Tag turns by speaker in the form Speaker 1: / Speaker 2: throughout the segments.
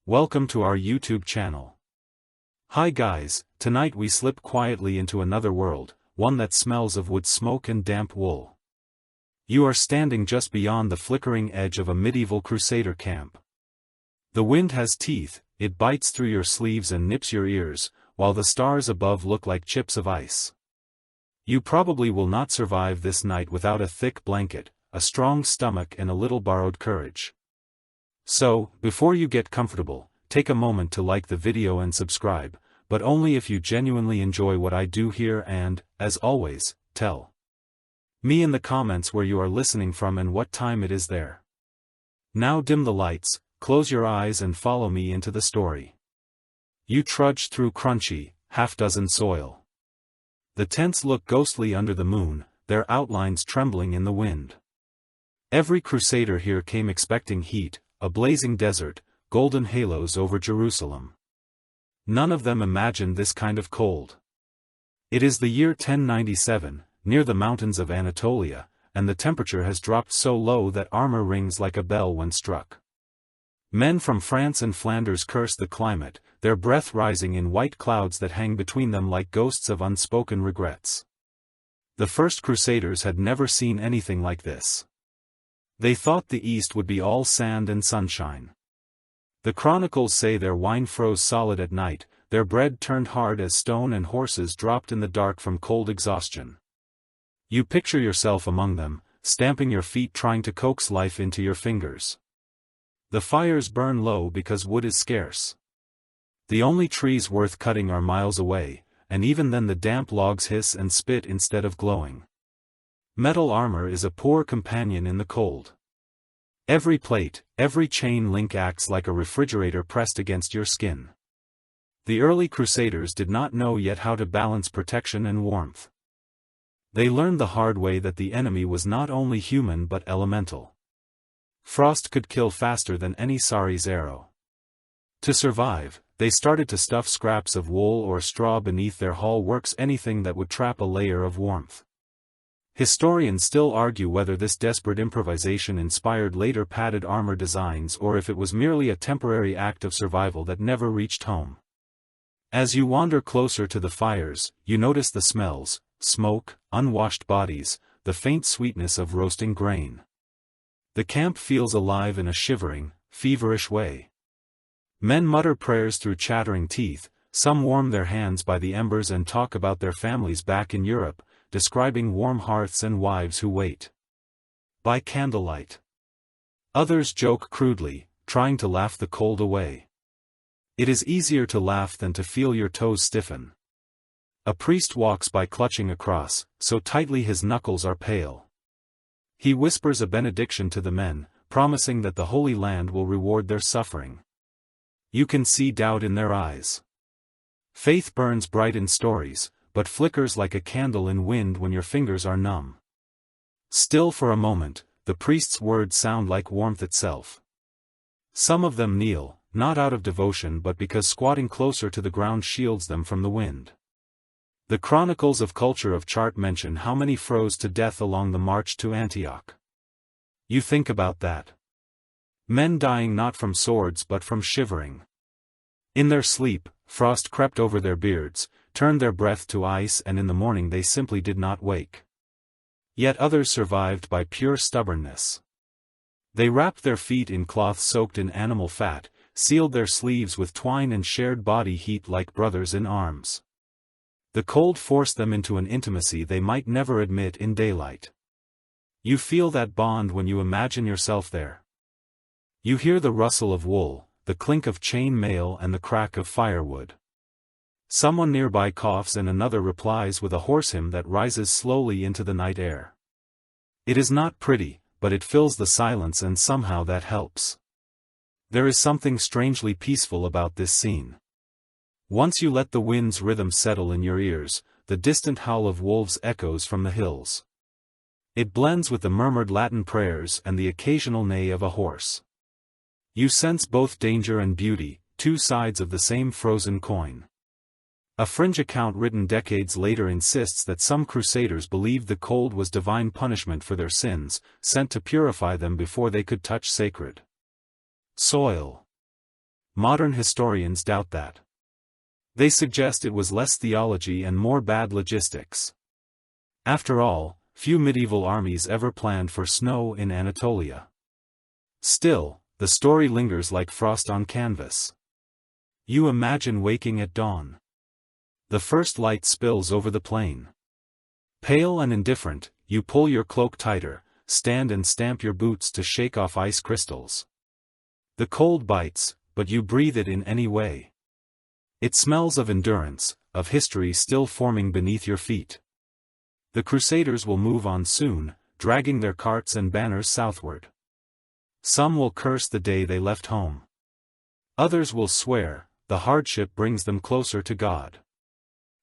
Speaker 1: Welcome to our YouTube channel. Hi guys, tonight we slip quietly into another world, one that smells of wood smoke and damp wool. You are standing just beyond the flickering edge of a medieval crusader camp. The wind has teeth, it bites through your sleeves and nips your ears, while the stars above look like chips of ice. You probably will not survive this night without a thick blanket, a strong stomach and a little borrowed courage. So, before you get comfortable, take a moment to like the video and subscribe, but only if you genuinely enjoy what I do here and, as always, tell me in the comments where you are listening from and what time it is there. Now dim the lights, close your eyes and follow me into the story. You trudge through crunchy, half-dozen soil. The tents look ghostly under the moon, their outlines trembling in the wind. Every crusader here came expecting heat, a blazing desert, golden halos over Jerusalem. None of them imagined this kind of cold. It is the year 1097, near the mountains of Anatolia, and the temperature has dropped so low that armor rings like a bell when struck. Men from France and Flanders curse the climate, their breath rising in white clouds that hang between them like ghosts of unspoken regrets. The first Crusaders had never seen anything like this. They thought the East would be all sand and sunshine. The chronicles say their wine froze solid at night, their bread turned hard as stone and horses dropped in the dark from cold exhaustion. You picture yourself among them, stamping your feet trying to coax life into your fingers. The fires burn low because wood is scarce. The only trees worth cutting are miles away, and even then the damp logs hiss and spit instead of glowing. Metal armor is a poor companion in the cold. Every plate, every chain link acts like a refrigerator pressed against your skin. The early Crusaders did not know yet how to balance protection and warmth. They learned the hard way that the enemy was not only human but elemental. Frost could kill faster than any Sari's arrow. To survive, they started to stuff scraps of wool or straw beneath their bulwarks, anything that would trap a layer of warmth. Historians still argue whether this desperate improvisation inspired later padded armor designs or if it was merely a temporary act of survival that never reached home. As you wander closer to the fires, you notice the smells: smoke, unwashed bodies, the faint sweetness of roasting grain. The camp feels alive in a shivering, feverish way. Men mutter prayers through chattering teeth, some warm their hands by the embers and talk about their families back in Europe, describing warm hearths and wives who wait by candlelight. Others joke crudely, trying to laugh the cold away. It is easier to laugh than to feel your toes stiffen. A priest walks by clutching a cross, so tightly his knuckles are pale. He whispers a benediction to the men, promising that the Holy Land will reward their suffering. You can see doubt in their eyes. Faith burns bright in stories, but flickers like a candle in wind when your fingers are numb. Still for a moment, the priest's words sound like warmth itself. Some of them kneel, not out of devotion but because squatting closer to the ground shields them from the wind. The chronicles of culture of chart mention how many froze to death along the march to Antioch. You think about that. Men dying not from swords but from shivering. In their sleep, frost crept over their beards, turned their breath to ice, and in the morning they simply did not wake. Yet others survived by pure stubbornness. They wrapped their feet in cloth soaked in animal fat, sealed their sleeves with twine and shared body heat like brothers in arms. The cold forced them into an intimacy they might never admit in daylight. You feel that bond when you imagine yourself there. You hear the rustle of wool, the clink of chain mail and the crack of firewood. Someone nearby coughs and another replies with a hoarse hymn that rises slowly into the night air. It is not pretty, but it fills the silence and somehow that helps. There is something strangely peaceful about this scene. Once you let the wind's rhythm settle in your ears, the distant howl of wolves echoes from the hills. It blends with the murmured Latin prayers and the occasional neigh of a horse. You sense both danger and beauty, two sides of the same frozen coin. A fringe account written decades later insists that some Crusaders believed the cold was divine punishment for their sins, sent to purify them before they could touch sacred soil. modern historians doubt that. They suggest it was less theology and more bad logistics. After all, few medieval armies ever planned for snow in Anatolia. Still, the story lingers like frost on canvas. You imagine waking at dawn. The first light spills over the plain. Pale and indifferent, you pull your cloak tighter, stand and stamp your boots to shake off ice crystals. The cold bites, but you breathe it in any way. It smells of endurance, of history still forming beneath your feet. The Crusaders will move on soon, dragging their carts and banners southward. Some will curse the day they left home. Others will swear, the hardship brings them closer to God.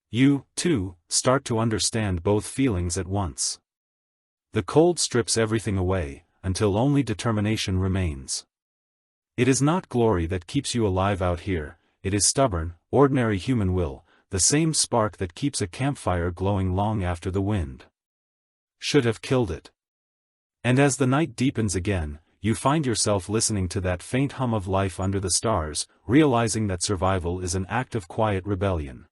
Speaker 1: You, too, start to understand both feelings at once. The cold strips everything away, until only determination remains. It is not glory that keeps you alive out here, it is stubborn, ordinary human will, the same spark that keeps a campfire glowing long after the wind should have killed it. And as the night deepens again, you find yourself listening to that faint hum of life under the stars, realizing that survival is an act of quiet rebellion.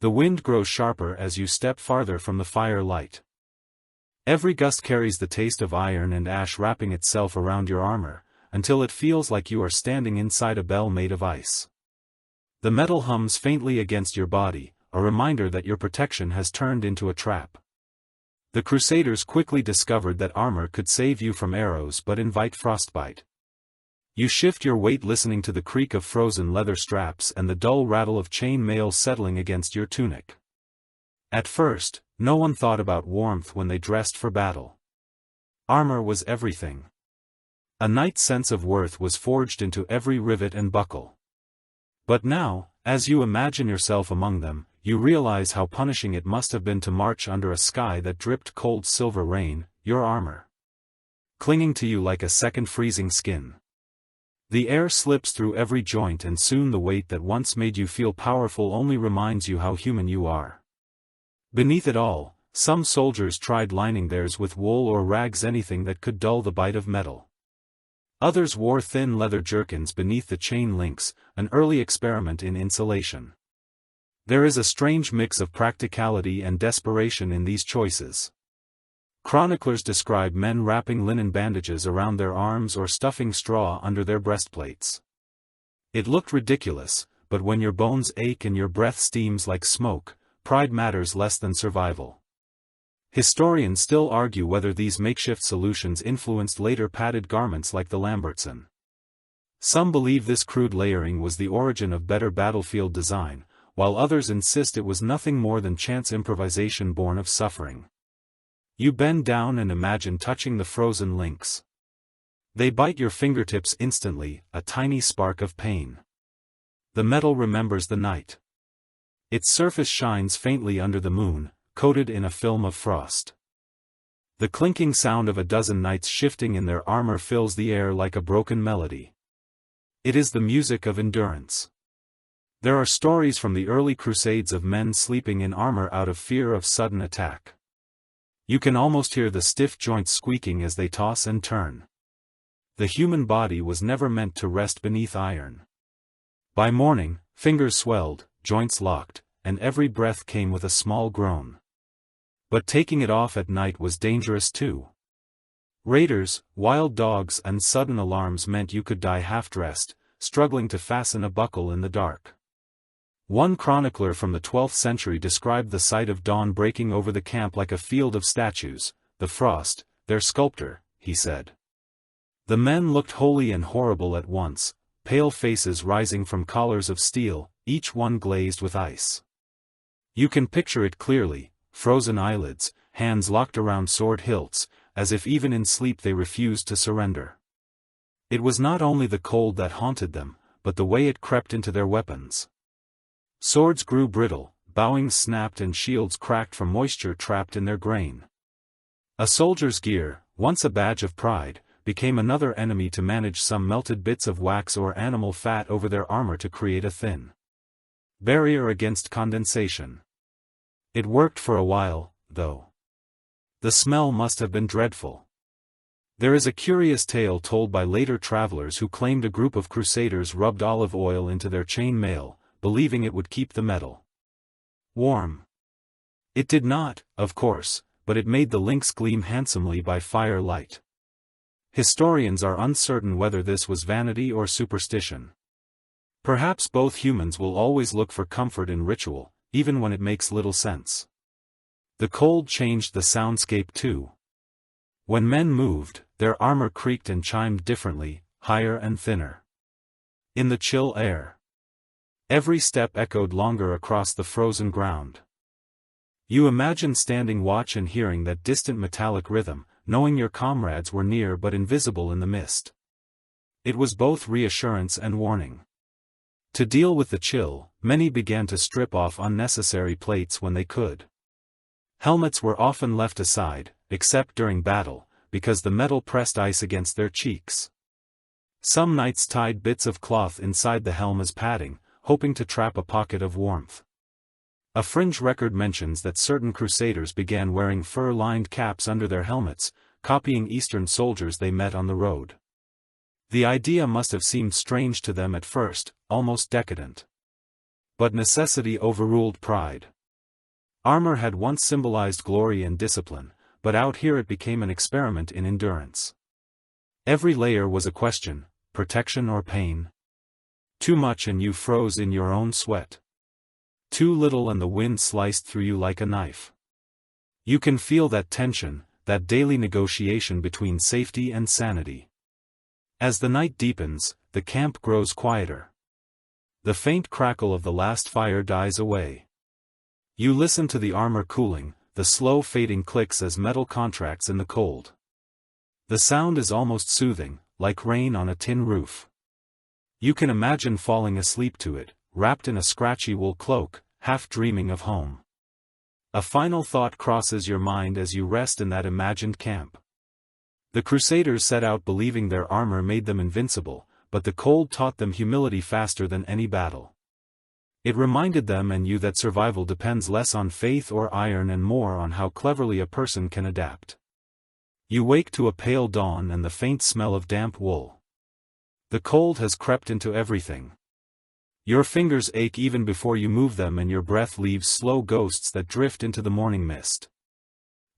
Speaker 1: The wind grows sharper as you step farther from the firelight. Every gust carries the taste of iron and ash wrapping itself around your armor, until it feels like you are standing inside a bell made of ice. The metal hums faintly against your body, a reminder that your protection has turned into a trap. The Crusaders quickly discovered that armor could save you from arrows but invite frostbite. You shift your weight listening to the creak of frozen leather straps and the dull rattle of chain mail settling against your tunic. At first, no one thought about warmth when they dressed for battle. Armor was everything. A knight's sense of worth was forged into every rivet and buckle. But now, as you imagine yourself among them, you realize how punishing it must have been to march under a sky that dripped cold silver rain, your armor clinging to you like a second freezing skin. The air slips through every joint and soon the weight that once made you feel powerful only reminds you how human you are. Beneath it all, some soldiers tried lining theirs with wool or rags, anything that could dull the bite of metal. Others wore thin leather jerkins beneath the chain links, an early experiment in insulation. There is a strange mix of practicality and desperation in these choices. Chroniclers describe men wrapping linen bandages around their arms or stuffing straw under their breastplates. It looked ridiculous, but when your bones ache and your breath steams like smoke, pride matters less than survival. Historians still argue whether these makeshift solutions influenced later padded garments like the Lambertson. Some believe this crude layering was the origin of better battlefield design, while others insist it was nothing more than chance improvisation born of suffering. You bend down and imagine touching the frozen links. They bite your fingertips instantly, a tiny spark of pain. The metal remembers the night. Its surface shines faintly under the moon, coated in a film of frost. The clinking sound of a dozen knights shifting in their armor fills the air like a broken melody. It is the music of endurance. There are stories from the early Crusades of men sleeping in armor out of fear of sudden attack. You can almost hear the stiff joints squeaking as they toss and turn. The human body was never meant to rest beneath iron. By morning, fingers swelled, joints locked, and every breath came with a small groan. But taking it off at night was dangerous too. Raiders, wild dogs and sudden alarms meant you could die half-dressed, struggling to fasten a buckle in the dark. One chronicler from the 12th century described the sight of dawn breaking over the camp like a field of statues, the frost, their sculptor, he said. The men looked holy and horrible at once, pale faces rising from collars of steel, each one glazed with ice. You can picture it clearly, frozen eyelids, hands locked around sword hilts, as if even in sleep they refused to surrender. It was not only the cold that haunted them, but the way it crept into their weapons. Swords grew brittle, bowings snapped and shields cracked from moisture trapped in their grain. A soldier's gear, once a badge of pride, became another enemy to manage. Some melted bits of wax or animal fat over their armor to create a thin barrier against condensation. It worked for a while, though. The smell must have been dreadful. There is a curious tale told by later travelers who claimed a group of crusaders rubbed olive oil into their chain mail, believing it would keep the metal warm. It did not, of course, but it made the links gleam handsomely by firelight. Historians are uncertain whether this was vanity or superstition. Perhaps both. Humans will always look for comfort in ritual, even when it makes little sense. The cold changed the soundscape too. When men moved, their armor creaked and chimed differently, higher and thinner. In the chill air, every step echoed longer across the frozen ground. You imagine standing watch and hearing that distant metallic rhythm, knowing your comrades were near but invisible in the mist. It was both reassurance and warning. To deal with the chill, many began to strip off unnecessary plates when they could. Helmets were often left aside, except during battle, because the metal pressed ice against their cheeks. Some knights tied bits of cloth inside the helm as padding, hoping to trap a pocket of warmth. A fringe record mentions that certain crusaders began wearing fur-lined caps under their helmets, copying Eastern soldiers they met on the road. The idea must have seemed strange to them at first, almost decadent. But necessity overruled pride. Armor had once symbolized glory and discipline, but out here it became an experiment in endurance. Every layer was a question: protection or pain? Too much and you froze in your own sweat. Too little and the wind sliced through you like a knife. You can feel that tension, that daily negotiation between safety and sanity. As the night deepens, the camp grows quieter. The faint crackle of the last fire dies away. You listen to the armor cooling, the slow fading clicks as metal contracts in the cold. The sound is almost soothing, like rain on a tin roof. You can imagine falling asleep to it, wrapped in a scratchy wool cloak, half dreaming of home. A final thought crosses your mind as you rest in that imagined camp. The Crusaders set out believing their armor made them invincible, but the cold taught them humility faster than any battle. It reminded them and you that survival depends less on faith or iron and more on how cleverly a person can adapt. You wake to a pale dawn and the faint smell of damp wool. The cold has crept into everything. Your fingers ache even before you move them and your breath leaves slow ghosts that drift into the morning mist.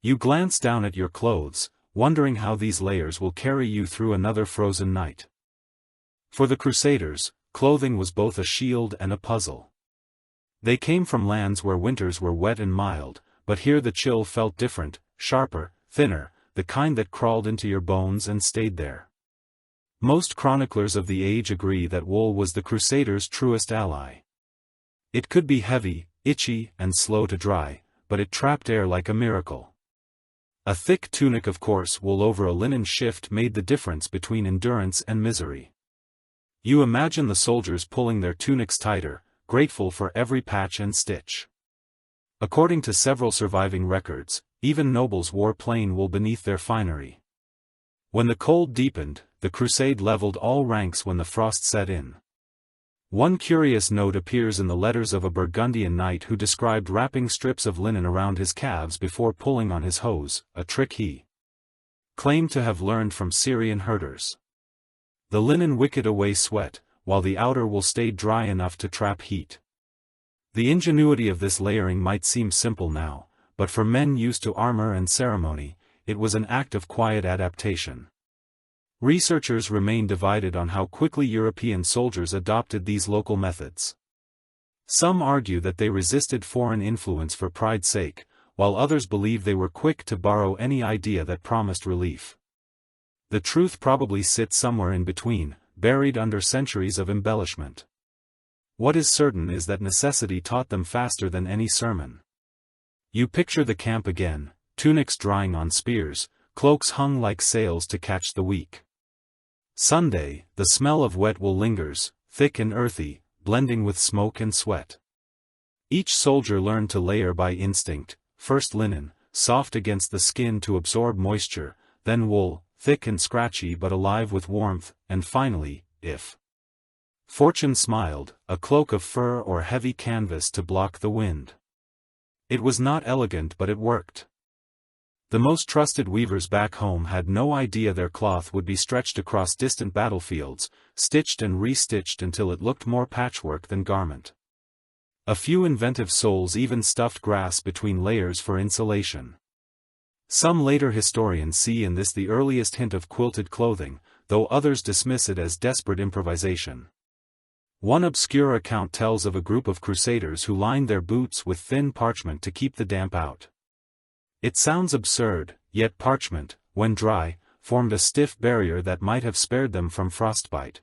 Speaker 1: You glance down at your clothes, wondering how these layers will carry you through another frozen night. For the Crusaders, clothing was both a shield and a puzzle. They came from lands where winters were wet and mild, but here the chill felt different, sharper, thinner, the kind that crawled into your bones and stayed there. Most chroniclers of the age agree that wool was the Crusaders' truest ally. It could be heavy, itchy, and slow to dry, but it trapped air like a miracle. A thick tunic of coarse wool over a linen shift made the difference between endurance and misery. You imagine the soldiers pulling their tunics tighter, grateful for every patch and stitch. According to several surviving records, even nobles wore plain wool beneath their finery. When the cold deepened, the crusade leveled all ranks when the frost set in. One curious note appears in the letters of a Burgundian knight who described wrapping strips of linen around his calves before pulling on his hose, a trick he claimed to have learned from Syrian herders. The linen wicked away sweat, while the outer wool stayed dry enough to trap heat. The ingenuity of this layering might seem simple now, but for men used to armor and ceremony, it was an act of quiet adaptation. Researchers remain divided on how quickly European soldiers adopted these local methods. Some argue that they resisted foreign influence for pride's sake, while others believe they were quick to borrow any idea that promised relief. The truth probably sits somewhere in between, buried under centuries of embellishment. What is certain is that necessity taught them faster than any sermon. You picture the camp again, tunics drying on spears, cloaks hung like sails to catch the weak. Sunday, the smell of wet wool lingers, thick and earthy, blending with smoke and sweat. Each soldier learned to layer by instinct, first linen, soft against the skin to absorb moisture, then wool, thick and scratchy but alive with warmth, and finally, if fortune smiled, a cloak of fur or heavy canvas to block the wind. It was not elegant but it worked. The most trusted weavers back home had no idea their cloth would be stretched across distant battlefields, stitched and re-stitched until it looked more patchwork than garment. A few inventive souls even stuffed grass between layers for insulation. Some later historians see in this the earliest hint of quilted clothing, though others dismiss it as desperate improvisation. One obscure account tells of a group of crusaders who lined their boots with thin parchment to keep the damp out. It sounds absurd, yet parchment, when dry, formed a stiff barrier that might have spared them from frostbite.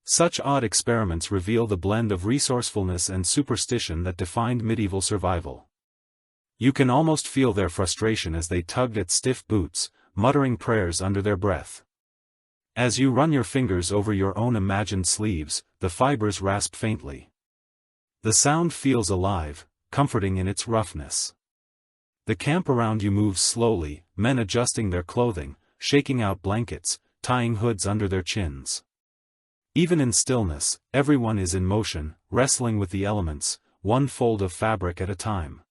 Speaker 1: Such odd experiments reveal the blend of resourcefulness and superstition that defined medieval survival. You can almost feel their frustration as they tugged at stiff boots, muttering prayers under their breath. As you run your fingers over your own imagined sleeves, the fibers rasp faintly. The sound feels alive, comforting in its roughness. The camp around you moves slowly, men adjusting their clothing, shaking out blankets, tying hoods under their chins. Even in stillness, everyone is in motion, wrestling with the elements, one fold of fabric at a time.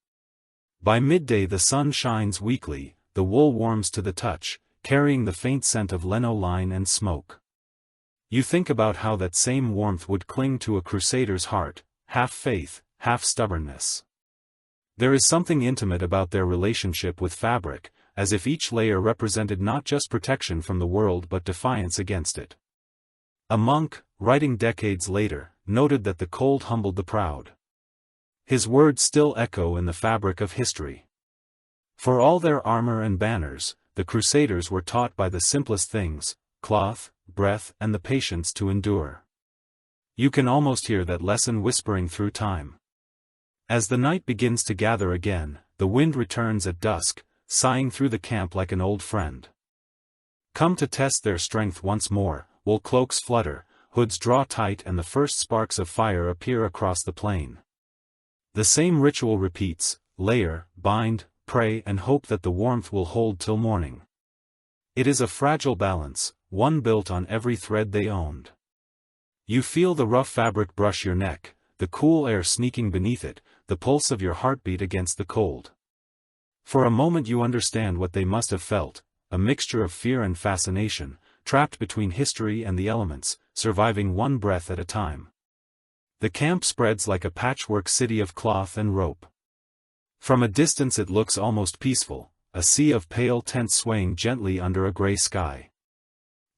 Speaker 1: By midday the sun shines weakly, the wool warms to the touch, carrying the faint scent of lanolin and smoke. You think about how that same warmth would cling to a crusader's heart, half faith, half stubbornness. There is something intimate about their relationship with fabric, as if each layer represented not just protection from the world but defiance against it. A monk, writing decades later, noted that the cold humbled the proud. His words still echo in the fabric of history. For all their armor and banners, the Crusaders were taught by the simplest things: cloth, breath, and the patience to endure. You can almost hear that lesson whispering through time. As the night begins to gather again, the wind returns at dusk, sighing through the camp like an old friend. Come to test their strength once more, wool cloaks flutter, hoods draw tight and the first sparks of fire appear across the plain. The same ritual repeats: layer, bind, pray and hope that the warmth will hold till morning. It is a fragile balance, one built on every thread they owned. You feel the rough fabric brush your neck, the cool air sneaking beneath it, the pulse of your heartbeat against the cold. For a moment you understand what they must have felt, a mixture of fear and fascination, trapped between history and the elements, surviving one breath at a time. The camp spreads like a patchwork city of cloth and rope. From a distance it looks almost peaceful, a sea of pale tents swaying gently under a gray sky.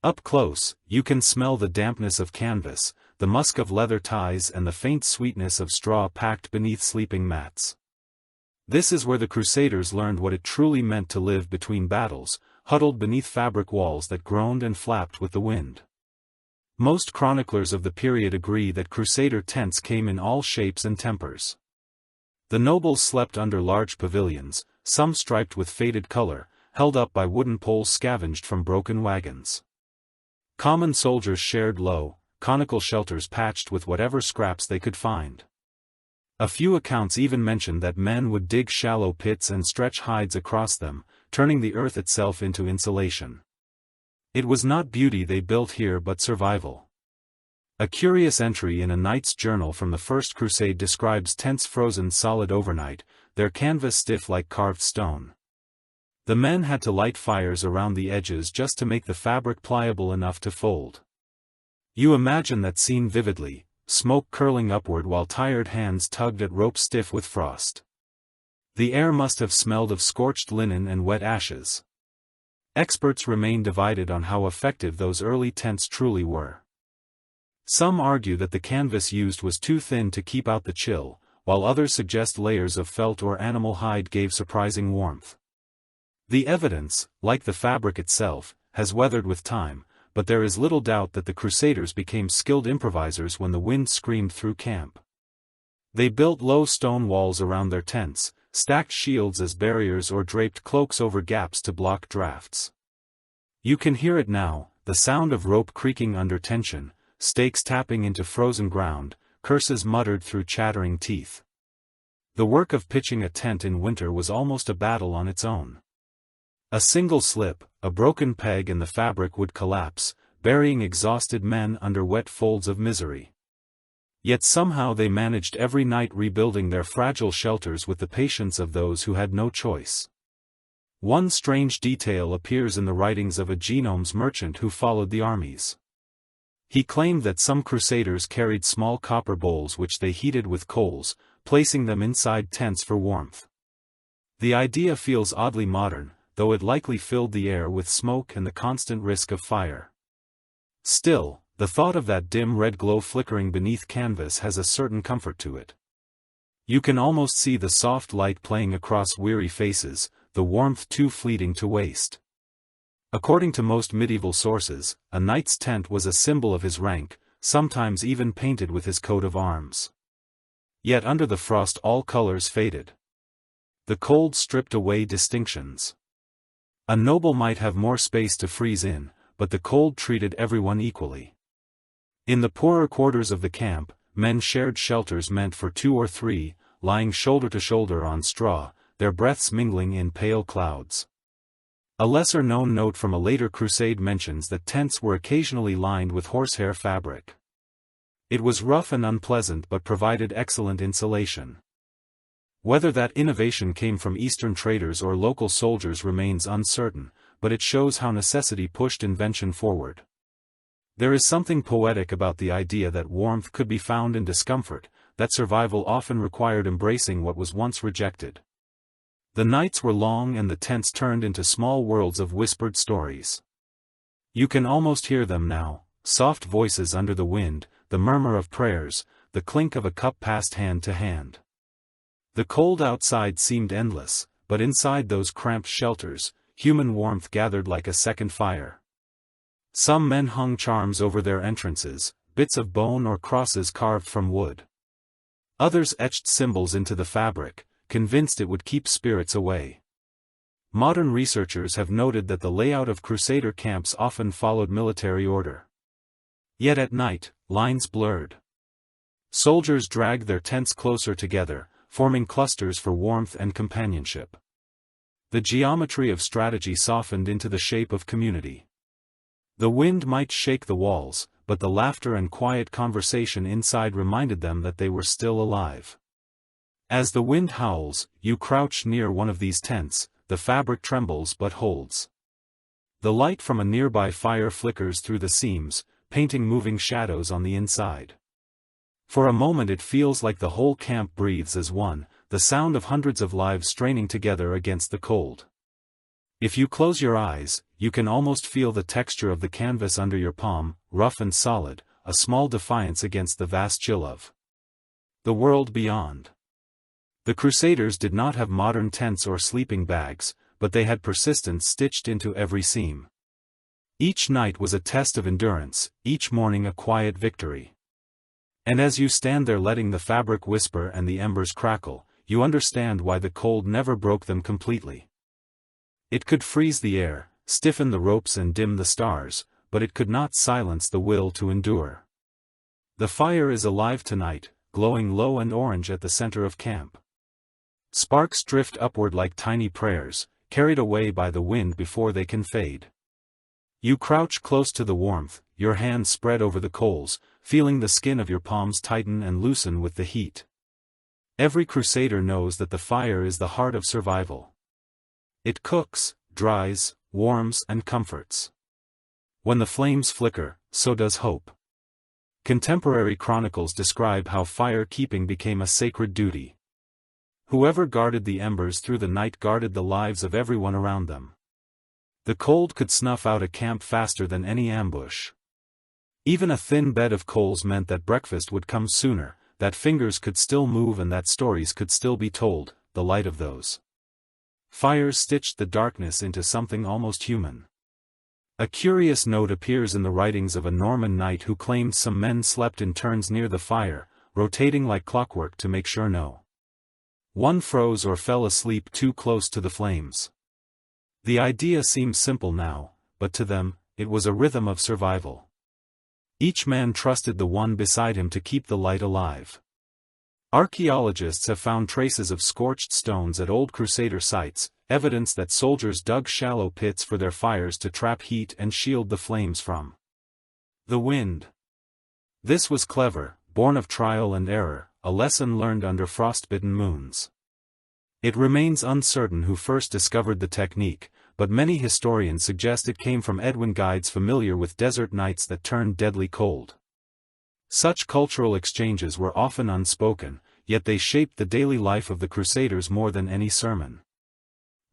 Speaker 1: Up close, you can smell the dampness of canvas, the musk of leather ties and the faint sweetness of straw packed beneath sleeping mats. This is where the Crusaders learned what it truly meant to live between battles, huddled beneath fabric walls that groaned and flapped with the wind. Most chroniclers of the period agree that Crusader tents came in all shapes and tempers. The nobles slept under large pavilions, some striped with faded color, held up by wooden poles scavenged from broken wagons. Common soldiers shared low, conical shelters patched with whatever scraps they could find. A few accounts even mention that men would dig shallow pits and stretch hides across them, turning the earth itself into insulation. It was not beauty they built here but survival. A curious entry in a knight's journal from the First Crusade describes tents frozen solid overnight, their canvas stiff like carved stone. The men had to light fires around the edges just to make the fabric pliable enough to fold. You imagine that scene vividly, smoke curling upward while tired hands tugged at ropes stiff with frost. The air must have smelled of scorched linen and wet ashes. Experts remain divided on how effective those early tents truly were. Some argue that the canvas used was too thin to keep out the chill, while others suggest layers of felt or animal hide gave surprising warmth. The evidence, like the fabric itself, has weathered with time, but there is little doubt that the Crusaders became skilled improvisers when the wind screamed through camp. They built low stone walls around their tents, stacked shields as barriers or draped cloaks over gaps to block drafts. You can hear it now, the sound of rope creaking under tension, stakes tapping into frozen ground, curses muttered through chattering teeth. The work of pitching a tent in winter was almost a battle on its own. A single slip, a broken peg and the fabric would collapse, burying exhausted men under wet folds of misery. Yet somehow they managed every night, rebuilding their fragile shelters with the patience of those who had no choice. One strange detail appears in the writings of a genomes merchant who followed the armies. He claimed that some crusaders carried small copper bowls which they heated with coals, placing them inside tents for warmth. The idea feels oddly modern, though it likely filled the air with smoke and the constant risk of fire. Still, the thought of that dim red glow flickering beneath canvas has a certain comfort to it. You can almost see the soft light playing across weary faces, the warmth too fleeting to waste. According to most medieval sources, a knight's tent was a symbol of his rank, sometimes even painted with his coat of arms. Yet under the frost all colors faded. The cold stripped away distinctions. A noble might have more space to freeze in, but the cold treated everyone equally. In the poorer quarters of the camp, men shared shelters meant for 2 or 3, lying shoulder to shoulder on straw, their breaths mingling in pale clouds. A lesser-known note from a later crusade mentions that tents were occasionally lined with horsehair fabric. It was rough and unpleasant but provided excellent insulation. Whether that innovation came from Eastern traders or local soldiers remains uncertain, but it shows how necessity pushed invention forward. There is something poetic about the idea that warmth could be found in discomfort, that survival often required embracing what was once rejected. The nights were long and the tents turned into small worlds of whispered stories. You can almost hear them now, soft voices under the wind, the murmur of prayers, the clink of a cup passed hand to hand. The cold outside seemed endless, but inside those cramped shelters, human warmth gathered like a second fire. Some men hung charms over their entrances, bits of bone or crosses carved from wood. Others etched symbols into the fabric, convinced it would keep spirits away. Modern researchers have noted that the layout of crusader camps often followed military order. Yet at night, lines blurred. Soldiers dragged their tents closer together, forming clusters for warmth and companionship. The geometry of strategy softened into the shape of community. The wind might shake the walls, but the laughter and quiet conversation inside reminded them that they were still alive. As the wind howls, you crouch near one of these tents, the fabric trembles but holds. The light from a nearby fire flickers through the seams, painting moving shadows on the inside. For a moment it feels like the whole camp breathes as one, the sound of hundreds of lives straining together against the cold. If you close your eyes, you can almost feel the texture of the canvas under your palm, rough and solid, a small defiance against the vast chill of the world beyond. The Crusaders did not have modern tents or sleeping bags, but they had persistence stitched into every seam. Each night was a test of endurance, each morning a quiet victory. And as you stand there letting the fabric whisper and the embers crackle, you understand why the cold never broke them completely. It could freeze the air, stiffen the ropes and dim the stars, but it could not silence the will to endure. The fire is alive tonight, glowing low and orange at the center of camp. Sparks drift upward like tiny prayers, carried away by the wind before they can fade. You crouch close to the warmth, your hands spread over the coals, feeling the skin of your palms tighten and loosen with the heat. Every crusader knows that the fire is the heart of survival. It cooks, dries, warms and comforts. When the flames flicker, so does hope. Contemporary chronicles describe how fire-keeping became a sacred duty. Whoever guarded the embers through the night guarded the lives of everyone around them. The cold could snuff out a camp faster than any ambush. Even a thin bed of coals meant that breakfast would come sooner, that fingers could still move and that stories could still be told, the light of those fires stitched the darkness into something almost human. A curious note appears in the writings of a Norman knight who claimed some men slept in turns near the fire, rotating like clockwork to make sure no one froze or fell asleep too close to the flames. The idea seems simple now, but to them, it was a rhythm of survival. Each man trusted the one beside him to keep the light alive. Archaeologists have found traces of scorched stones at old Crusader sites, evidence that soldiers dug shallow pits for their fires to trap heat and shield the flames from the wind. This was clever, born of trial and error, a lesson learned under frostbitten moons. It remains uncertain who first discovered the technique, but many historians suggest it came from Edwin guides familiar with desert nights that turned deadly cold. Such cultural exchanges were often unspoken, yet they shaped the daily life of the Crusaders more than any sermon.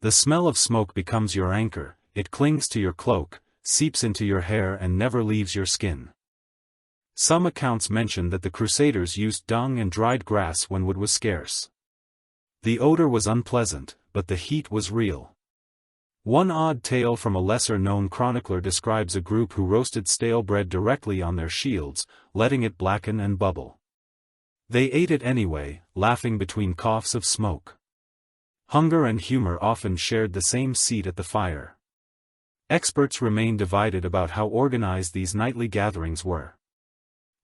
Speaker 1: The smell of smoke becomes your anchor, it clings to your cloak, seeps into your hair and never leaves your skin. Some accounts mention that the Crusaders used dung and dried grass when wood was scarce. The odor was unpleasant, but the heat was real. One odd tale from a lesser-known chronicler describes a group who roasted stale bread directly on their shields, letting it blacken and bubble. They ate it anyway, laughing between coughs of smoke. Hunger and humor often shared the same seat at the fire. Experts remain divided about how organized these nightly gatherings were.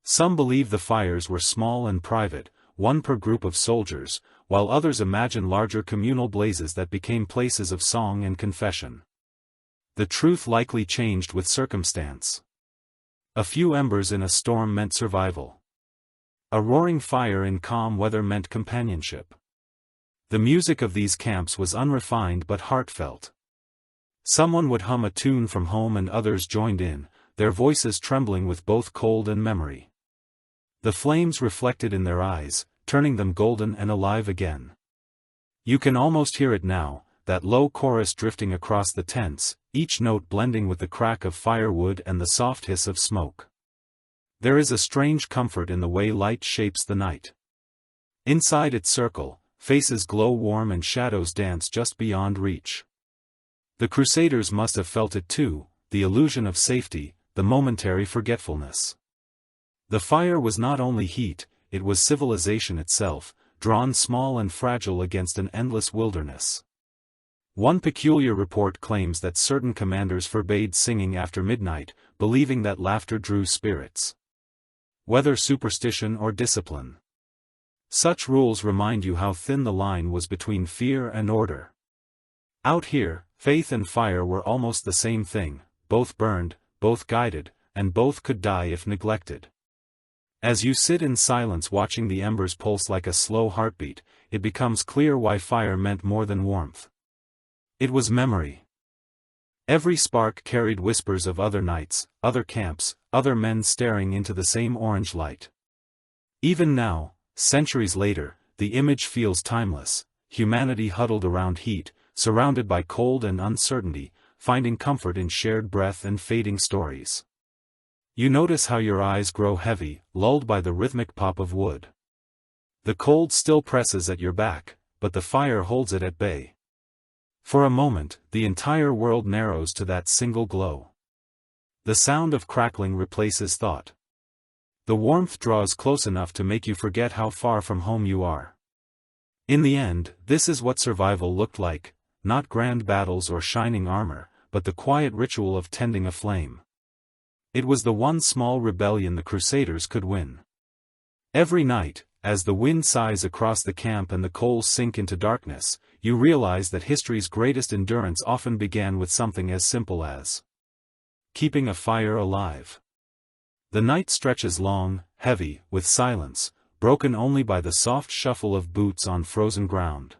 Speaker 1: Some believe the fires were small and private, one per group of soldiers, while others imagine larger communal blazes that became places of song and confession. The truth likely changed with circumstance. A few embers in a storm meant survival. A roaring fire in calm weather meant companionship. The music of these camps was unrefined but heartfelt. Someone would hum a tune from home and others joined in, their voices trembling with both cold and memory. The flames reflected in their eyes, turning them golden and alive again. You can almost hear it now, that low chorus drifting across the tents, each note blending with the crack of firewood and the soft hiss of smoke. There is a strange comfort in the way light shapes the night. Inside its circle, faces glow warm and shadows dance just beyond reach. The Crusaders must have felt it too, the illusion of safety, the momentary forgetfulness. The fire was not only heat, it was civilization itself, drawn small and fragile against an endless wilderness. One peculiar report claims that certain commanders forbade singing after midnight, believing that laughter drew spirits. Whether superstition or discipline. Such rules remind you how thin the line was between fear and order. Out here, faith and fire were almost the same thing, both burned, both guided, and both could die if neglected. As you sit in silence watching the embers pulse like a slow heartbeat, it becomes clear why fire meant more than warmth. It was memory. Every spark carried whispers of other nights, other camps, other men staring into the same orange light. Even now, centuries later, the image feels timeless, humanity huddled around heat, surrounded by cold and uncertainty, finding comfort in shared breath and fading stories. You notice how your eyes grow heavy, lulled by the rhythmic pop of wood. The cold still presses at your back, but the fire holds it at bay. For a moment, the entire world narrows to that single glow. The sound of crackling replaces thought. The warmth draws close enough to make you forget how far from home you are. In the end, this is what survival looked like, not grand battles or shining armor, but the quiet ritual of tending a flame. It was the one small rebellion the Crusaders could win. Every night, as the wind sighs across the camp and the coals sink into darkness, you realize that history's greatest endurance often began with something as simple as keeping a fire alive. The night stretches long, heavy, with silence, broken only by the soft shuffle of boots on frozen ground.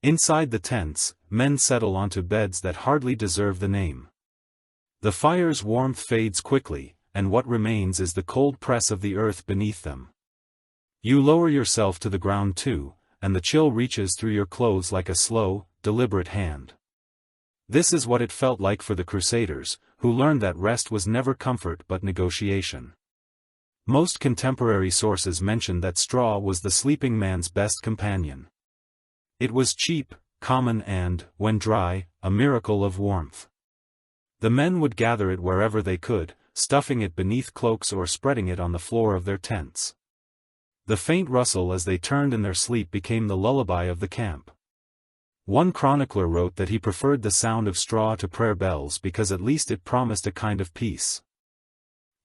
Speaker 1: Inside the tents, men settle onto beds that hardly deserve the name. The fire's warmth fades quickly, and what remains is the cold press of the earth beneath them. You lower yourself to the ground too, and the chill reaches through your clothes like a slow, deliberate hand. This is what it felt like for the Crusaders, who learned that rest was never comfort but negotiation. Most contemporary sources mention that straw was the sleeping man's best companion. It was cheap, common and, when dry, a miracle of warmth. The men would gather it wherever they could, stuffing it beneath cloaks or spreading it on the floor of their tents. The faint rustle as they turned in their sleep became the lullaby of the camp. One chronicler wrote that he preferred the sound of straw to prayer bells because at least it promised a kind of peace.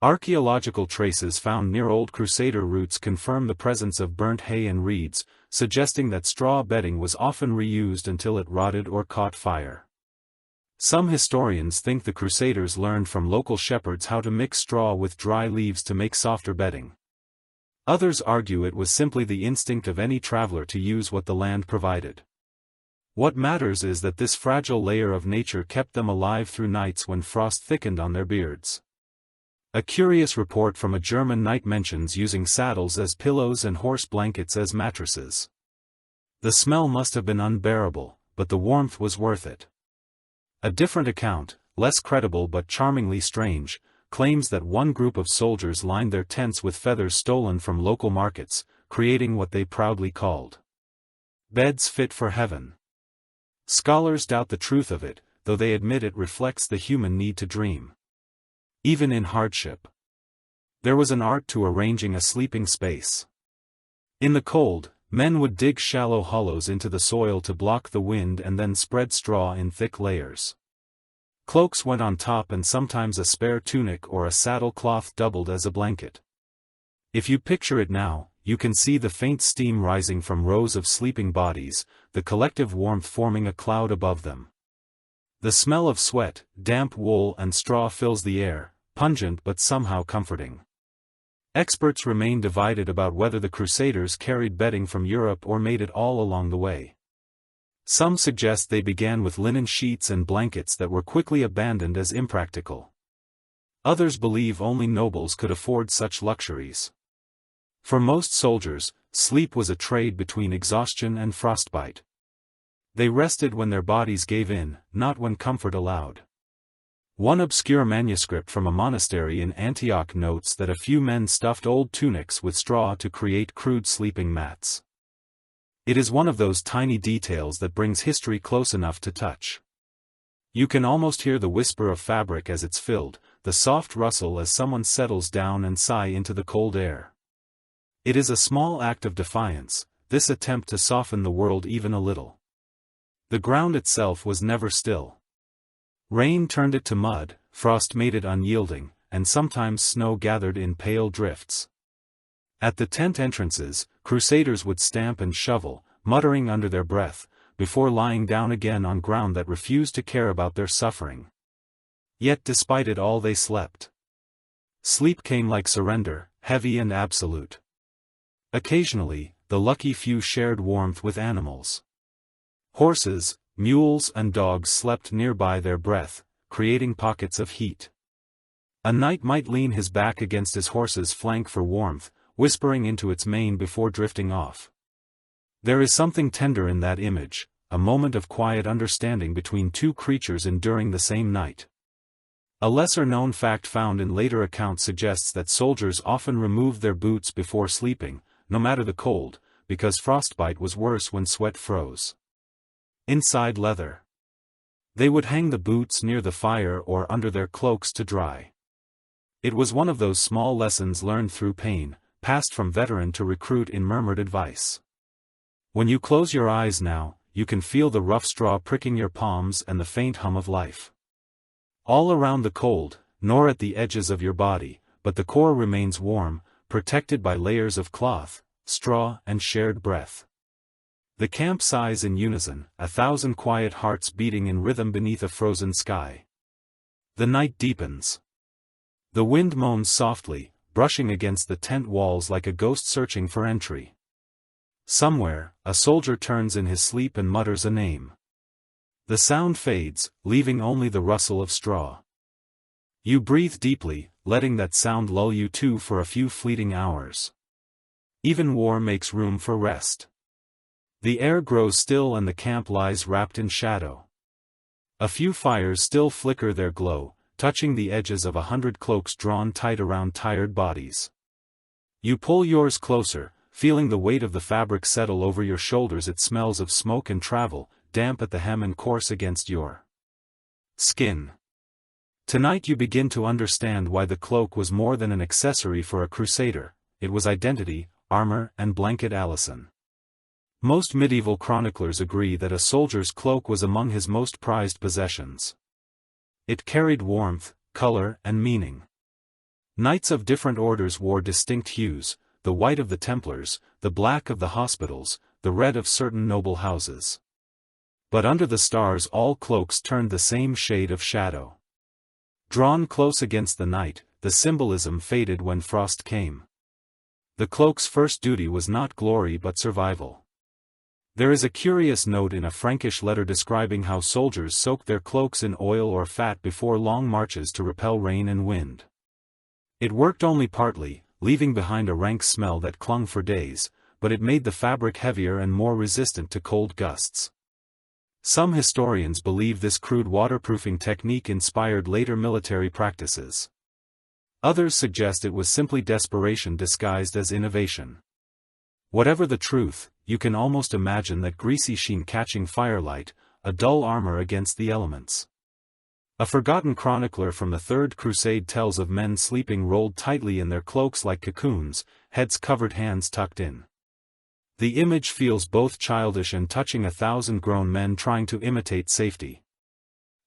Speaker 1: Archaeological traces found near old Crusader routes confirm the presence of burnt hay and reeds, suggesting that straw bedding was often reused until it rotted or caught fire. Some historians think the Crusaders learned from local shepherds how to mix straw with dry leaves to make softer bedding. Others argue it was simply the instinct of any traveler to use what the land provided. What matters is that this fragile layer of nature kept them alive through nights when frost thickened on their beards. A curious report from a German knight mentions using saddles as pillows and horse blankets as mattresses. The smell must have been unbearable, but the warmth was worth it. A different account, less credible but charmingly strange, claims that one group of soldiers lined their tents with feathers stolen from local markets, creating what they proudly called beds fit for heaven. Scholars doubt the truth of it, though they admit it reflects the human need to dream. Even in hardship, there was an art to arranging a sleeping space. In the cold, men would dig shallow hollows into the soil to block the wind and then spread straw in thick layers. Cloaks went on top and sometimes a spare tunic or a saddle cloth doubled as a blanket. If you picture it now, you can see the faint steam rising from rows of sleeping bodies, the collective warmth forming a cloud above them. The smell of sweat, damp wool and straw fills the air, pungent but somehow comforting. Experts remain divided about whether the Crusaders carried bedding from Europe or made it all along the way. Some suggest they began with linen sheets and blankets that were quickly abandoned as impractical. Others believe only nobles could afford such luxuries. For most soldiers, sleep was a trade between exhaustion and frostbite. They rested when their bodies gave in, not when comfort allowed. One obscure manuscript from a monastery in Antioch notes that a few men stuffed old tunics with straw to create crude sleeping mats. It is one of those tiny details that brings history close enough to touch. You can almost hear the whisper of fabric as it's filled, the soft rustle as someone settles down and sigh into the cold air. It is a small act of defiance, this attempt to soften the world even a little. The ground itself was never still. Rain turned it to mud, frost made it unyielding, and sometimes snow gathered in pale drifts. At the tent entrances, crusaders would stamp and shovel, muttering under their breath, before lying down again on ground that refused to care about their suffering. Yet despite it all they slept. Sleep came like surrender, heavy and absolute. Occasionally, the lucky few shared warmth with animals. Horses, mules and dogs slept nearby their breath, creating pockets of heat. A knight might lean his back against his horse's flank for warmth, whispering into its mane before drifting off. There is something tender in that image, a moment of quiet understanding between two creatures enduring the same night. A lesser-known fact found in later accounts suggests that soldiers often removed their boots before sleeping, no matter the cold, because frostbite was worse when sweat froze. Inside leather. They would hang the boots near the fire or under their cloaks to dry. It was one of those small lessons learned through pain, passed from veteran to recruit in murmured advice. When you close your eyes now, you can feel the rough straw pricking your palms and the faint hum of life. All around the cold, nor at the edges of your body, but the core remains warm, protected by layers of cloth, straw and shared breath. The camp sighs in unison, 1,000 quiet hearts beating in rhythm beneath a frozen sky. The night deepens. The wind moans softly, brushing against the tent walls like a ghost searching for entry. Somewhere, a soldier turns in his sleep and mutters a name. The sound fades, leaving only the rustle of straw. You breathe deeply, letting that sound lull you to for a few fleeting hours. Even war makes room for rest. The air grows still and the camp lies wrapped in shadow. A few fires still flicker their glow, touching the edges of 100 cloaks drawn tight around tired bodies. You pull yours closer, feeling the weight of the fabric settle over your shoulders. It smells of smoke and travel, damp at the hem and coarse against your skin. Tonight you begin to understand why the cloak was more than an accessory for a crusader. It was identity, armor and blanket. Allison. Most medieval chroniclers agree that a soldier's cloak was among his most prized possessions. It carried warmth, color, and meaning. Knights of different orders wore distinct hues, the white of the Templars, the black of the hospitals, the red of certain noble houses. But under the stars all cloaks turned the same shade of shadow. Drawn close against the night, the symbolism faded when frost came. The cloak's first duty was not glory but survival. There is a curious note in a Frankish letter describing how soldiers soaked their cloaks in oil or fat before long marches to repel rain and wind. It worked only partly, leaving behind a rank smell that clung for days, but it made the fabric heavier and more resistant to cold gusts. Some historians believe this crude waterproofing technique inspired later military practices. Others suggest it was simply desperation disguised as innovation. Whatever the truth, you can almost imagine that greasy sheen catching firelight, a dull armor against the elements. A forgotten chronicler from the Third Crusade tells of men sleeping rolled tightly in their cloaks like cocoons, heads covered, hands tucked in. The image feels both childish and touching, 1,000 grown men trying to imitate safety.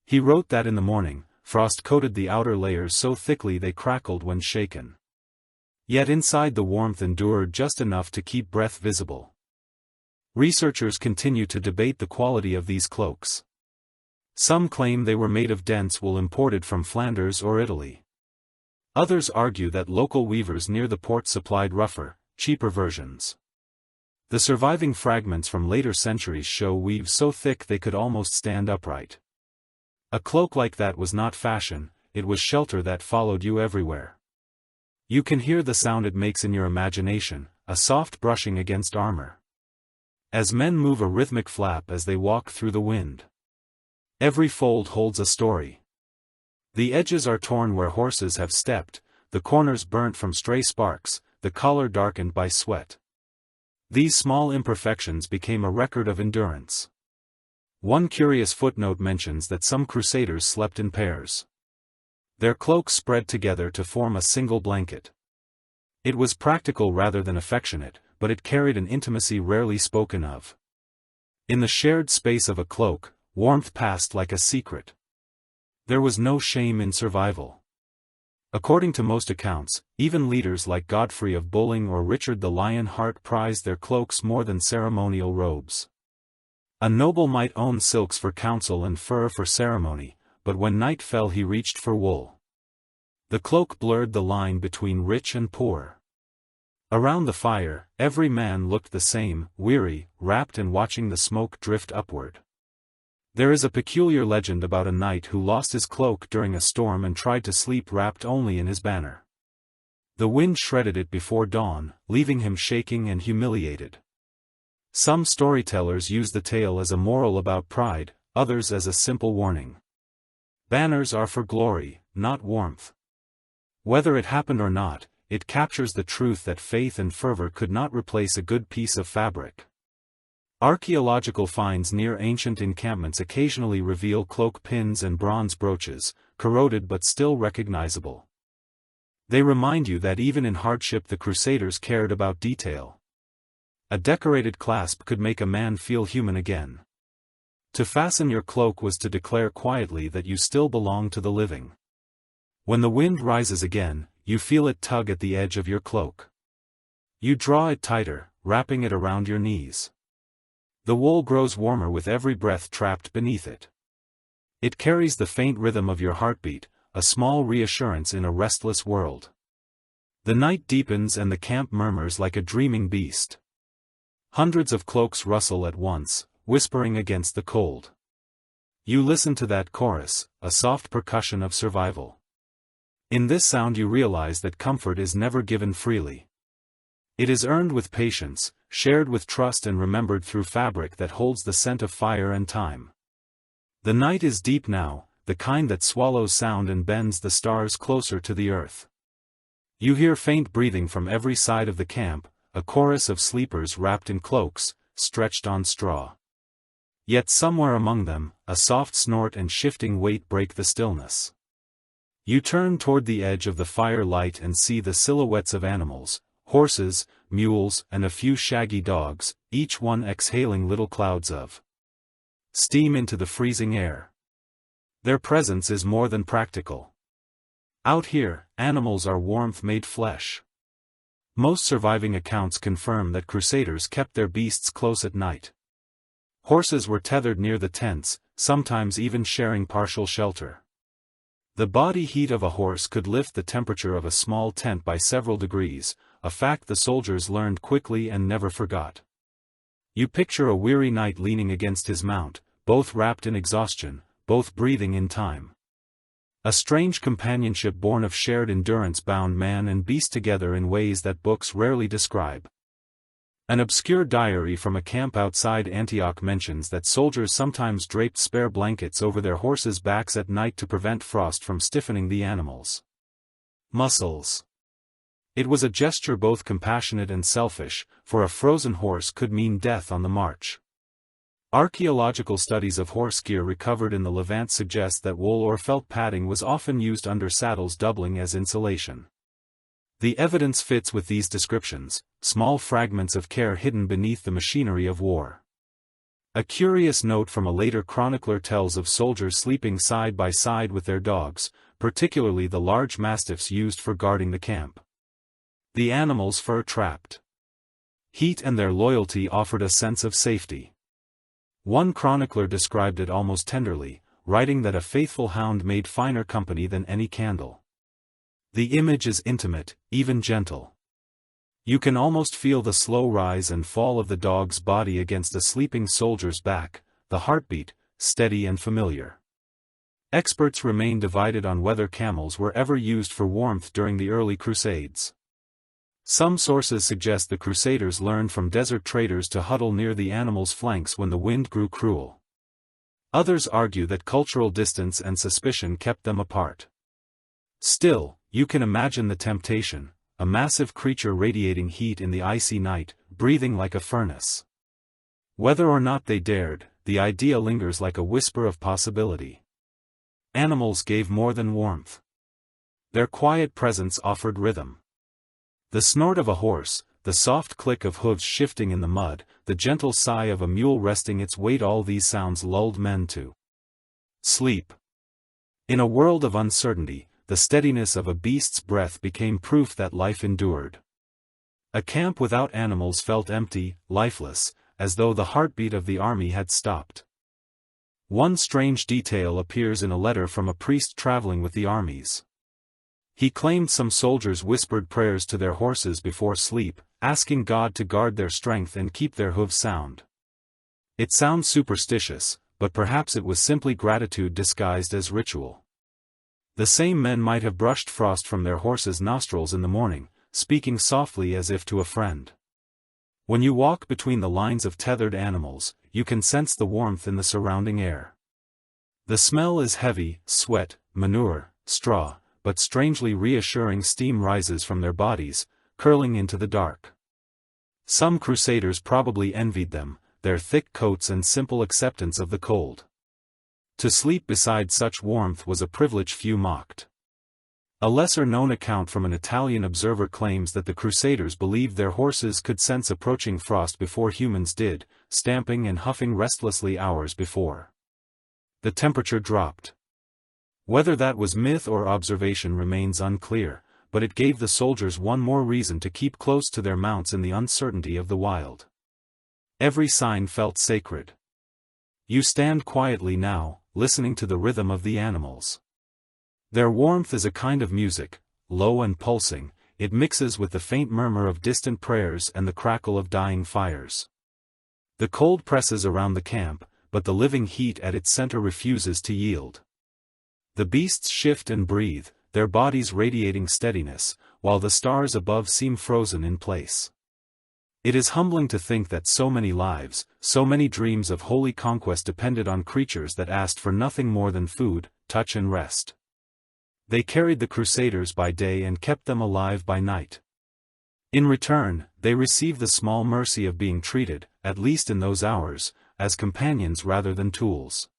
Speaker 1: He wrote that in the morning, frost coated the outer layers so thickly they crackled when shaken. Yet inside the warmth endured just enough to keep breath visible. Researchers continue to debate the quality of these cloaks. Some claim they were made of dense wool imported from Flanders or Italy. Others argue that local weavers near the port supplied rougher, cheaper versions. The surviving fragments from later centuries show weaves so thick they could almost stand upright. A cloak like that was not fashion, it was shelter that followed you everywhere. You can hear the sound it makes in your imagination, a soft brushing against armor. As men move, a rhythmic flap as they walk through the wind. Every fold holds a story. The edges are torn where horses have stepped, the corners burnt from stray sparks, the collar darkened by sweat. These small imperfections became a record of endurance. One curious footnote mentions that some crusaders slept in pairs. Their cloaks spread together to form a single blanket. It was practical rather than affectionate, but it carried an intimacy rarely spoken of. In the shared space of a cloak, warmth passed like a secret. There was no shame in survival. According to most accounts, even leaders like Godfrey of Boulogne or Richard the Lionheart prized their cloaks more than ceremonial robes. A noble might own silks for council and fur for ceremony, but when night fell he reached for wool. The cloak blurred the line between rich and poor. Around the fire, every man looked the same, weary, wrapped and watching the smoke drift upward. There is a peculiar legend about a knight who lost his cloak during a storm and tried to sleep wrapped only in his banner. The wind shredded it before dawn, leaving him shaking and humiliated. Some storytellers use the tale as a moral about pride, others as a simple warning. Banners are for glory, not warmth. Whether it happened or not, it captures the truth that faith and fervor could not replace a good piece of fabric. Archaeological finds near ancient encampments occasionally reveal cloak pins and bronze brooches, corroded but still recognizable. They remind you that even in hardship the Crusaders cared about detail. A decorated clasp could make a man feel human again. To fasten your cloak was to declare quietly that you still belong to the living. When the wind rises again, you feel it tug at the edge of your cloak. You draw it tighter, wrapping it around your knees. The wool grows warmer with every breath trapped beneath it. It carries the faint rhythm of your heartbeat, a small reassurance in a restless world. The night deepens and the camp murmurs like a dreaming beast. Hundreds of cloaks rustle at once, whispering against the cold. You listen to that chorus, a soft percussion of survival. In this sound you realize that comfort is never given freely. It is earned with patience, shared with trust and remembered through fabric that holds the scent of fire and time. The night is deep now, the kind that swallows sound and bends the stars closer to the earth. You hear faint breathing from every side of the camp, a chorus of sleepers wrapped in cloaks, stretched on straw. Yet somewhere among them, a soft snort and shifting weight break the stillness. You turn toward the edge of the firelight and see the silhouettes of animals, horses, mules, and a few shaggy dogs, each one exhaling little clouds of steam into the freezing air. Their presence is more than practical. Out here, animals are warmth made flesh. Most surviving accounts confirm that Crusaders kept their beasts close at night. Horses were tethered near the tents, sometimes even sharing partial shelter. The body heat of a horse could lift the temperature of a small tent by several degrees, a fact the soldiers learned quickly and never forgot. You picture a weary knight leaning against his mount, both wrapped in exhaustion, both breathing in time. A strange companionship born of shared endurance bound man and beast together in ways that books rarely describe. An obscure diary from a camp outside Antioch mentions that soldiers sometimes draped spare blankets over their horses' backs at night to prevent frost from stiffening the animals' muscles. It was a gesture both compassionate and selfish, for a frozen horse could mean death on the march. Archaeological studies of horse gear recovered in the Levant suggest that wool or felt padding was often used under saddles, doubling as insulation. The evidence fits with these descriptions, small fragments of care hidden beneath the machinery of war. A curious note from a later chronicler tells of soldiers sleeping side by side with their dogs, particularly the large mastiffs used for guarding the camp. The animals' fur trapped heat and their loyalty offered a sense of safety. One chronicler described it almost tenderly, writing that a faithful hound made finer company than any candle. The image is intimate, even gentle. You can almost feel the slow rise and fall of the dog's body against a sleeping soldier's back, the heartbeat, steady and familiar. Experts remain divided on whether camels were ever used for warmth during the early Crusades. Some sources suggest the Crusaders learned from desert traders to huddle near the animals' flanks when the wind grew cruel. Others argue that cultural distance and suspicion kept them apart. Still, you can imagine the temptation, a massive creature radiating heat in the icy night, breathing like a furnace. Whether or not they dared, the idea lingers like a whisper of possibility. Animals gave more than warmth. Their quiet presence offered rhythm. The snort of a horse, the soft click of hooves shifting in the mud, the gentle sigh of a mule resting its weight, all these sounds lulled men to sleep. In a world of uncertainty, the steadiness of a beast's breath became proof that life endured. A camp without animals felt empty, lifeless, as though the heartbeat of the army had stopped. One strange detail appears in a letter from a priest traveling with the armies. He claimed some soldiers whispered prayers to their horses before sleep, asking God to guard their strength and keep their hooves sound. It sounds superstitious, but perhaps it was simply gratitude disguised as ritual. The same men might have brushed frost from their horses' nostrils in the morning, speaking softly as if to a friend. When you walk between the lines of tethered animals, you can sense the warmth in the surrounding air. The smell is heavy, sweat, manure, straw, but strangely reassuring steam rises from their bodies, curling into the dark. Some Crusaders probably envied them, their thick coats and simple acceptance of the cold. To sleep beside such warmth was a privilege few mocked. A lesser-known account from an Italian observer claims that the Crusaders believed their horses could sense approaching frost before humans did, stamping and huffing restlessly hours before the temperature dropped. Whether that was myth or observation remains unclear, but it gave the soldiers one more reason to keep close to their mounts in the uncertainty of the wild. Every sign felt sacred. You stand quietly now, listening to the rhythm of the animals. Their warmth is a kind of music, low and pulsing, it mixes with the faint murmur of distant prayers and the crackle of dying fires. The cold presses around the camp, but the living heat at its center refuses to yield. The beasts shift and breathe, their bodies radiating steadiness, while the stars above seem frozen in place. It is humbling to think that so many lives, so many dreams of holy conquest depended on creatures that asked for nothing more than food, touch and rest. They carried the Crusaders by day and kept them alive by night. In return, they received the small mercy of being treated, at least in those hours, as companions rather than tools.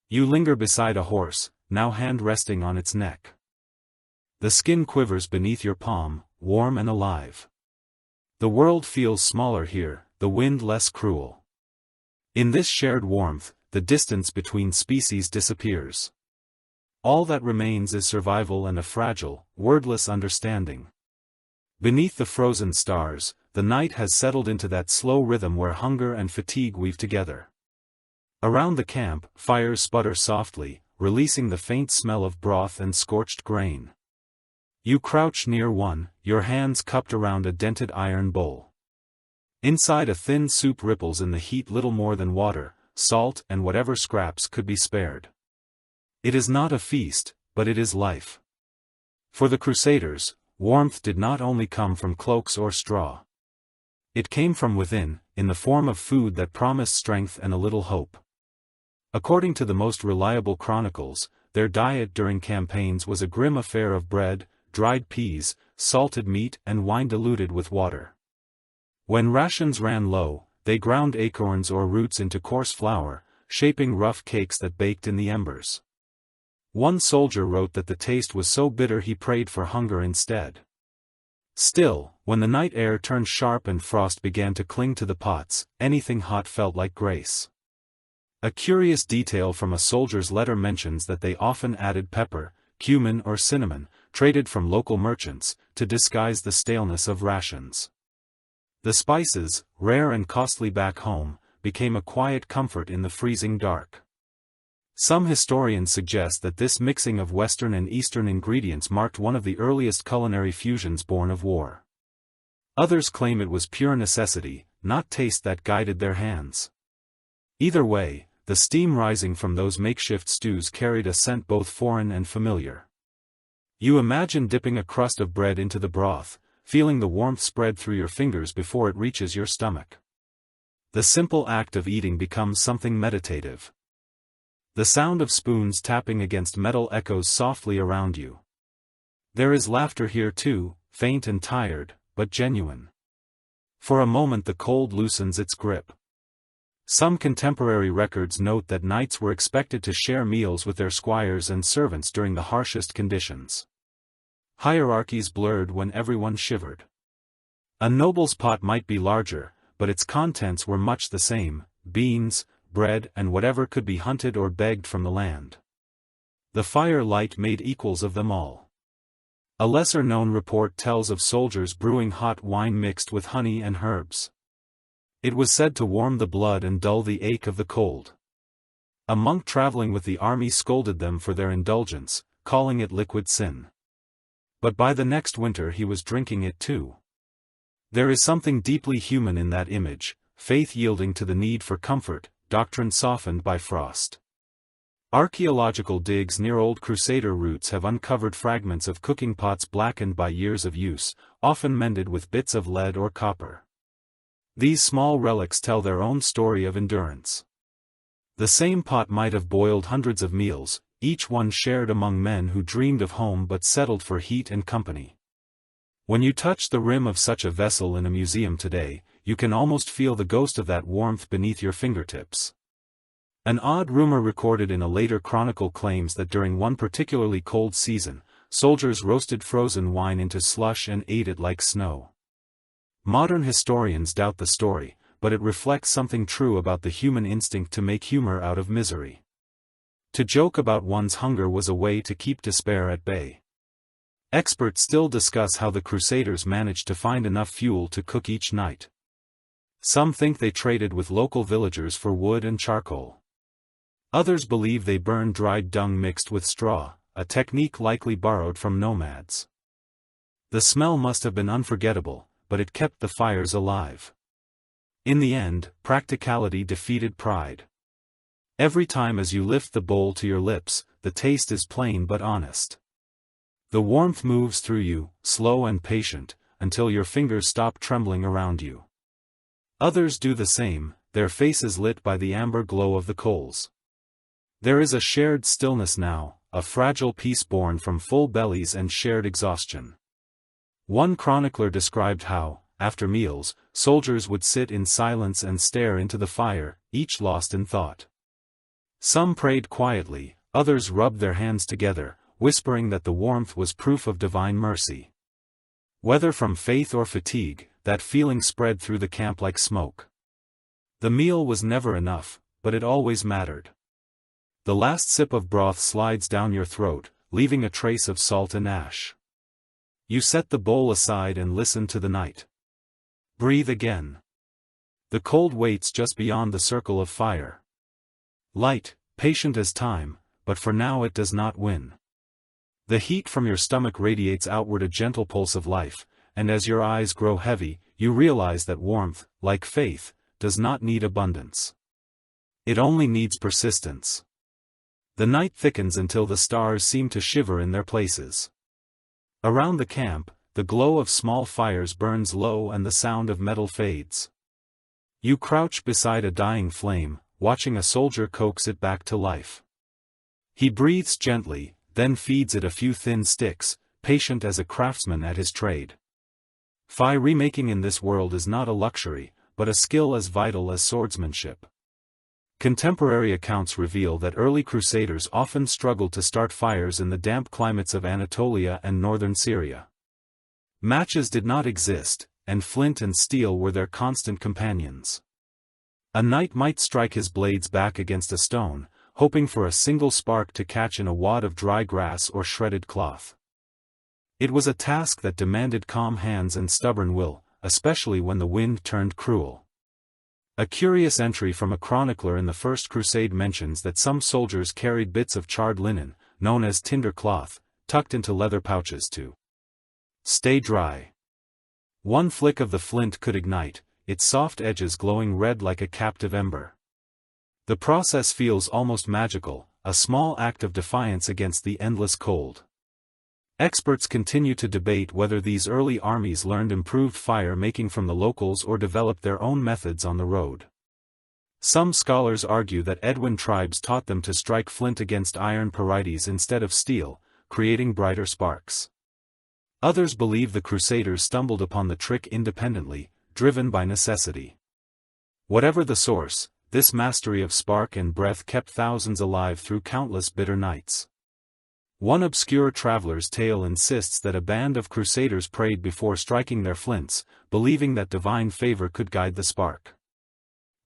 Speaker 1: You linger beside a horse, now hand resting on its neck. The skin quivers beneath your palm, warm and alive. The world feels smaller here, the wind less cruel. In this shared warmth, the distance between species disappears. All that remains is survival and a fragile, wordless understanding. Beneath the frozen stars, the night has settled into that slow rhythm where hunger and fatigue weave together. Around the camp, fires sputter softly, releasing the faint smell of broth and scorched grain. You crouch near one, your hands cupped around a dented iron bowl. Inside a thin soup ripples in the heat little more than water, salt and whatever scraps could be spared. It is not a feast, but it is life. For the Crusaders, warmth did not only come from cloaks or straw. It came from within, in the form of food that promised strength and a little hope. According to the most reliable chronicles, their diet during campaigns was a grim affair of bread, dried peas, salted meat and wine diluted with water. When rations ran low, they ground acorns or roots into coarse flour, shaping rough cakes that baked in the embers. One soldier wrote that the taste was so bitter he prayed for hunger instead. Still, when the night air turned sharp and frost began to cling to the pots, anything hot felt like grace. A curious detail from a soldier's letter mentions that they often added pepper, cumin or cinnamon, traded from local merchants, to disguise the staleness of rations. The spices, rare and costly back home, became a quiet comfort in the freezing dark. Some historians suggest that this mixing of Western and Eastern ingredients marked one of the earliest culinary fusions born of war. Others claim it was pure necessity, not taste that guided their hands. Either way, the steam rising from those makeshift stews carried a scent both foreign and familiar. You imagine dipping a crust of bread into the broth, feeling the warmth spread through your fingers before it reaches your stomach. The simple act of eating becomes something meditative. The sound of spoons tapping against metal echoes softly around you. There is laughter here too, faint and tired, but genuine. For a moment the cold loosens its grip. Some contemporary records note that knights were expected to share meals with their squires and servants during the harshest conditions. Hierarchies blurred when everyone shivered. A noble's pot might be larger, but its contents were much the same: beans, bread and whatever could be hunted or begged from the land. The firelight made equals of them all. A lesser-known report tells of soldiers brewing hot wine mixed with honey and herbs. It was said to warm the blood and dull the ache of the cold. A monk traveling with the army scolded them for their indulgence, calling it liquid sin. But by the next winter he was drinking it too. There is something deeply human in that image, faith yielding to the need for comfort, doctrine softened by frost. Archaeological digs near old Crusader routes have uncovered fragments of cooking pots blackened by years of use, often mended with bits of lead or copper. These small relics tell their own story of endurance. The same pot might have boiled hundreds of meals, each one shared among men who dreamed of home but settled for heat and company. When you touch the rim of such a vessel in a museum today, you can almost feel the ghost of that warmth beneath your fingertips. An odd rumor recorded in a later chronicle claims that during one particularly cold season, soldiers roasted frozen wine into slush and ate it like snow. Modern historians doubt the story, but it reflects something true about the human instinct to make humor out of misery. To joke about one's hunger was a way to keep despair at bay. Experts still discuss how the Crusaders managed to find enough fuel to cook each night. Some think they traded with local villagers for wood and charcoal. Others believe they burned dried dung mixed with straw, a technique likely borrowed from nomads. The smell must have been unforgettable, but it kept the fires alive. In the end, practicality defeated pride. Every time as you lift the bowl to your lips, the taste is plain but honest. The warmth moves through you, slow and patient, until your fingers stop trembling around you. Others do the same, their faces lit by the amber glow of the coals. There is a shared stillness now, a fragile peace born from full bellies and shared exhaustion. One chronicler described how, after meals, soldiers would sit in silence and stare into the fire, each lost in thought. Some prayed quietly, others rubbed their hands together, whispering that the warmth was proof of divine mercy. Whether from faith or fatigue, that feeling spread through the camp like smoke. The meal was never enough, but it always mattered. The last sip of broth slides down your throat, leaving a trace of salt and ash. You set the bowl aside and listen to the night. Breathe again. The cold waits just beyond the circle of fire. Light, patient as time, but for now it does not win. The heat from your stomach radiates outward a gentle pulse of life, and as your eyes grow heavy, you realize that warmth, like faith, does not need abundance. It only needs persistence. The night thickens until the stars seem to shiver in their places. Around the camp, the glow of small fires burns low and the sound of metal fades. You crouch beside a dying flame, watching a soldier coax it back to life. He breathes gently, then feeds it a few thin sticks, patient as a craftsman at his trade. Fire making in this world is not a luxury, but a skill as vital as swordsmanship. Contemporary accounts reveal that early crusaders often struggled to start fires in the damp climates of Anatolia and northern Syria. Matches did not exist, and flint and steel were their constant companions. A knight might strike his blades back against a stone, hoping for a single spark to catch in a wad of dry grass or shredded cloth. It was a task that demanded calm hands and stubborn will, especially when the wind turned cruel. A curious entry from a chronicler in the First Crusade mentions that some soldiers carried bits of charred linen, known as tinder cloth, tucked into leather pouches to stay dry. One flick of the flint could ignite, its soft edges glowing red like a captive ember. The process feels almost magical, a small act of defiance against the endless cold. Experts continue to debate whether these early armies learned improved fire-making from the locals or developed their own methods on the road. Some scholars argue that Edwin tribes taught them to strike flint against iron parides instead of steel, creating brighter sparks. Others believe the Crusaders stumbled upon the trick independently, driven by necessity. Whatever the source, this mastery of spark and breath kept thousands alive through countless bitter nights. One obscure traveler's tale insists that a band of crusaders prayed before striking their flints, believing that divine favor could guide the spark.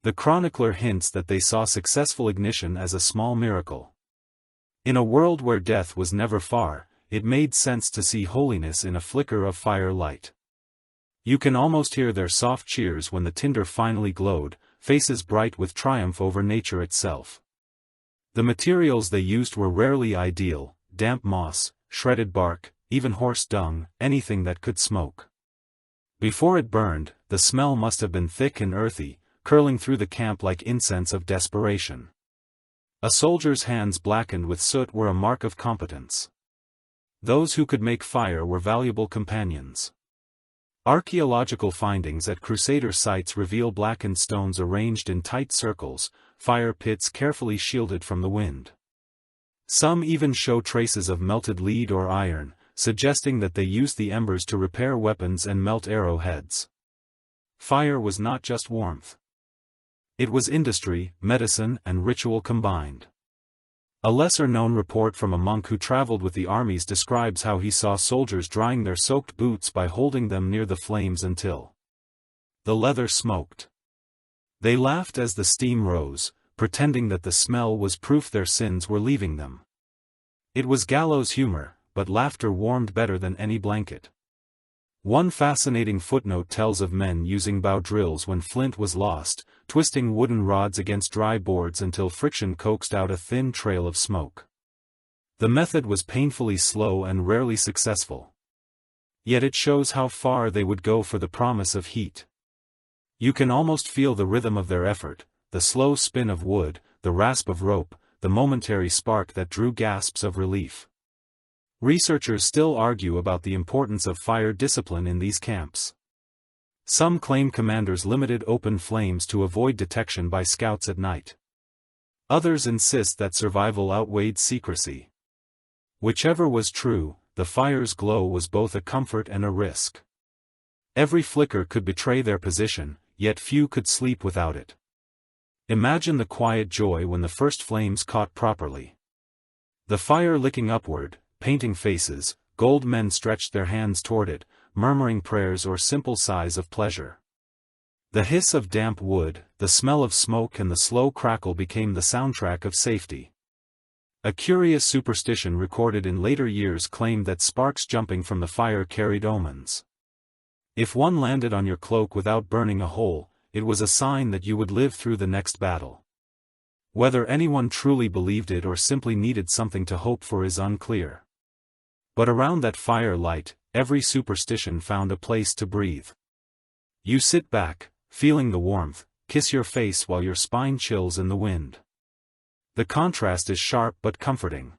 Speaker 1: The chronicler hints that they saw successful ignition as a small miracle. In a world where death was never far, it made sense to see holiness in a flicker of firelight. You can almost hear their soft cheers when the tinder finally glowed, faces bright with triumph over nature itself. The materials they used were rarely ideal: damp moss, shredded bark, even horse dung, anything that could smoke. Before it burned, the smell must have been thick and earthy, curling through the camp like incense of desperation. A soldier's hands blackened with soot were a mark of competence. Those who could make fire were valuable companions. Archaeological findings at Crusader sites reveal blackened stones arranged in tight circles, fire pits carefully shielded from the wind. Some even show traces of melted lead or iron, suggesting that they used the embers to repair weapons and melt arrowheads. Fire was not just warmth. It was industry, medicine, and ritual combined. A lesser-known report from a monk who traveled with the armies describes how he saw soldiers drying their soaked boots by holding them near the flames until the leather smoked. They laughed as the steam rose, pretending that the smell was proof their sins were leaving them. It was gallows humor, but laughter warmed better than any blanket. One fascinating footnote tells of men using bow drills when flint was lost, twisting wooden rods against dry boards until friction coaxed out a thin trail of smoke. The method was painfully slow and rarely successful. Yet it shows how far they would go for the promise of heat. You can almost feel the rhythm of their effort, the slow spin of wood, the rasp of rope, the momentary spark that drew gasps of relief. Researchers still argue about the importance of fire discipline in these camps. Some claim commanders limited open flames to avoid detection by scouts at night. Others insist that survival outweighed secrecy. Whichever was true, the fire's glow was both a comfort and a risk. Every flicker could betray their position, yet few could sleep without it. Imagine the quiet joy when the first flames caught properly. The fire licking upward, painting faces, gold men stretched their hands toward it, murmuring prayers or simple sighs of pleasure. The hiss of damp wood, the smell of smoke and the slow crackle became the soundtrack of safety. A curious superstition recorded in later years claimed that sparks jumping from the fire carried omens. If one landed on your cloak without burning a hole, it was a sign that you would live through the next battle. Whether anyone truly believed it or simply needed something to hope for is unclear. But around that firelight, every superstition found a place to breathe. You sit back, feeling the warmth, kiss your face while your spine chills in the wind. The contrast is sharp but comforting.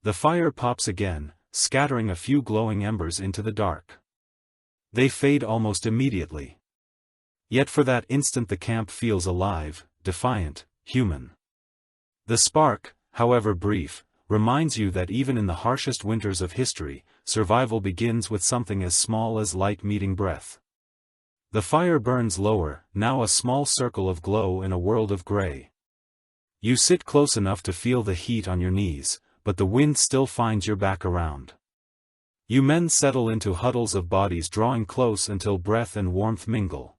Speaker 1: The fire pops again, scattering a few glowing embers into the dark. They fade almost immediately. Yet for that instant the camp feels alive, defiant, human. The spark, however brief, reminds you that even in the harshest winters of history, survival begins with something as small as light meeting breath. The fire burns lower, now a small circle of glow in a world of gray. You sit close enough to feel the heat on your knees, but the wind still finds your back around. You men settle into huddles of bodies drawing close until breath and warmth mingle.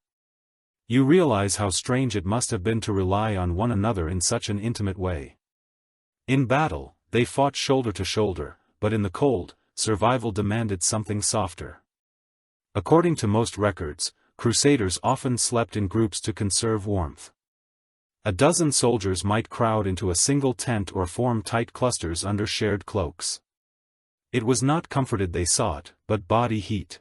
Speaker 1: You realize how strange it must have been to rely on one another in such an intimate way. In battle, they fought shoulder to shoulder, but in the cold, survival demanded something softer. According to most records, Crusaders often slept in groups to conserve warmth. A dozen soldiers might crowd into a single tent or form tight clusters under shared cloaks. It was not comforted they sought, but body heat.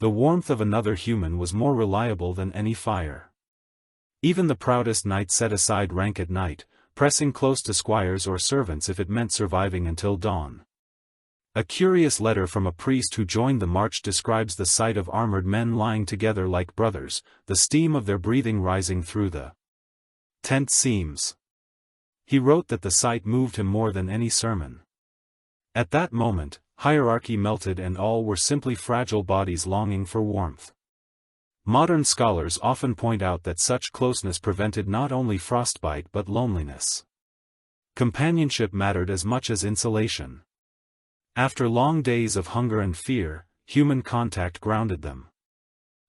Speaker 1: The warmth of another human was more reliable than any fire. Even the proudest knight set aside rank at night, pressing close to squires or servants if it meant surviving until dawn. A curious letter from a priest who joined the march describes the sight of armored men lying together like brothers, the steam of their breathing rising through the tent seams. He wrote that the sight moved him more than any sermon. At that moment, hierarchy melted and all were simply fragile bodies longing for warmth. Modern scholars often point out that such closeness prevented not only frostbite but loneliness. Companionship mattered as much as insulation. After long days of hunger and fear, human contact grounded them.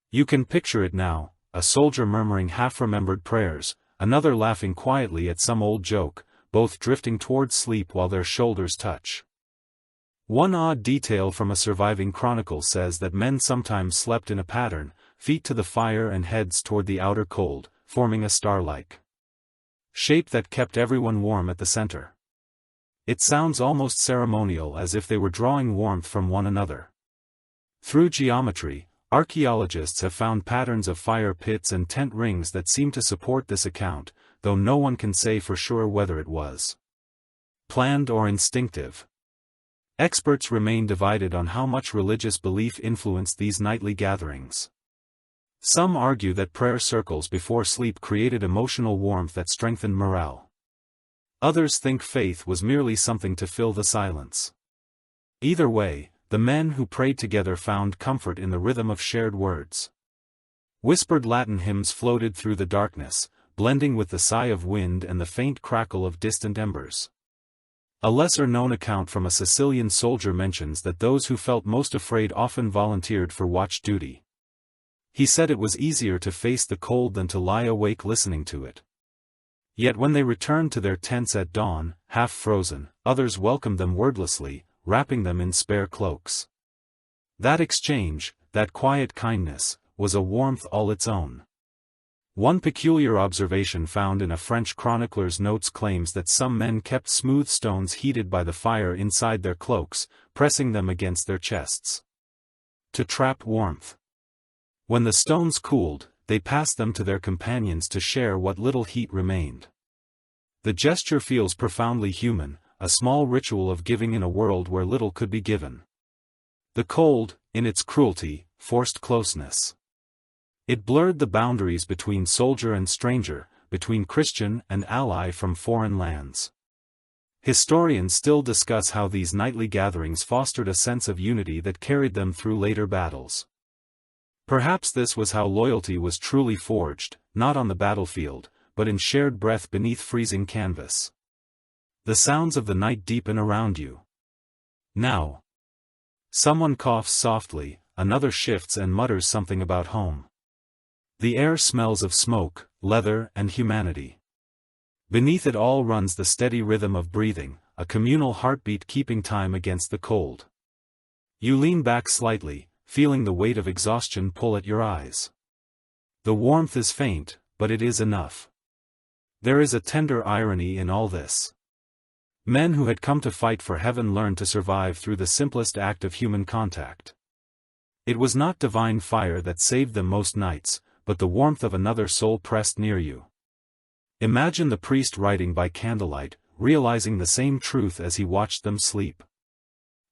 Speaker 1: You can picture it now, a soldier murmuring half-remembered prayers, another laughing quietly at some old joke, both drifting towards sleep while their shoulders touch. One odd detail from a surviving chronicle says that men sometimes slept in a pattern, feet to the fire and heads toward the outer cold, forming a star-like shape that kept everyone warm at the center. It sounds almost ceremonial, as if they were drawing warmth from one another. Through geometry, archaeologists have found patterns of fire pits and tent rings that seem to support this account, though no one can say for sure whether it was planned or instinctive. Experts remain divided on how much religious belief influenced these nightly gatherings. Some argue that prayer circles before sleep created emotional warmth that strengthened morale. Others think faith was merely something to fill the silence. Either way, the men who prayed together found comfort in the rhythm of shared words. Whispered Latin hymns floated through the darkness, blending with the sigh of wind and the faint crackle of distant embers. A lesser-known account from a Sicilian soldier mentions that those who felt most afraid often volunteered for watch duty. He said it was easier to face the cold than to lie awake listening to it. Yet when they returned to their tents at dawn, half frozen, others welcomed them wordlessly, wrapping them in spare cloaks. That exchange, that quiet kindness, was a warmth all its own. One peculiar observation found in a French chronicler's notes claims that some men kept smooth stones heated by the fire inside their cloaks, pressing them against their chests to trap warmth. When the stones cooled, they passed them to their companions to share what little heat remained. The gesture feels profoundly human, a small ritual of giving in a world where little could be given. The cold, in its cruelty, forced closeness. It blurred the boundaries between soldier and stranger, between Christian and ally from foreign lands. Historians still discuss how these nightly gatherings fostered a sense of unity that carried them through later battles. Perhaps this was how loyalty was truly forged, not on the battlefield, but in shared breath beneath freezing canvas. The sounds of the night deepen around you. Now. Someone coughs softly, another shifts and mutters something about home. The air smells of smoke, leather, and humanity. Beneath it all runs the steady rhythm of breathing, a communal heartbeat keeping time against the cold. You lean back slightly, feeling the weight of exhaustion pull at your eyes. The warmth is faint, but it is enough. There is a tender irony in all this. Men who had come to fight for heaven learned to survive through the simplest act of human contact. It was not divine fire that saved them most nights, but the warmth of another soul pressed near you. Imagine the priest writing by candlelight, realizing the same truth as he watched them sleep.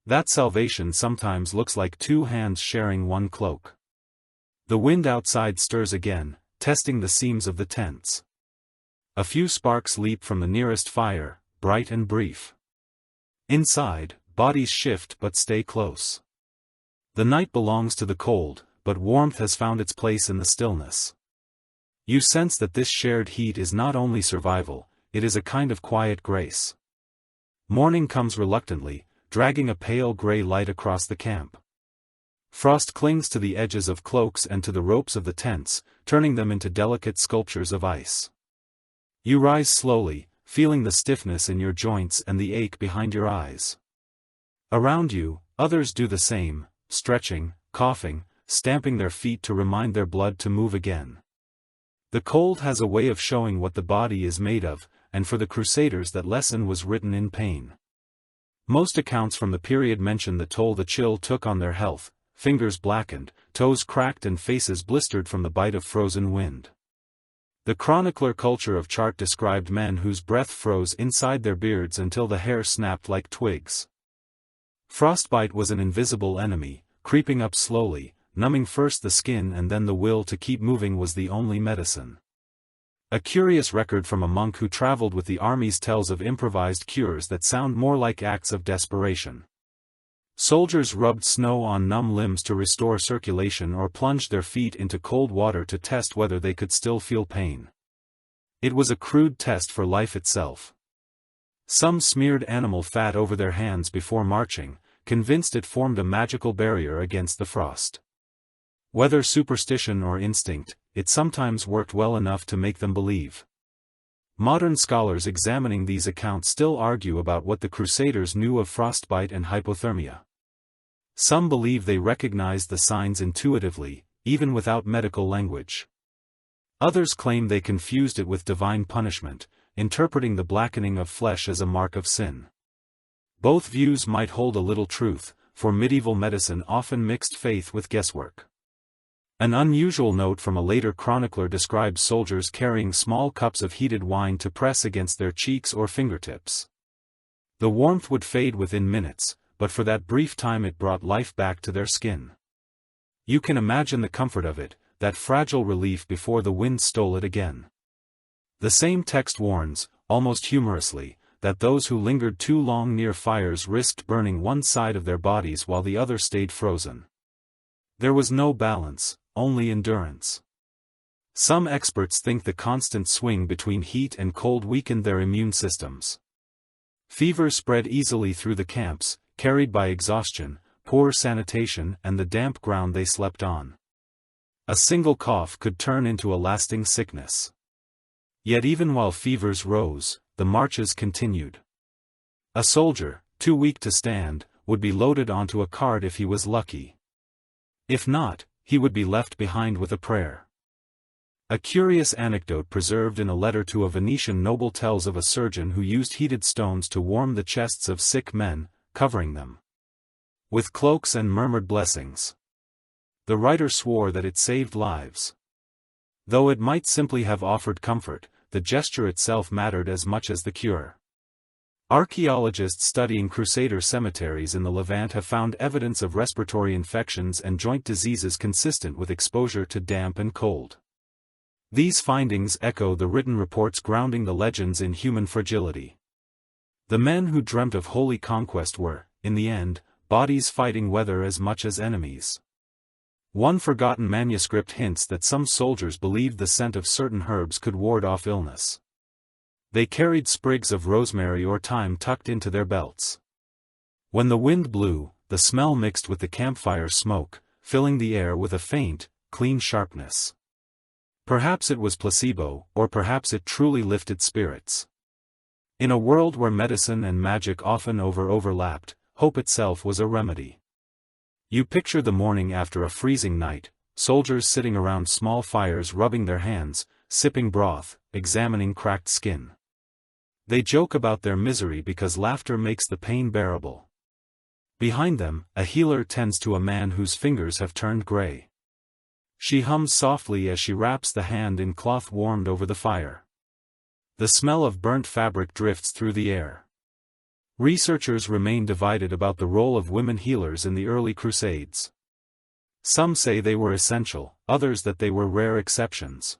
Speaker 1: That salvation sometimes looks like two hands sharing one cloak. The wind outside stirs again, testing the seams of the tents. A few sparks leap from the nearest fire, bright and brief. Inside, bodies shift but stay close. The night belongs to the cold, but warmth has found its place in the stillness. You sense that this shared heat is not only survival, it is a kind of quiet grace. Morning comes reluctantly, dragging a pale gray light across the camp. Frost clings to the edges of cloaks and to the ropes of the tents, turning them into delicate sculptures of ice. You rise slowly, feeling the stiffness in your joints and the ache behind your eyes. Around you, others do the same, stretching, coughing, stamping their feet to remind their blood to move again. The cold has a way of showing what the body is made of, and for the Crusaders that lesson was written in pain. Most accounts from the period mention the toll the chill took on their health, fingers blackened, toes cracked and faces blistered from the bite of frozen wind. The chronicler culture of chart described men whose breath froze inside their beards until the hair snapped like twigs. Frostbite was an invisible enemy, creeping up slowly, numbing first the skin and then the will to keep moving was the only medicine. A curious record from a monk who traveled with the armies tells of improvised cures that sound more like acts of desperation. Soldiers rubbed snow on numb limbs to restore circulation or plunged their feet into cold water to test whether they could still feel pain. It was a crude test for life itself. Some smeared animal fat over their hands before marching, convinced it formed a magical barrier against the frost. Whether superstition or instinct, it sometimes worked well enough to make them believe. Modern scholars examining these accounts still argue about what the Crusaders knew of frostbite and hypothermia. Some believe they recognized the signs intuitively, even without medical language. Others claim they confused it with divine punishment, interpreting the blackening of flesh as a mark of sin. Both views might hold a little truth, for medieval medicine often mixed faith with guesswork. An unusual note from a later chronicler describes soldiers carrying small cups of heated wine to press against their cheeks or fingertips. The warmth would fade within minutes, but for that brief time it brought life back to their skin. You can imagine the comfort of it, that fragile relief before the wind stole it again. The same text warns, almost humorously, that those who lingered too long near fires risked burning one side of their bodies while the other stayed frozen. There was no balance, only endurance. Some experts think the constant swing between heat and cold weakened their immune systems. Fever spread easily through the camps, carried by exhaustion, poor sanitation and the damp ground they slept on. A single cough could turn into a lasting sickness. Yet even while fevers rose, the marches continued. A soldier, too weak to stand, would be loaded onto a cart if he was lucky. If not, he would be left behind with a prayer. A curious anecdote preserved in a letter to a Venetian noble tells of a surgeon who used heated stones to warm the chests of sick men, covering them with cloaks and murmured blessings. The writer swore that it saved lives. Though it might simply have offered comfort, the gesture itself mattered as much as the cure. Archaeologists studying Crusader cemeteries in the Levant have found evidence of respiratory infections and joint diseases consistent with exposure to damp and cold. These findings echo the written reports grounding the legends in human fragility. The men who dreamt of holy conquest were, in the end, bodies fighting weather as much as enemies. One forgotten manuscript hints that some soldiers believed the scent of certain herbs could ward off illness. They carried sprigs of rosemary or thyme tucked into their belts. When the wind blew, the smell mixed with the campfire smoke, filling the air with a faint, clean sharpness. Perhaps it was placebo, or perhaps it truly lifted spirits. In a world where medicine and magic often overlapped, hope itself was a remedy. You picture the morning after a freezing night, soldiers sitting around small fires rubbing their hands, sipping broth, examining cracked skin. They joke about their misery because laughter makes the pain bearable. Behind them, a healer tends to a man whose fingers have turned gray. She hums softly as she wraps the hand in cloth warmed over the fire. The smell of burnt fabric drifts through the air. Researchers remain divided about the role of women healers in the early Crusades. Some say they were essential, others that they were rare exceptions.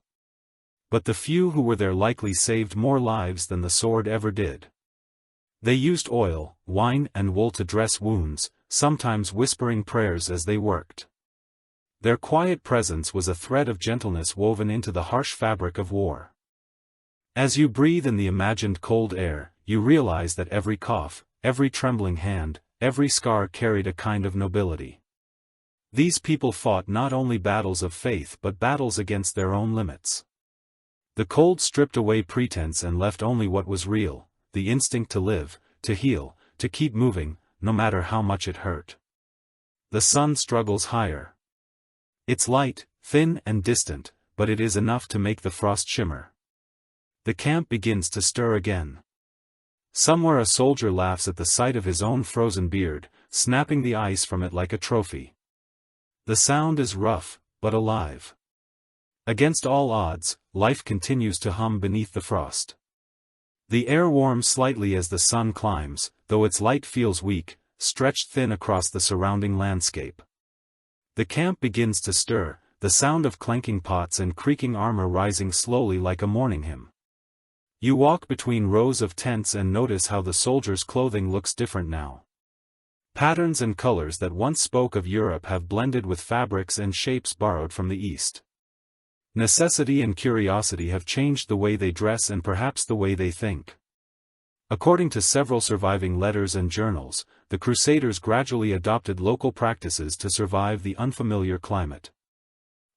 Speaker 1: But the few who were there likely saved more lives than the sword ever did. They used oil, wine and wool to dress wounds, sometimes whispering prayers as they worked. Their quiet presence was a thread of gentleness woven into the harsh fabric of war. As you breathe in the imagined cold air, you realize that every cough, every trembling hand, every scar carried a kind of nobility. These people fought not only battles of faith but battles against their own limits. The cold stripped away pretense and left only what was real, the instinct to live, to heal, to keep moving, no matter how much it hurt. The sun struggles higher. It's light, thin and distant, but it is enough to make the frost shimmer. The camp begins to stir again. Somewhere a soldier laughs at the sight of his own frozen beard, snapping the ice from it like a trophy. The sound is rough, but alive. Against all odds, life continues to hum beneath the frost. The air warms slightly as the sun climbs, though its light feels weak, stretched thin across the surrounding landscape. The camp begins to stir, the sound of clanking pots and creaking armor rising slowly like a morning hymn. You walk between rows of tents and notice how the soldiers' clothing looks different now. Patterns and colors that once spoke of Europe have blended with fabrics and shapes borrowed from the East. Necessity and curiosity have changed the way they dress and perhaps the way they think. According to several surviving letters and journals, the Crusaders gradually adopted local practices to survive the unfamiliar climate.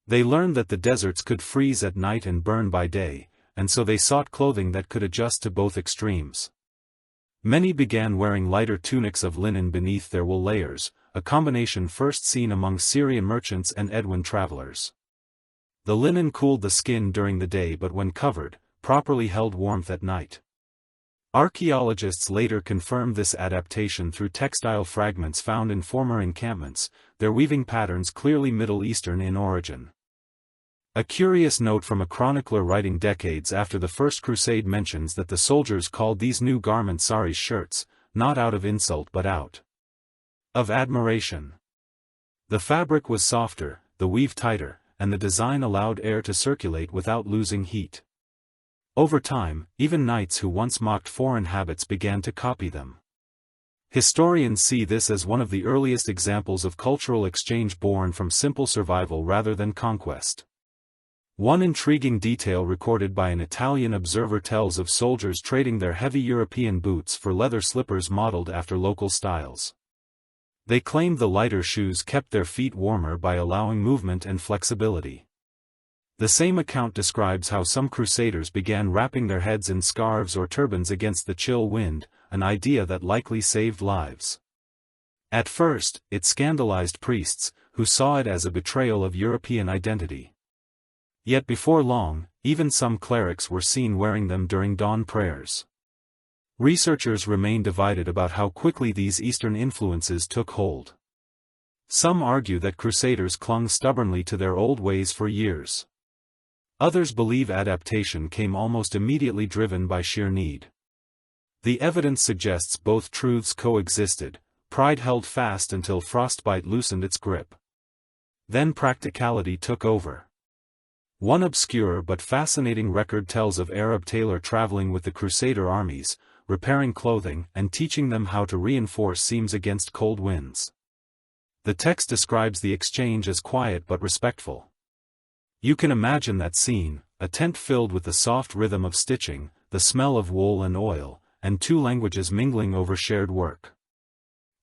Speaker 1: They learned that the deserts could freeze at night and burn by day, and so they sought clothing that could adjust to both extremes. Many began wearing lighter tunics of linen beneath their wool layers, a combination first seen among Syrian merchants and Edwin travelers. The linen cooled the skin during the day but when covered, properly held warmth at night. Archaeologists later confirmed this adaptation through textile fragments found in former encampments, their weaving patterns clearly Middle Eastern in origin. A curious note from a chronicler writing decades after the First Crusade mentions that the soldiers called these new garments sari shirts, not out of insult but out of admiration. The fabric was softer, the weave tighter, and the design allowed air to circulate without losing heat. Over time, even knights who once mocked foreign habits began to copy them. Historians see this as one of the earliest examples of cultural exchange born from simple survival rather than conquest. One intriguing detail recorded by an Italian observer tells of soldiers trading their heavy European boots for leather slippers modeled after local styles. They claimed the lighter shoes kept their feet warmer by allowing movement and flexibility. The same account describes how some crusaders began wrapping their heads in scarves or turbans against the chill wind, an idea that likely saved lives. At first, it scandalized priests, who saw it as a betrayal of European identity. Yet before long, even some clerics were seen wearing them during dawn prayers. Researchers remain divided about how quickly these Eastern influences took hold. Some argue that Crusaders clung stubbornly to their old ways for years. Others believe adaptation came almost immediately driven by sheer need. The evidence suggests both truths coexisted, pride held fast until frostbite loosened its grip. Then practicality took over. One obscure but fascinating record tells of Arab tailor traveling with the Crusader armies, repairing clothing and teaching them how to reinforce seams against cold winds. The text describes the exchange as quiet but respectful. You can imagine that scene, a tent filled with the soft rhythm of stitching, the smell of wool and oil, and two languages mingling over shared work.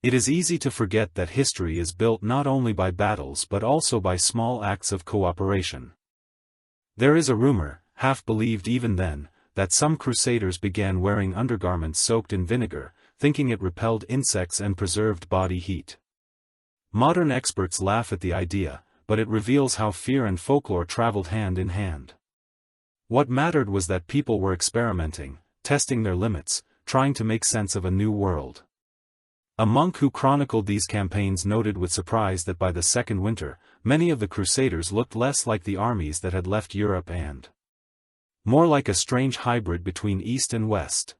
Speaker 1: It is easy to forget that history is built not only by battles but also by small acts of cooperation. There is a rumor, half believed even then, that some crusaders began wearing undergarments soaked in vinegar, thinking it repelled insects and preserved body heat. Modern experts laugh at the idea, but it reveals how fear and folklore traveled hand in hand. What mattered was that people were experimenting, testing their limits, trying to make sense of a new world. A monk who chronicled these campaigns noted with surprise that by the second winter, many of the Crusaders looked less like the armies that had left Europe and more like a strange hybrid between East and West.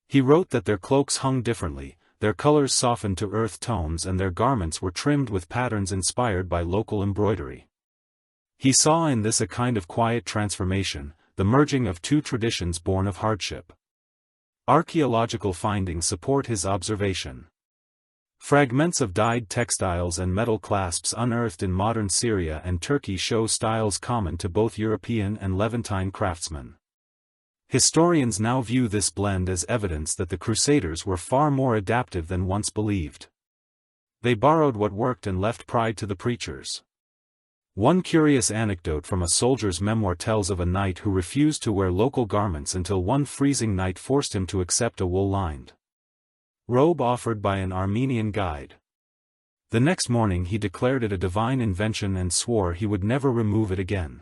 Speaker 1: He wrote that their cloaks hung differently, their colors softened to earth tones, and their garments were trimmed with patterns inspired by local embroidery. He saw in this a kind of quiet transformation, the merging of two traditions born of hardship. Archaeological findings support his observation. Fragments of dyed textiles and metal clasps unearthed in modern Syria and Turkey show styles common to both European and Levantine craftsmen. Historians now view this blend as evidence that the Crusaders were far more adaptive than once believed. They borrowed what worked and left pride to the preachers. One curious anecdote from a soldier's memoir tells of a knight who refused to wear local garments until one freezing night forced him to accept a wool-lined robe offered by an Armenian guide. The next morning he declared it a divine invention and swore he would never remove it again.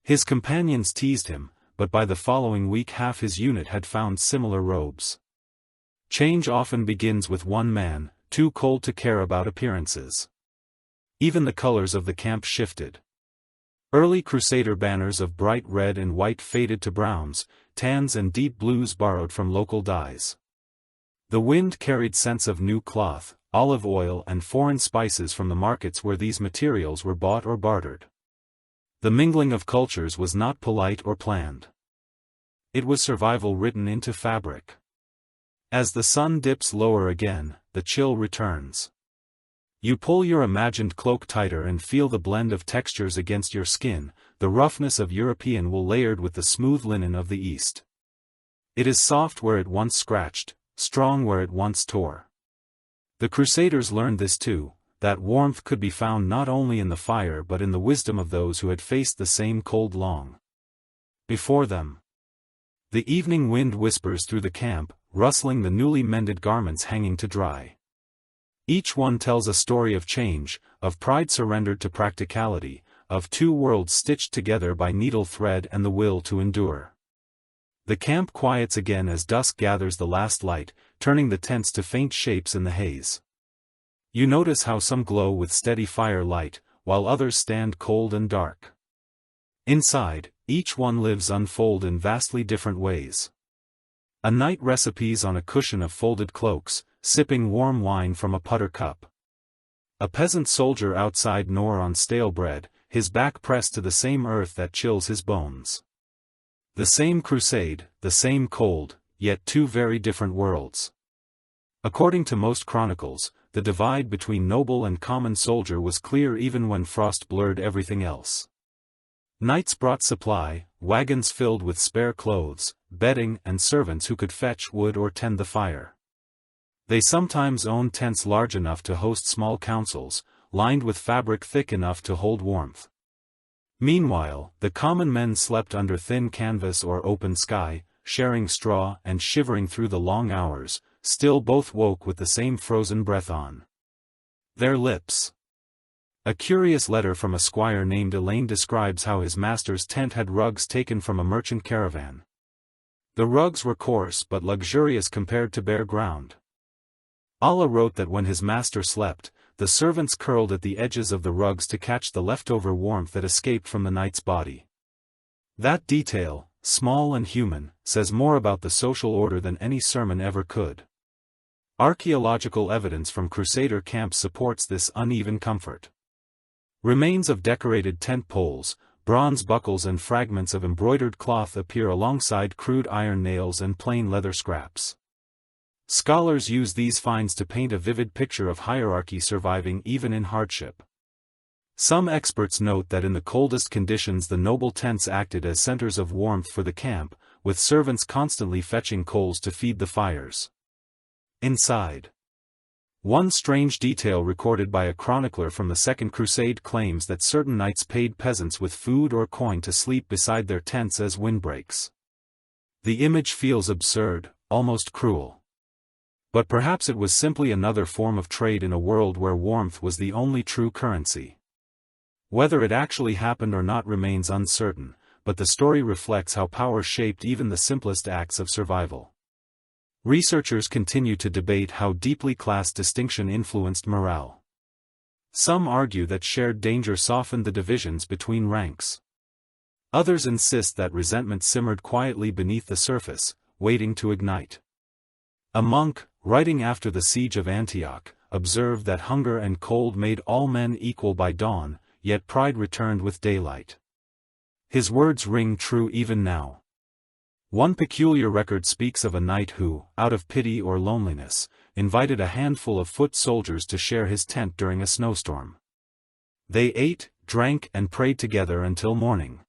Speaker 1: His companions teased him, but by the following week half his unit had found similar robes. Change often begins with one man, too cold to care about appearances. Even the colors of the camp shifted. Early Crusader banners of bright red and white faded to browns, tans and deep blues borrowed from local dyes. The wind carried scents of new cloth, olive oil and foreign spices from the markets where these materials were bought or bartered. The mingling of cultures was not polite or planned. It was survival written into fabric. As the sun dips lower again, the chill returns. You pull your imagined cloak tighter and feel the blend of textures against your skin, the roughness of European wool layered with the smooth linen of the East. It is soft where it once scratched, strong where it once tore. The Crusaders learned this too, that warmth could be found not only in the fire but in the wisdom of those who had faced the same cold long before them. The evening wind whispers through the camp, rustling the newly mended garments hanging to dry. Each one tells a story of change, of pride surrendered to practicality, of two worlds stitched together by needle thread and the will to endure. The camp quiets again as dusk gathers the last light, turning the tents to faint shapes in the haze. You notice how some glow with steady firelight, while others stand cold and dark. Inside, each one lives unfold in vastly different ways. A knight recipes on a cushion of folded cloaks, sipping warm wine from a putter cup. A peasant soldier outside gnaws on stale bread, his back pressed to the same earth that chills his bones. The same crusade, the same cold, yet two very different worlds. According to most chronicles, the divide between noble and common soldier was clear even when frost blurred everything else. Knights brought supply, wagons filled with spare clothes, bedding and servants who could fetch wood or tend the fire. They sometimes owned tents large enough to host small councils, lined with fabric thick enough to hold warmth. Meanwhile, the common men slept under thin canvas or open sky, sharing straw and shivering through the long hours, still both woke with the same frozen breath on their lips. A curious letter from a squire named Elaine describes how his master's tent had rugs taken from a merchant caravan. The rugs were coarse but luxurious compared to bare ground. Allah wrote that when his master slept, the servants curled at the edges of the rugs to catch the leftover warmth that escaped from the knight's body. That detail, small and human, says more about the social order than any sermon ever could. Archaeological evidence from Crusader camps supports this uneven comfort. Remains of decorated tent poles, bronze buckles and fragments of embroidered cloth appear alongside crude iron nails and plain leather scraps. Scholars use these finds to paint a vivid picture of hierarchy surviving even in hardship. Some experts note that in the coldest conditions the noble tents acted as centers of warmth for the camp, with servants constantly fetching coals to feed the fires. Inside. One strange detail recorded by a chronicler from the Second Crusade claims that certain knights paid peasants with food or coin to sleep beside their tents as windbreaks. The image feels absurd, almost cruel. But perhaps it was simply another form of trade in a world where warmth was the only true currency. Whether it actually happened or not remains uncertain, but the story reflects how power shaped even the simplest acts of survival. Researchers continue to debate how deeply class distinction influenced morale. Some argue that shared danger softened the divisions between ranks. Others insist that resentment simmered quietly beneath the surface, waiting to ignite. A monk, writing after the siege of Antioch, observed that hunger and cold made all men equal by dawn, yet pride returned with daylight. His words ring true even now. One peculiar record speaks of a knight who, out of pity or loneliness, invited a handful of foot soldiers to share his tent during a snowstorm. They ate, drank and prayed together until morning.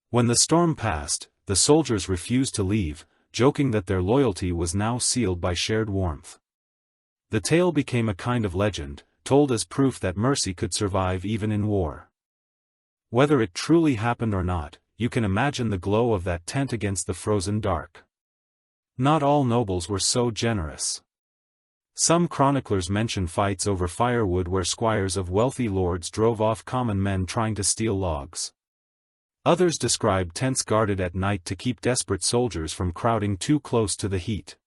Speaker 1: When the storm passed, the soldiers refused to leave, joking that their loyalty was now sealed by shared warmth. The tale became a kind of legend, told as proof that mercy could survive even in war. Whether it truly happened or not, you can imagine the glow of that tent against the frozen dark. Not all nobles were so generous. Some chroniclers mention fights over firewood where squires of wealthy lords drove off common men trying to steal logs. Others describe tents guarded at night to keep desperate soldiers from crowding too close to the heat.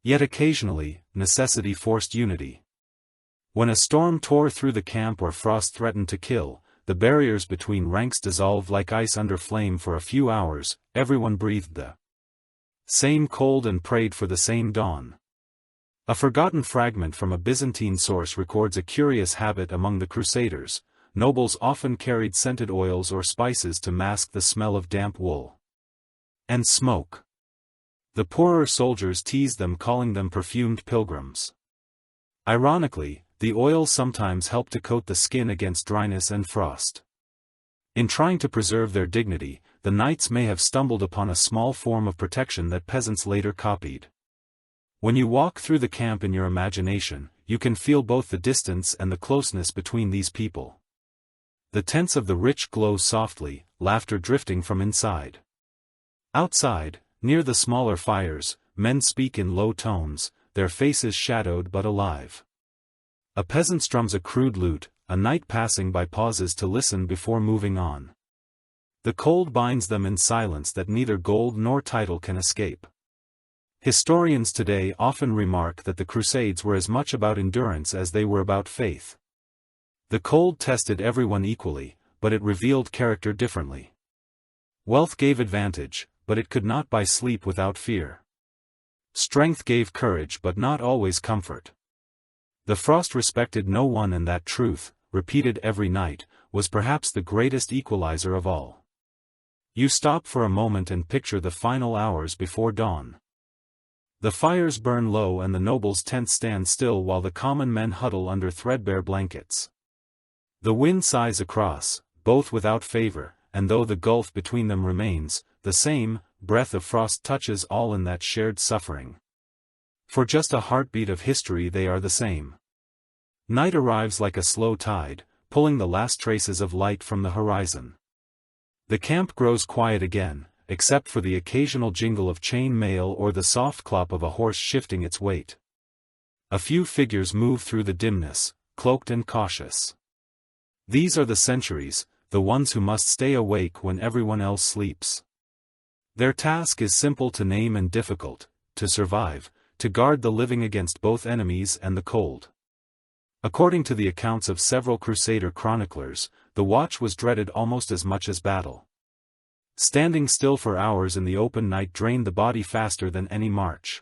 Speaker 1: Yet occasionally, necessity forced unity. When a storm tore through the camp or frost threatened to kill, the barriers between ranks dissolved like ice under flame for a few hours. Everyone breathed the same cold and prayed for the same dawn. A forgotten fragment from a Byzantine source records a curious habit among the Crusaders. Nobles often carried scented oils or spices to mask the smell of damp wool and smoke. The poorer soldiers teased them, calling them perfumed pilgrims. Ironically, the oil sometimes helped to coat the skin against dryness and frost. In trying to preserve their dignity, the knights may have stumbled upon a small form of protection that peasants later copied. When you walk through the camp in your imagination, you can feel both the distance and the closeness between these people. The tents of the rich glow softly, laughter drifting from inside. Outside, near the smaller fires, men speak in low tones, their faces shadowed but alive. A peasant strums a crude lute, a knight passing by pauses to listen before moving on. The cold binds them in silence that neither gold nor title can escape. Historians today often remark that the Crusades were as much about endurance as they were about faith. The cold tested everyone equally, but it revealed character differently. Wealth gave advantage, but it could not buy sleep without fear. Strength gave courage but not always comfort. The frost respected no one, and that truth, repeated every night, was perhaps the greatest equalizer of all. You stop for a moment and picture the final hours before dawn. The fires burn low and the nobles' tents stand still while the common men huddle under threadbare blankets. The wind sighs across, both without favor, and though the gulf between them remains, the same breath of frost touches all in that shared suffering. For just a heartbeat of history they are the same. Night arrives like a slow tide, pulling the last traces of light from the horizon. The camp grows quiet again, except for the occasional jingle of chain mail or the soft clop of a horse shifting its weight. A few figures move through the dimness, cloaked and cautious. These are the sentries, the ones who must stay awake when everyone else sleeps. Their task is simple to name and difficult: to survive, to guard the living against both enemies and the cold. According to the accounts of several Crusader chroniclers, the watch was dreaded almost as much as battle. Standing still for hours in the open night drained the body faster than any march.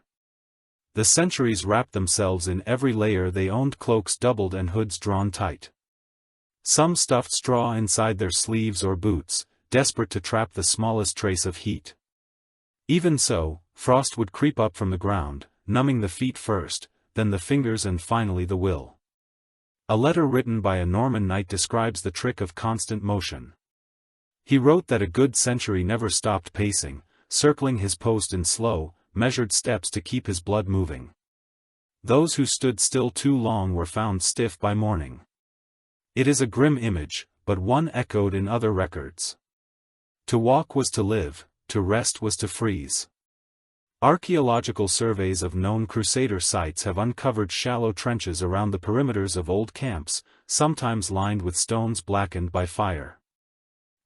Speaker 1: The sentries wrapped themselves in every layer they owned, cloaks doubled and hoods drawn tight. Some stuffed straw inside their sleeves or boots, desperate to trap the smallest trace of heat. Even so, frost would creep up from the ground, numbing the feet first, then the fingers and finally the will. A letter written by a Norman knight describes the trick of constant motion. He wrote that a good sentry never stopped pacing, circling his post in slow, measured steps to keep his blood moving. Those who stood still too long were found stiff by morning. It is a grim image, but one echoed in other records. To walk was to live, to rest was to freeze. Archaeological surveys of known Crusader sites have uncovered shallow trenches around the perimeters of old camps, sometimes lined with stones blackened by fire.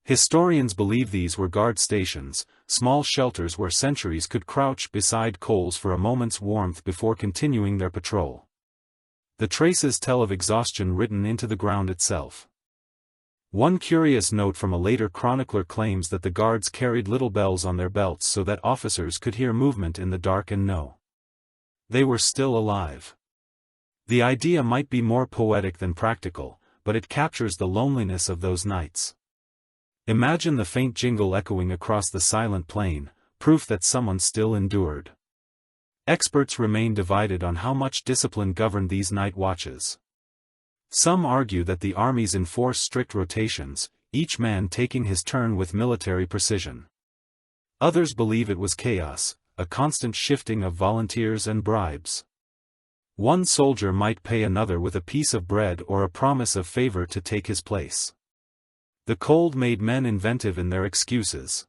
Speaker 1: Historians believe these were guard stations, small shelters where sentries could crouch beside coals for a moment's warmth before continuing their patrol. The traces tell of exhaustion written into the ground itself. One curious note from a later chronicler claims that the guards carried little bells on their belts so that officers could hear movement in the dark and know they were still alive. The idea might be more poetic than practical, but it captures the loneliness of those nights. Imagine the faint jingle echoing across the silent plain, proof that someone still endured. Experts remain divided on how much discipline governed these night watches. Some argue that the armies enforced strict rotations, each man taking his turn with military precision. Others believe it was chaos, a constant shifting of volunteers and bribes. One soldier might pay another with a piece of bread or a promise of favor to take his place. The cold made men inventive in their excuses.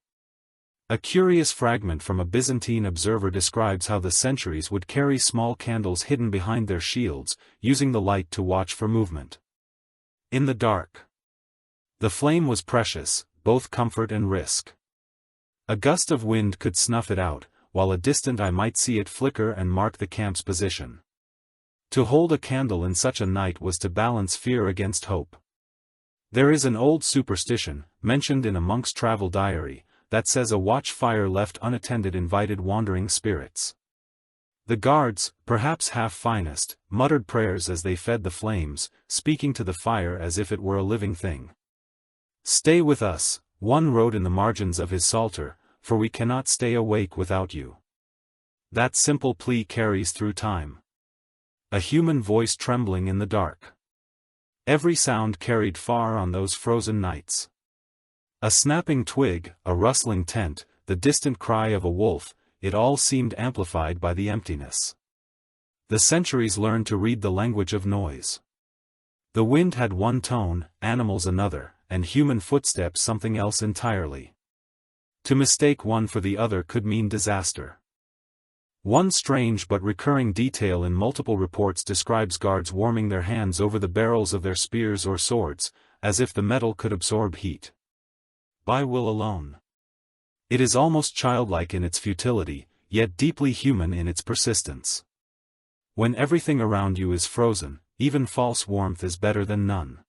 Speaker 1: A curious fragment from a Byzantine observer describes how the sentries would carry small candles hidden behind their shields, using the light to watch for movement. In the dark, the flame was precious, both comfort and risk. A gust of wind could snuff it out, while a distant eye might see it flicker and mark the camp's position. To hold a candle in such a night was to balance fear against hope. There is an old superstition, mentioned in a monk's travel diary, that says a watch fire left unattended invited wandering spirits. The guards, perhaps half finest, muttered prayers as they fed the flames, speaking to the fire as if it were a living thing. "Stay with us," one wrote in the margins of his psalter, "for we cannot stay awake without you." That simple plea carries through time. A human voice trembling in the dark. Every sound carried far on those frozen nights. A snapping twig, a rustling tent, the distant cry of a wolf, it all seemed amplified by the emptiness. The centuries learned to read the language of noise. The wind had one tone, animals another, and human footsteps something else entirely. To mistake one for the other could mean disaster. One strange but recurring detail in multiple reports describes guards warming their hands over the barrels of their spears or swords, as if the metal could absorb heat. By will alone. It is almost childlike in its futility, yet deeply human in its persistence. When everything around you is frozen, even false warmth is better than none.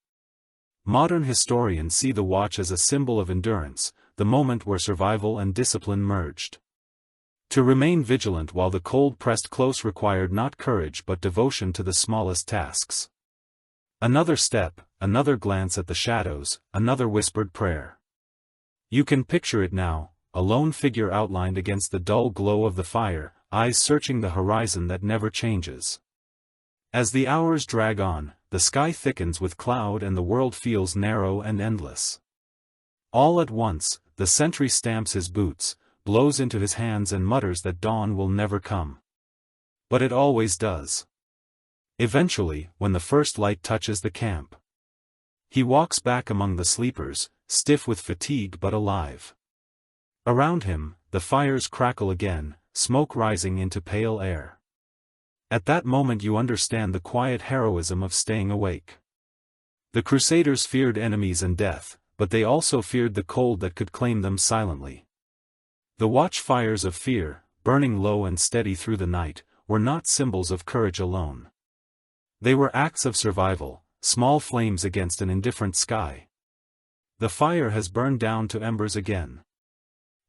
Speaker 1: Modern historians see the watch as a symbol of endurance, the moment where survival and discipline merged. To remain vigilant while the cold pressed close required not courage but devotion to the smallest tasks. Another step, another glance at the shadows, another whispered prayer. You can picture it now, a lone figure outlined against the dull glow of the fire, eyes searching the horizon that never changes. As the hours drag on, the sky thickens with cloud and the world feels narrow and endless. All at once, the sentry stamps his boots, blows into his hands and mutters that dawn will never come. But it always does. Eventually, when the first light touches the camp, he walks back among the sleepers, stiff with fatigue but alive. Around him, the fires crackle again, smoke rising into pale air. At that moment you understand the quiet heroism of staying awake. The Crusaders feared enemies and death, but they also feared the cold that could claim them silently. The watchfires of fear, burning low and steady through the night, were not symbols of courage alone. They were acts of survival, small flames against an indifferent sky. The fire has burned down to embers again.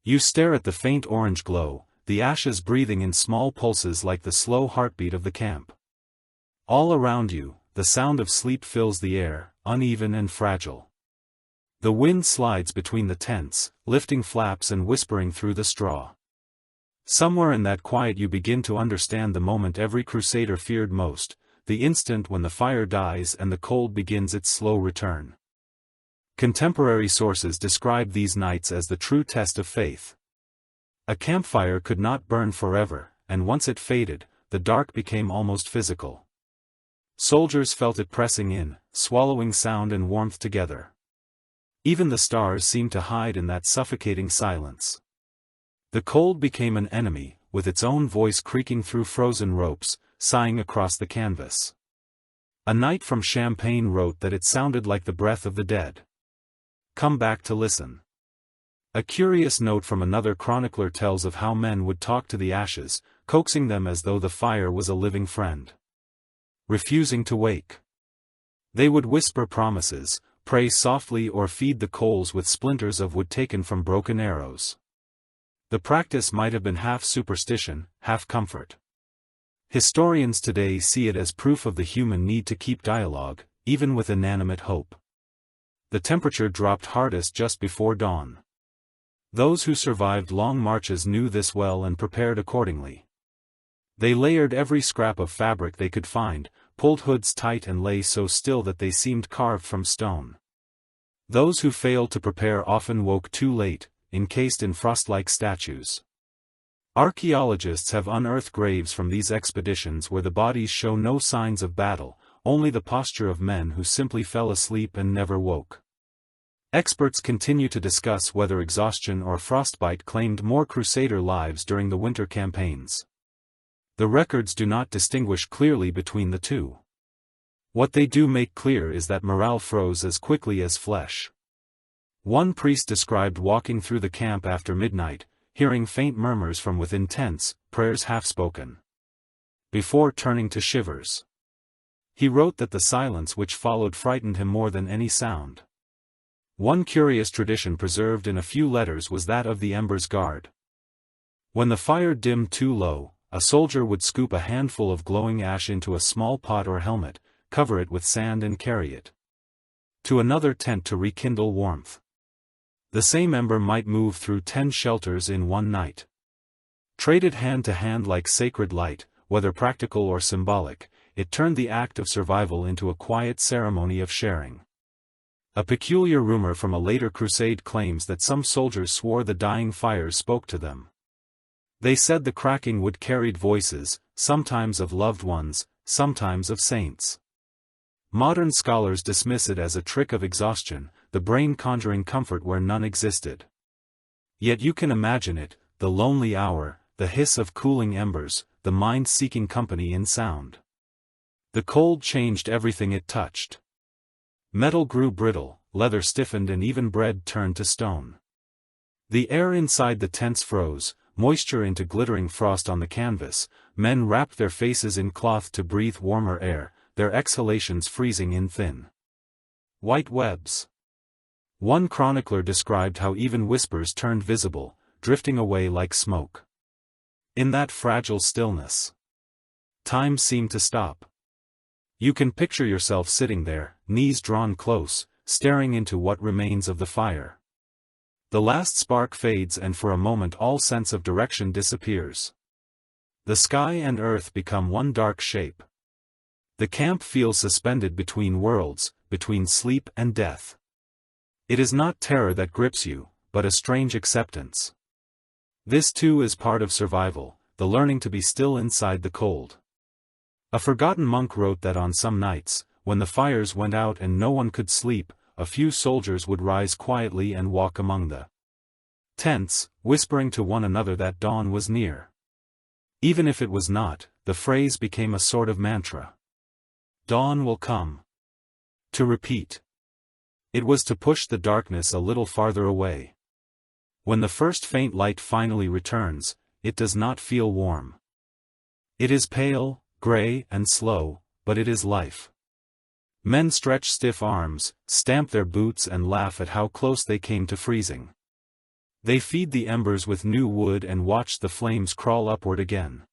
Speaker 1: You stare at the faint orange glow, the ashes breathing in small pulses like the slow heartbeat of the camp. All around you, the sound of sleep fills the air, uneven and fragile. The wind slides between the tents, lifting flaps and whispering through the straw. Somewhere in that quiet you begin to understand the moment every crusader feared most, the instant when the fire dies and the cold begins its slow return. Contemporary sources describe these nights as the true test of faith. A campfire could not burn forever, and once it faded, the dark became almost physical. Soldiers felt it pressing in, swallowing sound and warmth together. Even the stars seemed to hide in that suffocating silence. The cold became an enemy, with its own voice creaking through frozen ropes, sighing across the canvas. A Knight from Champagne wrote that it sounded like the breath of the dead. Come back to listen. A curious note from another chronicler tells of how men would talk to the ashes, coaxing them as though the fire was a living friend. Refusing to wake. They would whisper promises, pray softly, or feed the coals with splinters of wood taken from broken arrows. The practice might have been half superstition, half comfort. Historians today see it as proof of the human need to keep dialogue, even with inanimate hope. The temperature dropped hardest just before dawn. Those who survived long marches knew this well and prepared accordingly. They layered every scrap of fabric they could find, pulled hoods tight, and lay so still that they seemed carved from stone. Those who failed to prepare often woke too late, encased in frost-like statues. Archaeologists have unearthed graves from these expeditions where the bodies show no signs of battle, only the posture of men who simply fell asleep and never woke. Experts continue to discuss whether exhaustion or frostbite claimed more Crusader lives during the winter campaigns. The records do not distinguish clearly between the two. What they do make clear is that morale froze as quickly as flesh. One priest described walking through the camp after midnight, hearing faint murmurs from within tents, prayers half-spoken. Before turning to shivers. He wrote that the silence which followed frightened him more than any sound. One curious tradition preserved in a few letters was that of the embers guard. When the fire dimmed too low, a soldier would scoop a handful of glowing ash into a small pot or helmet, cover it with sand, and carry it to another tent to rekindle warmth. The same ember might move through 10 shelters in one night. Traded hand to hand like sacred light, whether practical or symbolic, it turned the act of survival into a quiet ceremony of sharing. A peculiar rumor from a later crusade claims that some soldiers swore the dying fires spoke to them. They said the cracking wood carried voices, sometimes of loved ones, sometimes of saints. Modern scholars dismiss it as a trick of exhaustion, the brain conjuring comfort where none existed. Yet you can imagine it, the lonely hour, the hiss of cooling embers, the mind seeking company in sound. The cold changed everything it touched. Metal grew brittle, leather stiffened, and even bread turned to stone. The air inside the tents froze, moisture into glittering frost on the canvas. Men wrapped their faces in cloth to breathe warmer air, their exhalations freezing in thin white webs. One chronicler described how even whispers turned visible, drifting away like smoke. In that fragile stillness, time seemed to stop. You can picture yourself sitting there, knees drawn close, staring into what remains of the fire. The last spark fades, and for a moment all sense of direction disappears. The sky and earth become one dark shape. The camp feels suspended between worlds, between sleep and death. It is not terror that grips you, but a strange acceptance. This too is part of survival, the learning to be still inside the cold. A forgotten monk wrote that on some nights, when the fires went out and no one could sleep, a few soldiers would rise quietly and walk among the tents, whispering to one another that dawn was near. Even if it was not, the phrase became a sort of mantra. Dawn will come. To repeat. It was to push the darkness a little farther away. When the first faint light finally returns, it does not feel warm. It is pale, gray, and slow, but it is life. Men stretch stiff arms, stamp their boots, and laugh at how close they came to freezing. They feed the embers with new wood and watch the flames crawl upward again.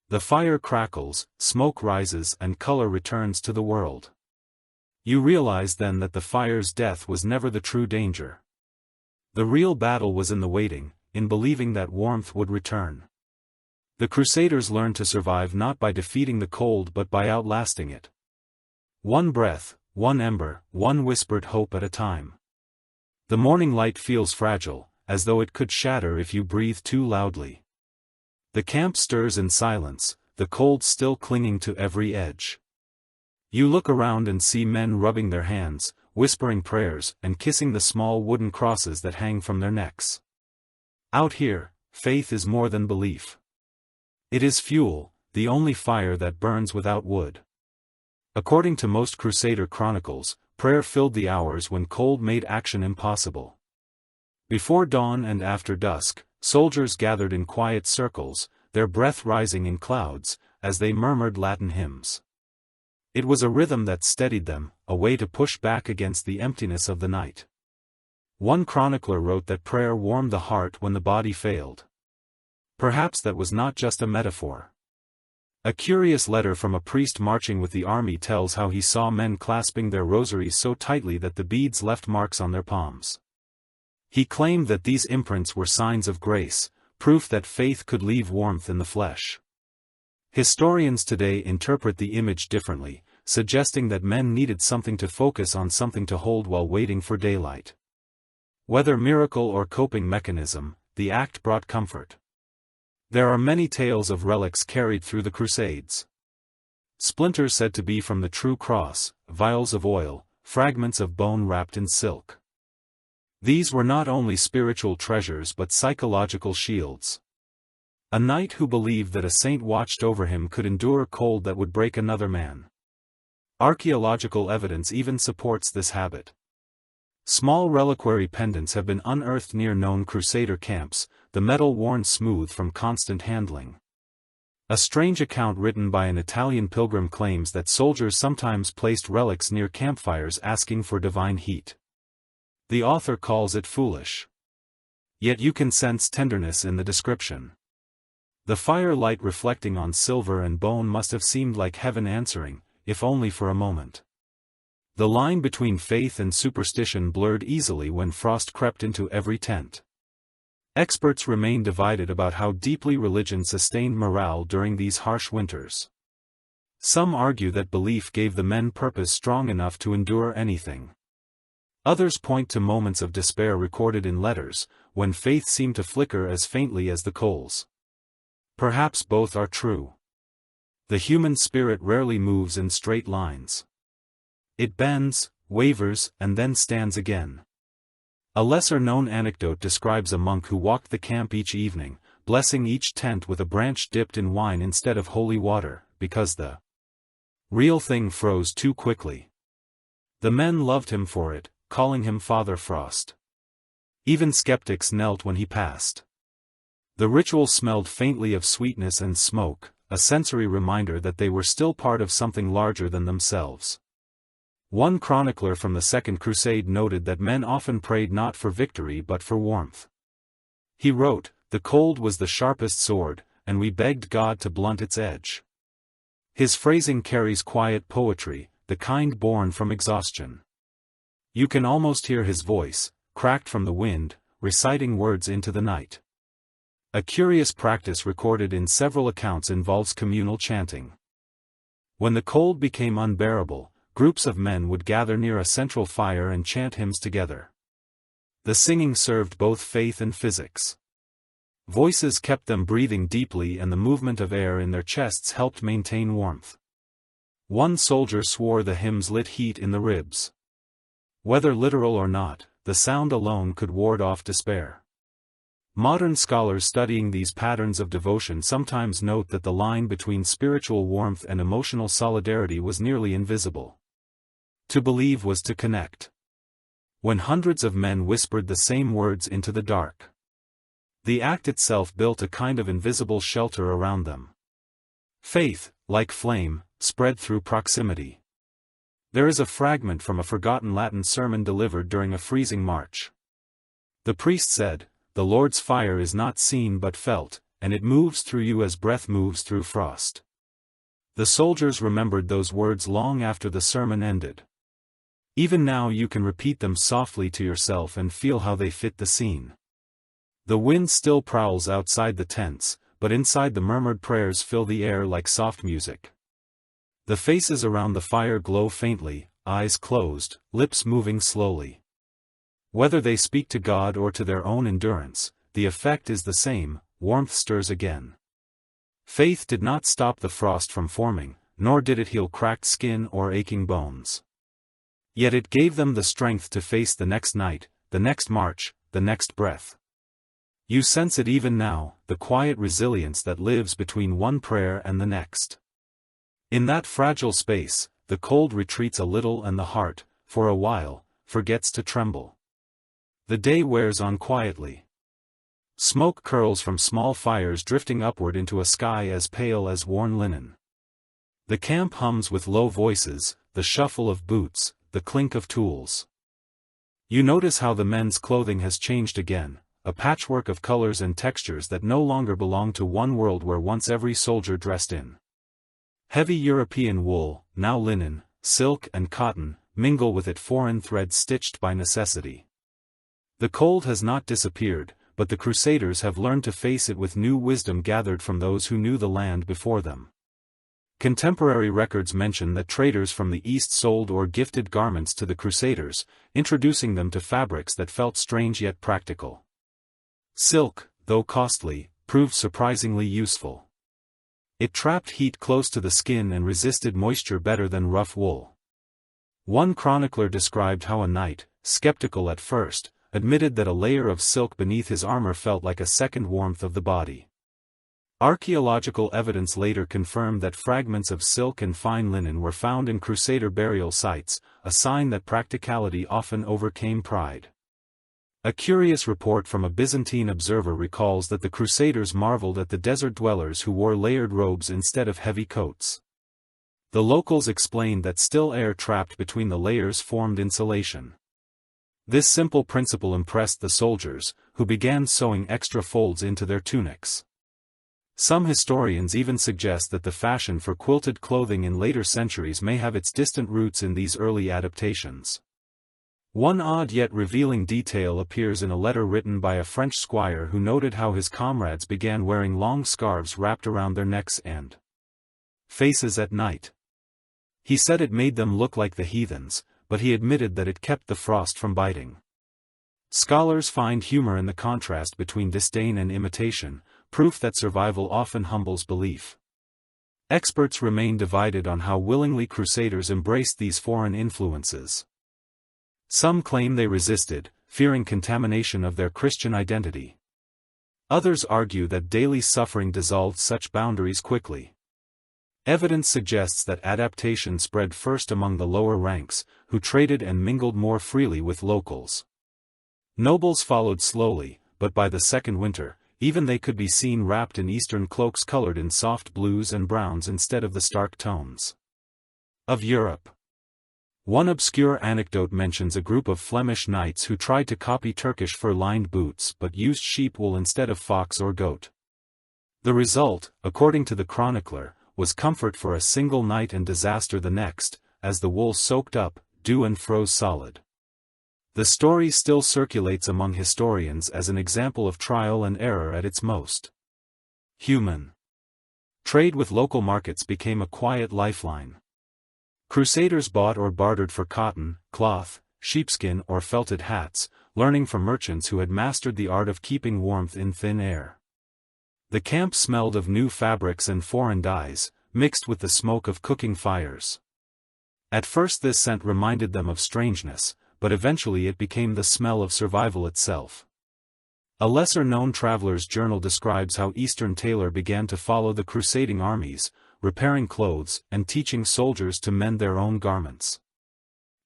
Speaker 1: The fire crackles, smoke rises, and color returns to the world. You realize then that the fire's death was never the true danger. The real battle was in the waiting, in believing that warmth would return. The Crusaders learned to survive not by defeating the cold but by outlasting it. One breath, one ember, one whispered hope at a time. The morning light feels fragile, as though it could shatter if you breathe too loudly. The camp stirs in silence, the cold still clinging to every edge. You look around and see men rubbing their hands, whispering prayers, and kissing the small wooden crosses that hang from their necks. Out here, faith is more than belief. It is fuel, the only fire that burns without wood. According to most Crusader chronicles, prayer filled the hours when cold made action impossible. Before dawn and after dusk, soldiers gathered in quiet circles, their breath rising in clouds, as they murmured Latin hymns. It was a rhythm that steadied them, a way to push back against the emptiness of the night. One chronicler wrote that prayer warmed the heart when the body failed. Perhaps that was not just a metaphor. A curious letter from a priest marching with the army tells how he saw men clasping their rosaries so tightly that the beads left marks on their palms. He claimed that these imprints were signs of grace, proof that faith could leave warmth in the flesh. Historians today interpret the image differently, suggesting that men needed something to focus on, something to hold while waiting for daylight. Whether miracle or coping mechanism, the act brought comfort. There are many tales of relics carried through the Crusades. Splinters said to be from the true cross, vials of oil, fragments of bone wrapped in silk. These were not only spiritual treasures but psychological shields. A knight who believed that a saint watched over him could endure cold that would break another man. Archaeological evidence even supports this habit. Small reliquary pendants have been unearthed near known Crusader camps, the metal worn smooth from constant handling. A strange account written by an Italian pilgrim claims that soldiers sometimes placed relics near campfires asking for divine heat. The author calls it foolish. Yet you can sense tenderness in the description. The firelight reflecting on silver and bone must have seemed like heaven answering, if only for a moment. The line between faith and superstition blurred easily when frost crept into every tent. Experts remain divided about how deeply religion sustained morale during these harsh winters. Some argue that belief gave the men purpose strong enough to endure anything. Others point to moments of despair recorded in letters, when faith seemed to flicker as faintly as the coals. Perhaps both are true. The human spirit rarely moves in straight lines. It bends, wavers, and then stands again. A lesser-known anecdote describes a monk who walked the camp each evening, blessing each tent with a branch dipped in wine instead of holy water, because the real thing froze too quickly. The men loved him for it, calling him Father Frost. Even skeptics knelt when he passed. The ritual smelled faintly of sweetness and smoke, a sensory reminder that they were still part of something larger than themselves. One chronicler from the Second Crusade noted that men often prayed not for victory but for warmth. He wrote, "The cold was the sharpest sword, and we begged God to blunt its edge." His phrasing carries quiet poetry, the kind born from exhaustion. You can almost hear his voice, cracked from the wind, reciting words into the night. A curious practice recorded in several accounts involves communal chanting. When the cold became unbearable, groups of men would gather near a central fire and chant hymns together. The singing served both faith and physics. Voices kept them breathing deeply and the movement of air in their chests helped maintain warmth. One soldier swore the hymns lit heat in the ribs. Whether literal or not, the sound alone could ward off despair. Modern scholars studying these patterns of devotion sometimes note that the line between spiritual warmth and emotional solidarity was nearly invisible. To believe was to connect. When hundreds of men whispered the same words into the dark, the act itself built a kind of invisible shelter around them. Faith, like flame, spread through proximity. There is a fragment from a forgotten Latin sermon delivered during a freezing march. The priest said, "The Lord's fire is not seen but felt, and it moves through you as breath moves through frost." The soldiers remembered those words long after the sermon ended. Even now you can repeat them softly to yourself and feel how they fit the scene. The wind still prowls outside the tents, but inside the murmured prayers fill the air like soft music. The faces around the fire glow faintly, eyes closed, lips moving slowly. Whether they speak to God or to their own endurance, the effect is the same, warmth stirs again. Faith did not stop the frost from forming, nor did it heal cracked skin or aching bones. Yet it gave them the strength to face the next night, the next march, the next breath. You sense it even now, the quiet resilience that lives between one prayer and the next. In that fragile space, the cold retreats a little and the heart, for a while, forgets to tremble. The day wears on quietly. Smoke curls from small fires drifting upward into a sky as pale as worn linen. The camp hums with low voices, the shuffle of boots, the clink of tools. You notice how the men's clothing has changed again, a patchwork of colors and textures that no longer belong to one world where once every soldier dressed in. Heavy European wool, now linen, silk and cotton, mingle with it, foreign threads stitched by necessity. The cold has not disappeared, but the Crusaders have learned to face it with new wisdom gathered from those who knew the land before them. Contemporary records mention that traders from the East sold or gifted garments to the Crusaders, introducing them to fabrics that felt strange yet practical. Silk, though costly, proved surprisingly useful. It trapped heat close to the skin and resisted moisture better than rough wool. One chronicler described how a knight, skeptical at first, admitted that a layer of silk beneath his armor felt like a second warmth of the body. Archaeological evidence later confirmed that fragments of silk and fine linen were found in Crusader burial sites, a sign that practicality often overcame pride. A curious report from a Byzantine observer recalls that the Crusaders marveled at the desert dwellers who wore layered robes instead of heavy coats. The locals explained that still air trapped between the layers formed insulation. This simple principle impressed the soldiers, who began sewing extra folds into their tunics. Some historians even suggest that the fashion for quilted clothing in later centuries may have its distant roots in these early adaptations. One odd yet revealing detail appears in a letter written by a French squire who noted how his comrades began wearing long scarves wrapped around their necks and faces at night. He said it made them look like the heathens, but he admitted that it kept the frost from biting. Scholars find humor in the contrast between disdain and imitation, proof that survival often humbles belief. Experts remain divided on how willingly Crusaders embraced these foreign influences. Some claim they resisted, fearing contamination of their Christian identity. Others argue that daily suffering dissolved such boundaries quickly. Evidence suggests that adaptation spread first among the lower ranks, who traded and mingled more freely with locals. Nobles followed slowly, but by the second winter, even they could be seen wrapped in Eastern cloaks colored in soft blues and browns instead of the stark tones of Europe. One obscure anecdote mentions a group of Flemish knights who tried to copy Turkish fur-lined boots but used sheep wool instead of fox or goat. The result, according to the chronicler, was comfort for a single night and disaster the next, as the wool soaked up, dew and froze solid. The story still circulates among historians as an example of trial and error at its most human. Trade with local markets became a quiet lifeline. Crusaders bought or bartered for cotton, cloth, sheepskin or felted hats, learning from merchants who had mastered the art of keeping warmth in thin air. The camp smelled of new fabrics and foreign dyes, mixed with the smoke of cooking fires. At first this scent reminded them of strangeness, but eventually it became the smell of survival itself. A lesser-known traveler's journal describes how Eastern tailor began to follow the crusading armies, repairing clothes and teaching soldiers to mend their own garments.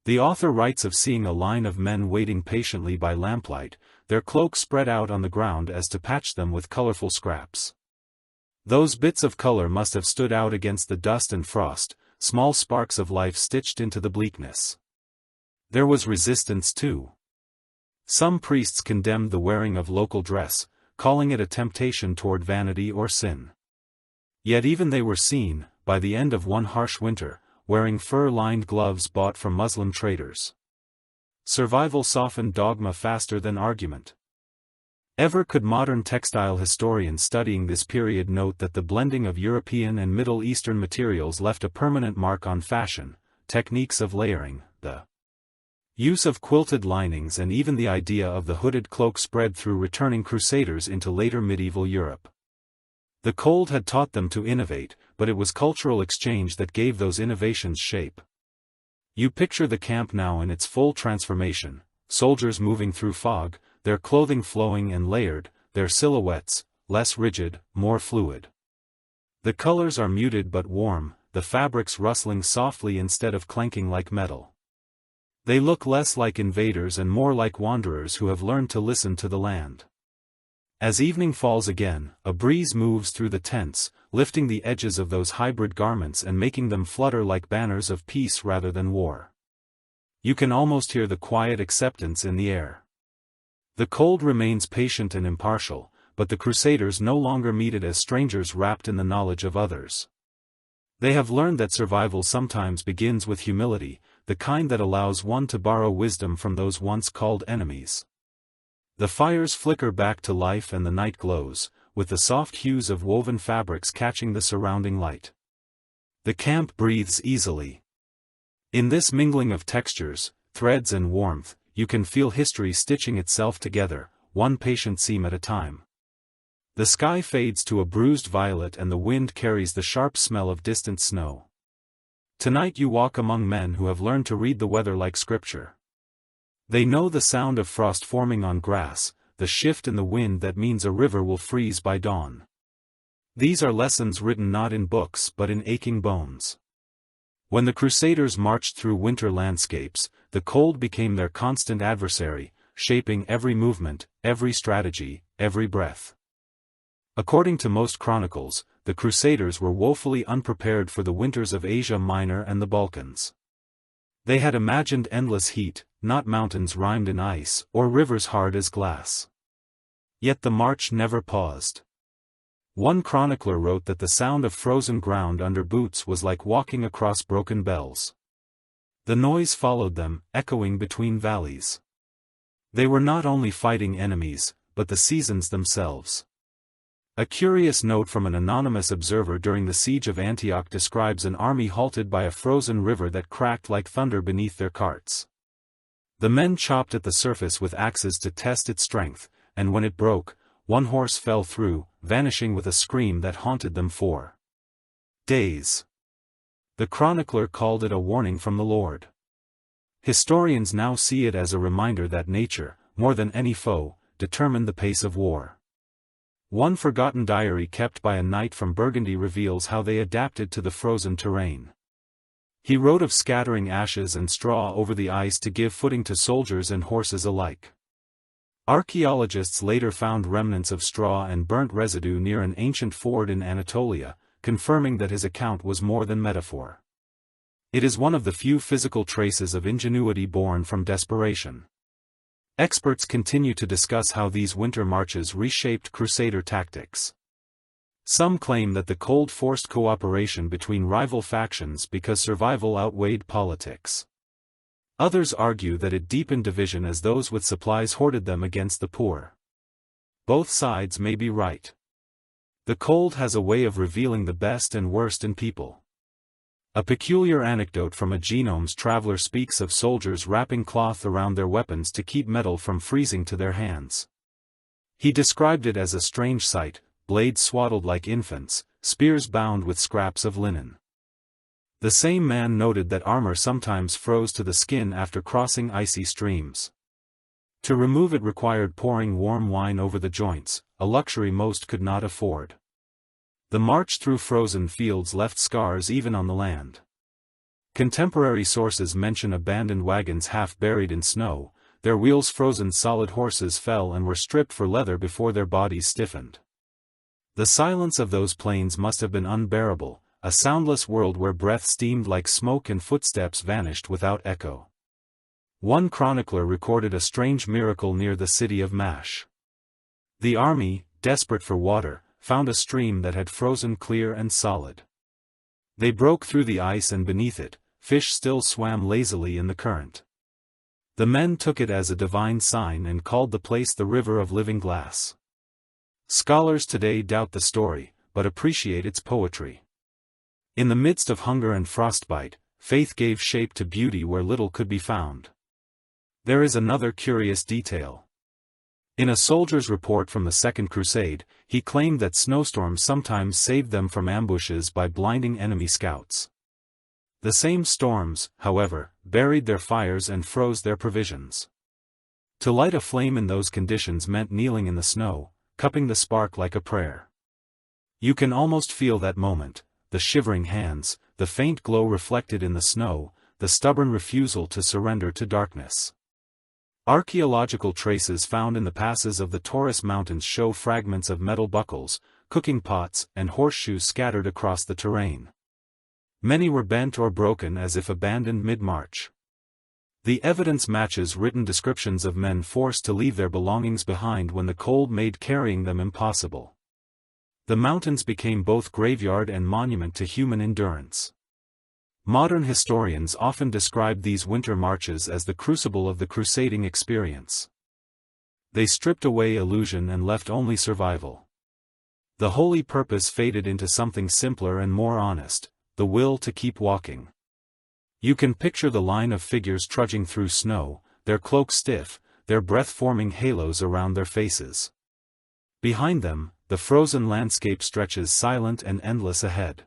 Speaker 1: The author writes of seeing a line of men waiting patiently by lamplight, their cloaks spread out on the ground as to patch them with colorful scraps. Those bits of color must have stood out against the dust and frost, small sparks of life stitched into the bleakness. There was resistance too. Some priests condemned the wearing of local dress, calling it a temptation toward vanity or sin. Yet even they were seen, by the end of one harsh winter, wearing fur-lined gloves bought from Muslim traders. Survival softened dogma faster than argument. Ever could modern textile historians studying this period note that the blending of European and Middle Eastern materials left a permanent mark on fashion, techniques of layering, the use of quilted linings and even the idea of the hooded cloak spread through returning Crusaders into later medieval Europe. The cold had taught them to innovate, but it was cultural exchange that gave those innovations shape. You picture the camp now in its full transformation, soldiers moving through fog, their clothing flowing and layered, their silhouettes, less rigid, more fluid. The colors are muted but warm, the fabrics rustling softly instead of clanking like metal. They look less like invaders and more like wanderers who have learned to listen to the land. As evening falls again, a breeze moves through the tents, lifting the edges of those hybrid garments and making them flutter like banners of peace rather than war. You can almost hear the quiet acceptance in the air. The cold remains patient and impartial, but the Crusaders no longer meet it as strangers wrapped in the knowledge of others. They have learned that survival sometimes begins with humility, the kind that allows one to borrow wisdom from those once called enemies. The fires flicker back to life and the night glows, with the soft hues of woven fabrics catching the surrounding light. The camp breathes easily. In this mingling of textures, threads and warmth, you can feel history stitching itself together, one patient seam at a time. The sky fades to a bruised violet and the wind carries the sharp smell of distant snow. Tonight you walk among men who have learned to read the weather like scripture. They know the sound of frost forming on grass, the shift in the wind that means a river will freeze by dawn. These are lessons written not in books but in aching bones. When the Crusaders marched through winter landscapes, the cold became their constant adversary, shaping every movement, every strategy, every breath. According to most chronicles, the Crusaders were woefully unprepared for the winters of Asia Minor and the Balkans. They had imagined endless heat, not mountains rimed in ice, or rivers hard as glass. Yet the march never paused. One chronicler wrote that the sound of frozen ground under boots was like walking across broken bells. The noise followed them, echoing between valleys. They were not only fighting enemies, but the seasons themselves. A curious note from an anonymous observer during the siege of Antioch describes an army halted by a frozen river that cracked like thunder beneath their carts. The men chopped at the surface with axes to test its strength, and when it broke, one horse fell through, vanishing with a scream that haunted them for days. The chronicler called it a warning from the Lord. Historians now see it as a reminder that nature, more than any foe, determined the pace of war. One forgotten diary kept by a knight from Burgundy reveals how they adapted to the frozen terrain. He wrote of scattering ashes and straw over the ice to give footing to soldiers and horses alike. Archaeologists later found remnants of straw and burnt residue near an ancient ford in Anatolia, confirming that his account was more than metaphor. It is one of the few physical traces of ingenuity born from desperation. Experts continue to discuss how these winter marches reshaped Crusader tactics. Some claim that the cold forced cooperation between rival factions because survival outweighed politics. Others argue that it deepened division as those with supplies hoarded them against the poor. Both sides may be right. The cold has a way of revealing the best and worst in people. A peculiar anecdote from a Genomes traveler speaks of soldiers wrapping cloth around their weapons to keep metal from freezing to their hands. He described it as a strange sight, blades swaddled like infants, spears bound with scraps of linen. The same man noted that armor sometimes froze to the skin after crossing icy streams. To remove it required pouring warm wine over the joints, a luxury most could not afford. The march through frozen fields left scars even on the land. Contemporary sources mention abandoned wagons half buried in snow, their wheels frozen solid. Horses fell and were stripped for leather before their bodies stiffened. The silence of those plains must have been unbearable, a soundless world where breath steamed like smoke and footsteps vanished without echo. One chronicler recorded a strange miracle near the city of Mash. The army, desperate for water, found a stream that had frozen clear and solid. They broke through the ice and beneath it, fish still swam lazily in the current. The men took it as a divine sign and called the place the River of Living Glass. Scholars today doubt the story, but appreciate its poetry. In the midst of hunger and frostbite, faith gave shape to beauty where little could be found. There is another curious detail. In a soldier's report from the Second Crusade, he claimed that snowstorms sometimes saved them from ambushes by blinding enemy scouts. The same storms, however, buried their fires and froze their provisions. To light a flame in those conditions meant kneeling in the snow, cupping the spark like a prayer. You can almost feel that moment, the shivering hands, the faint glow reflected in the snow, the stubborn refusal to surrender to darkness. Archaeological traces found in the passes of the Taurus Mountains show fragments of metal buckles, cooking pots, and horseshoes scattered across the terrain. Many were bent or broken as if abandoned mid-march. The evidence matches written descriptions of men forced to leave their belongings behind when the cold made carrying them impossible. The mountains became both graveyard and monument to human endurance. Modern historians often describe these winter marches as the crucible of the crusading experience. They stripped away illusion and left only survival. The holy purpose faded into something simpler and more honest, the will to keep walking. You can picture the line of figures trudging through snow, their cloaks stiff, their breath forming halos around their faces. Behind them, the frozen landscape stretches silent and endless ahead.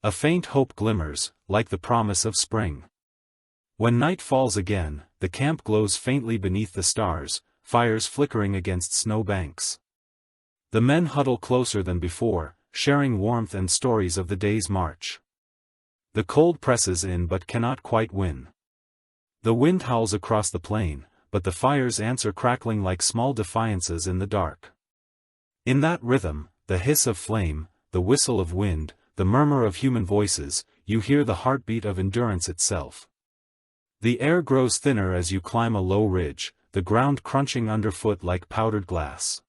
Speaker 1: A faint hope glimmers, like the promise of spring. When night falls again, the camp glows faintly beneath the stars, fires flickering against snow banks. The men huddle closer than before, sharing warmth and stories of the day's march. The cold presses in but cannot quite win. The wind howls across the plain, but the fires answer crackling like small defiances in the dark. In that rhythm, the hiss of flame, the whistle of wind, the murmur of human voices, you hear the heartbeat of endurance itself. The air grows thinner as you climb a low ridge, the ground crunching underfoot like powdered glass.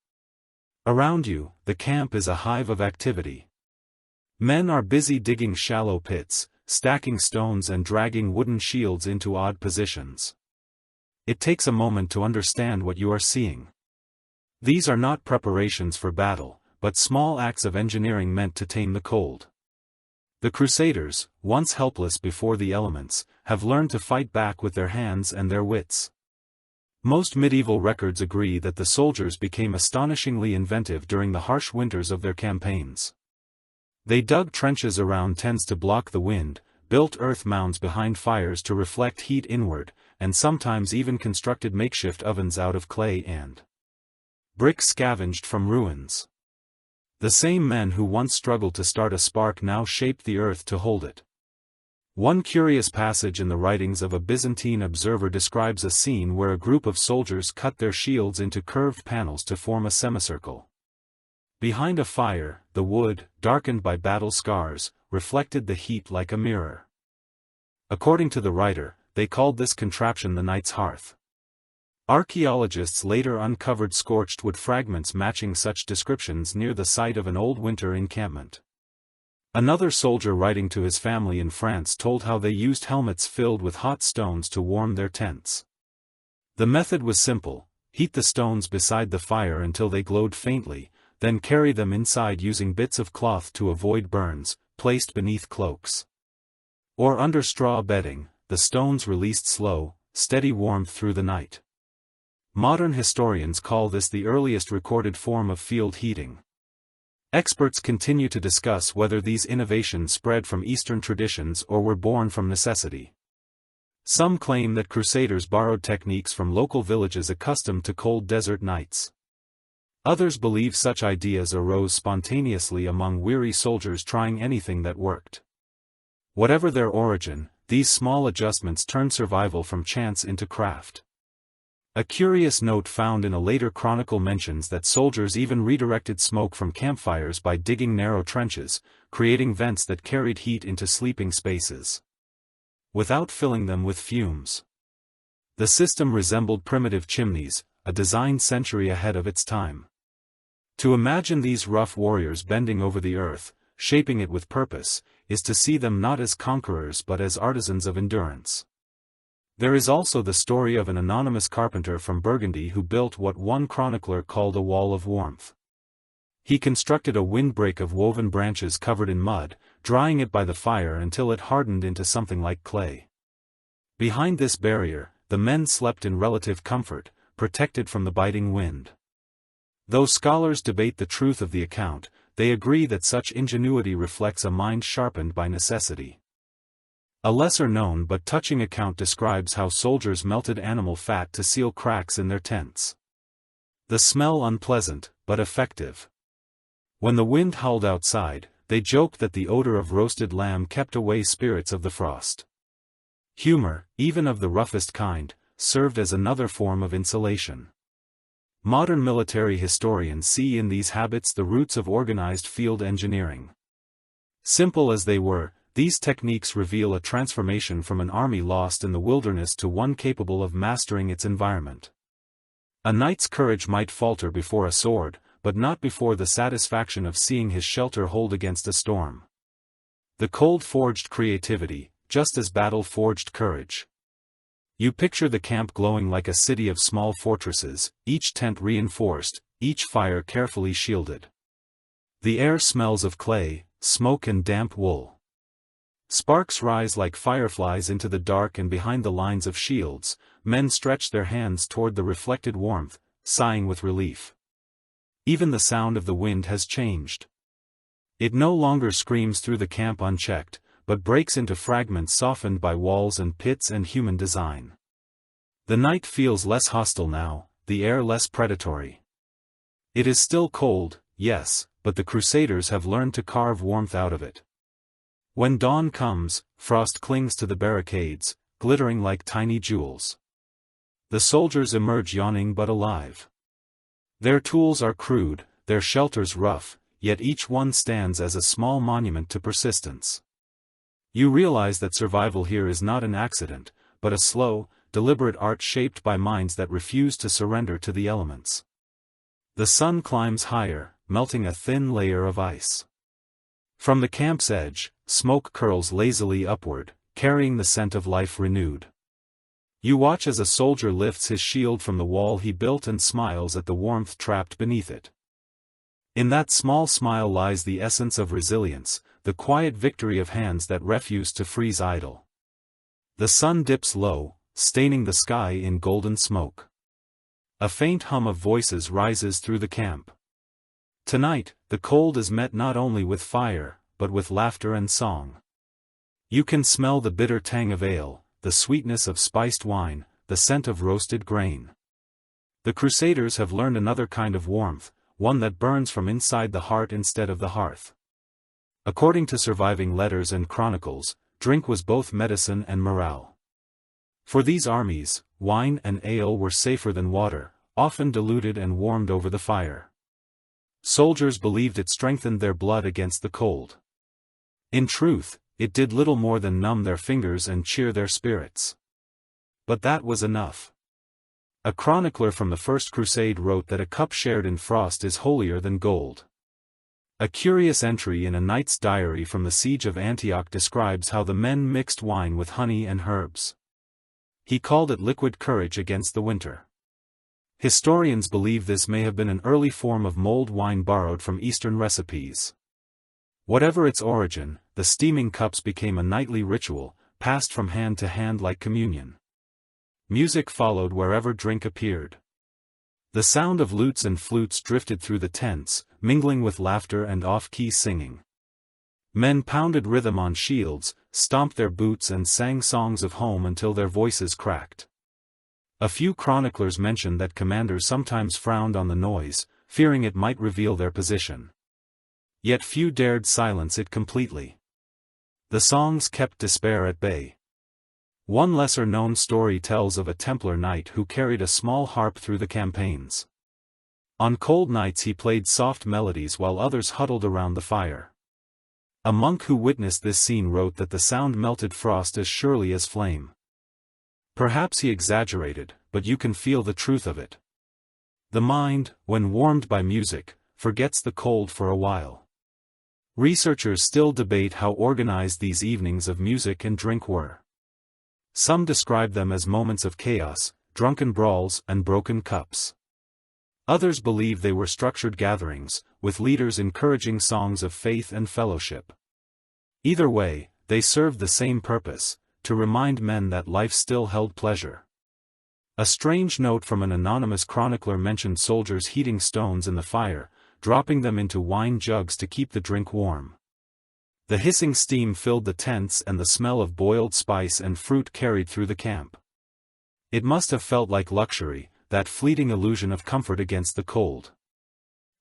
Speaker 1: Around you, the camp is a hive of activity. Men are busy digging shallow pits, stacking stones and dragging wooden shields into odd positions. It takes a moment to understand what you are seeing. These are not preparations for battle, but small acts of engineering meant to tame the cold. The Crusaders, once helpless before the elements, have learned to fight back with their hands and their wits. Most medieval records agree that the soldiers became astonishingly inventive during the harsh winters of their campaigns. They dug trenches around tents to block the wind, built earth mounds behind fires to reflect heat inward, and sometimes even constructed makeshift ovens out of clay and brick scavenged from ruins. The same men who once struggled to start a spark now shaped the earth to hold it. One curious passage in the writings of a Byzantine observer describes a scene where a group of soldiers cut their shields into curved panels to form a semicircle. Behind a fire, the wood, darkened by battle scars, reflected the heat like a mirror. According to the writer, they called this contraption the knight's hearth. Archaeologists later uncovered scorched wood fragments matching such descriptions near the site of an old winter encampment. Another soldier writing to his family in France told how they used helmets filled with hot stones to warm their tents. The method was simple: heat the stones beside the fire until they glowed faintly, then carry them inside using bits of cloth to avoid burns, placed beneath cloaks or under straw bedding. The stones released slow, steady warmth through the night. Modern historians call this the earliest recorded form of field heating. Experts continue to discuss whether these innovations spread from Eastern traditions or were born from necessity. Some claim that Crusaders borrowed techniques from local villages accustomed to cold desert nights. Others believe such ideas arose spontaneously among weary soldiers trying anything that worked. Whatever their origin, these small adjustments turned survival from chance into craft. A curious note found in a later chronicle mentions that soldiers even redirected smoke from campfires by digging narrow trenches, creating vents that carried heat into sleeping spaces without filling them with fumes. The system resembled primitive chimneys, a design century ahead of its time. To imagine these rough warriors bending over the earth, shaping it with purpose, is to see them not as conquerors but as artisans of endurance. There is also the story of an anonymous carpenter from Burgundy who built what one chronicler called a wall of warmth. He constructed a windbreak of woven branches covered in mud, drying it by the fire until it hardened into something like clay. Behind this barrier, the men slept in relative comfort, protected from the biting wind. Though scholars debate the truth of the account, they agree that such ingenuity reflects a mind sharpened by necessity. A lesser-known but touching account describes how soldiers melted animal fat to seal cracks in their tents. The smell unpleasant, but effective. When the wind howled outside, they joked that the odor of roasted lamb kept away spirits of the frost. Humor, even of the roughest kind, served as another form of insulation. Modern military historians see in these habits the roots of organized field engineering. Simple as they were, these techniques reveal a transformation from an army lost in the wilderness to one capable of mastering its environment. A knight's courage might falter before a sword, but not before the satisfaction of seeing his shelter hold against a storm. The cold forged creativity, just as battle forged courage. You picture the camp glowing like a city of small fortresses, each tent reinforced, each fire carefully shielded. The air smells of clay, smoke and damp wool. Sparks rise like fireflies into the dark, and behind the lines of shields, men stretch their hands toward the reflected warmth, sighing with relief. Even the sound of the wind has changed. It no longer screams through the camp unchecked, but breaks into fragments softened by walls and pits and human design. The night feels less hostile now, the air less predatory. It is still cold, yes, but the Crusaders have learned to carve warmth out of it. When dawn comes, frost clings to the barricades, glittering like tiny jewels. The soldiers emerge yawning but alive. Their tools are crude, their shelters rough, yet each one stands as a small monument to persistence. You realize that survival here is not an accident, but a slow, deliberate art shaped by minds that refuse to surrender to the elements. The sun climbs higher, melting a thin layer of ice. From the camp's edge, smoke curls lazily upward, carrying the scent of life renewed. You watch as a soldier lifts his shield from the wall he built and smiles at the warmth trapped beneath it. In that small smile lies the essence of resilience, the quiet victory of hands that refuse to freeze idle. The sun dips low, staining the sky in golden smoke. A faint hum of voices rises through the camp. Tonight, the cold is met not only with fire, but with laughter and song. You can smell the bitter tang of ale, the sweetness of spiced wine, the scent of roasted grain. The Crusaders have learned another kind of warmth, one that burns from inside the heart instead of the hearth. According to surviving letters and chronicles, drink was both medicine and morale. For these armies, wine and ale were safer than water, often diluted and warmed over the fire. Soldiers believed it strengthened their blood against the cold. In truth, it did little more than numb their fingers and cheer their spirits. But that was enough. A chronicler from the First Crusade wrote that a cup shared in frost is holier than gold. A curious entry in a knight's diary from the siege of Antioch describes how the men mixed wine with honey and herbs. He called it liquid courage against the winter. Historians believe this may have been an early form of mulled wine borrowed from Eastern recipes. Whatever its origin, the steaming cups became a nightly ritual, passed from hand to hand like communion. Music followed wherever drink appeared. The sound of lutes and flutes drifted through the tents, mingling with laughter and off-key singing. Men pounded rhythm on shields, stomped their boots and sang songs of home until their voices cracked. A few chroniclers mention that commanders sometimes frowned on the noise, fearing it might reveal their position. Yet few dared silence it completely. The songs kept despair at bay. One lesser-known story tells of a Templar knight who carried a small harp through the campaigns. On cold nights he played soft melodies while others huddled around the fire. A monk who witnessed this scene wrote that the sound melted frost as surely as flame. Perhaps he exaggerated, but you can feel the truth of it. The mind, when warmed by music, forgets the cold for a while. Researchers still debate how organized these evenings of music and drink were. Some describe them as moments of chaos, drunken brawls and broken cups. Others believe they were structured gatherings, with leaders encouraging songs of faith and fellowship. Either way, they served the same purpose, to remind men that life still held pleasure. A strange note from an anonymous chronicler mentioned soldiers heating stones in the fire, dropping them into wine jugs to keep the drink warm. The hissing steam filled the tents and the smell of boiled spice and fruit carried through the camp. It must have felt like luxury, that fleeting illusion of comfort against the cold.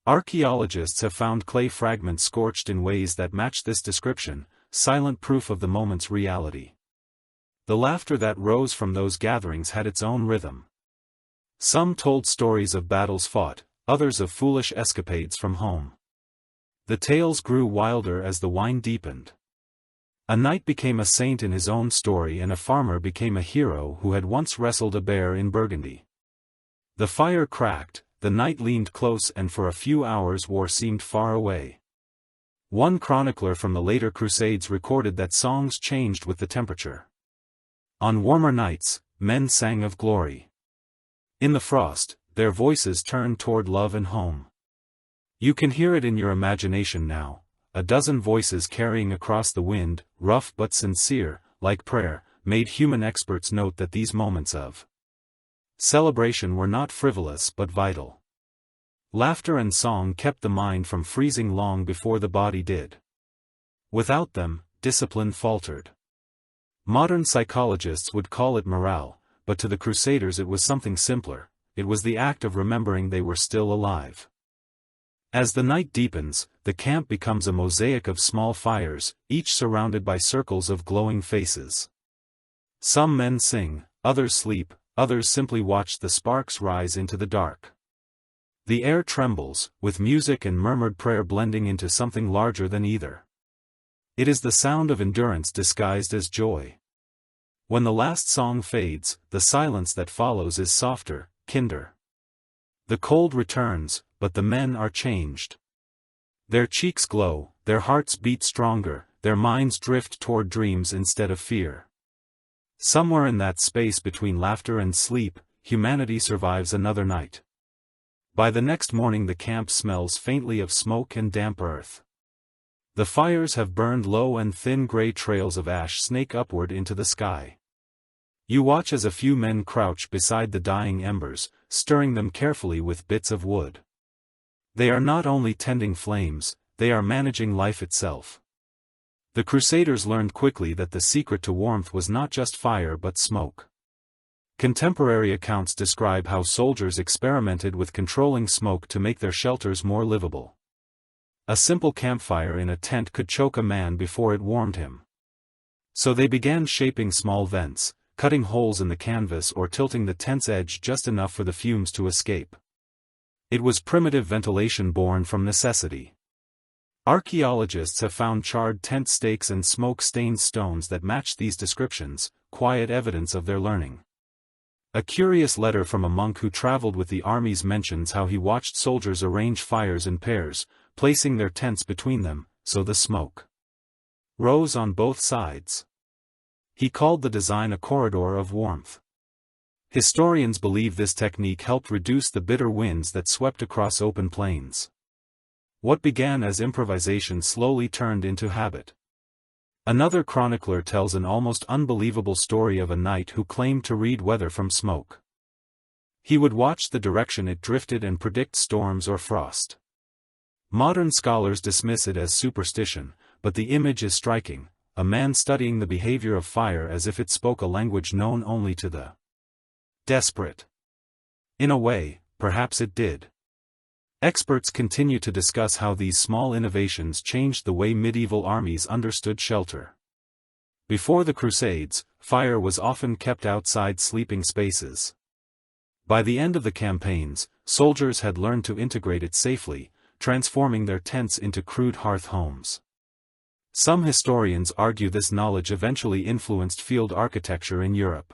Speaker 1: Archaeologists have found clay fragments scorched in ways that match this description, silent proof of the moment's reality. The laughter that rose from those gatherings had its own rhythm. Some told stories of battles fought, others of foolish escapades from home. The tales grew wilder as the wine deepened. A knight became a saint in his own story, and a farmer became a hero who had once wrestled a bear in Burgundy. The fire cracked, the knight leaned close, and for a few hours war seemed far away. One chronicler from the later Crusades recorded that songs changed with the temperature. On warmer nights, men sang of glory. In the frost, their voices turned toward love and home. You can hear it in your imagination now, a dozen voices carrying across the wind, rough but sincere, like prayer, made human experts note that these moments of celebration were not frivolous but vital. Laughter and song kept the mind from freezing long before the body did. Without them, discipline faltered. Modern psychologists would call it morale, but to the Crusaders it was something simpler. It was the act of remembering they were still alive. As the night deepens, the camp becomes a mosaic of small fires, each surrounded by circles of glowing faces. Some men sing, others sleep, others simply watch the sparks rise into the dark. The air trembles, with music and murmured prayer blending into something larger than either. It is the sound of endurance disguised as joy. When the last song fades, the silence that follows is softer, kinder. The cold returns, but the men are changed. Their cheeks glow, their hearts beat stronger, their minds drift toward dreams instead of fear. Somewhere in that space between laughter and sleep, humanity survives another night. By the next morning the camp smells faintly of smoke and damp earth. The fires have burned low and thin gray trails of ash snake upward into the sky. You watch as a few men crouch beside the dying embers, stirring them carefully with bits of wood. They are not only tending flames, they are managing life itself. The Crusaders learned quickly that the secret to warmth was not just fire but smoke. Contemporary accounts describe how soldiers experimented with controlling smoke to make their shelters more livable. A simple campfire in a tent could choke a man before it warmed him. So they began shaping small vents, cutting holes in the canvas or tilting the tent's edge just enough for the fumes to escape. It was primitive ventilation born from necessity. Archaeologists have found charred tent stakes and smoke-stained stones that match these descriptions, quiet evidence of their learning. A curious letter from a monk who traveled with the armies mentions how he watched soldiers arrange fires in pairs, placing their tents between them, so the smoke rose on both sides. He called the design a corridor of warmth. Historians believe this technique helped reduce the bitter winds that swept across open plains. What began as improvisation slowly turned into habit. Another chronicler tells an almost unbelievable story of a knight who claimed to read weather from smoke. He would watch the direction it drifted and predict storms or frost. Modern scholars dismiss it as superstition, but the image is striking, a man studying the behavior of fire as if it spoke a language known only to the desperate. In a way, perhaps it did. Experts continue to discuss how these small innovations changed the way medieval armies understood shelter. Before the Crusades, fire was often kept outside sleeping spaces. By the end of the campaigns, soldiers had learned to integrate it safely, transforming their tents into crude hearth homes. Some historians argue this knowledge eventually influenced field architecture in Europe.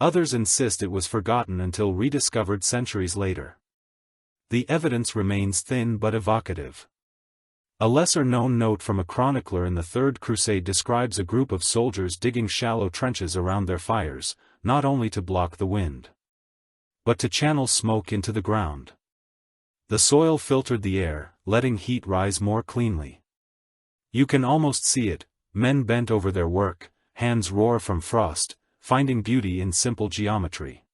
Speaker 1: Others insist it was forgotten until rediscovered centuries later. The evidence remains thin but evocative. A lesser-known note from a chronicler in the Third Crusade describes a group of soldiers digging shallow trenches around their fires, not only to block the wind, but to channel smoke into the ground. The soil filtered the air, letting heat rise more cleanly. You can almost see it, men bent over their work, hands roar from frost, finding beauty in simple geometry.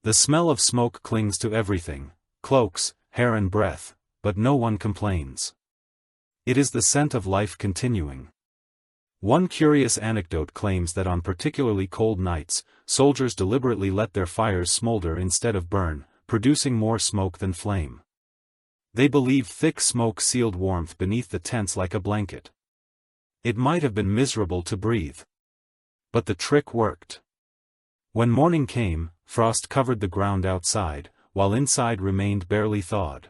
Speaker 1: The smell of smoke clings to everything, cloaks, hair and breath, but no one complains. It is the scent of life continuing. One curious anecdote claims that on particularly cold nights, soldiers deliberately let their fires smolder instead of burn, producing more smoke than flame. They believed thick smoke sealed warmth beneath the tents like a blanket. It might have been miserable to breathe. But the trick worked. When morning came, frost covered the ground outside, while inside remained barely thawed.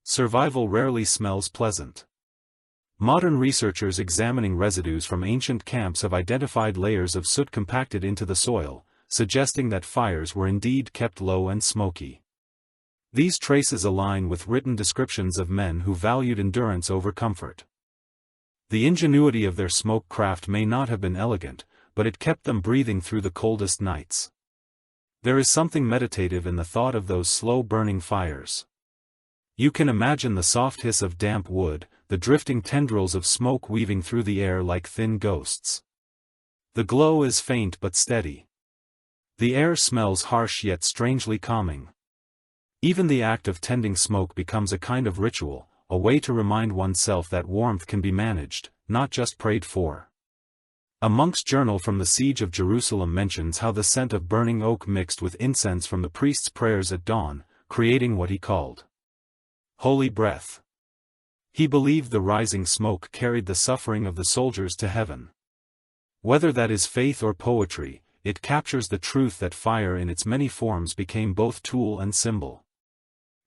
Speaker 1: Survival rarely smells pleasant. Modern researchers examining residues from ancient camps have identified layers of soot compacted into the soil, suggesting that fires were indeed kept low and smoky. These traces align with written descriptions of men who valued endurance over comfort. The ingenuity of their smoke craft may not have been elegant, but it kept them breathing through the coldest nights. There is something meditative in the thought of those slow-burning fires. You can imagine the soft hiss of damp wood, the drifting tendrils of smoke weaving through the air like thin ghosts. The glow is faint but steady. The air smells harsh yet strangely calming. Even the act of tending smoke becomes a kind of ritual, a way to remind oneself that warmth can be managed, not just prayed for. A monk's journal from the siege of Jerusalem mentions how the scent of burning oak mixed with incense from the priest's prayers at dawn, creating what he called holy breath. He believed the rising smoke carried the suffering of the soldiers to heaven. Whether that is faith or poetry, it captures the truth that fire in its many forms became both tool and symbol.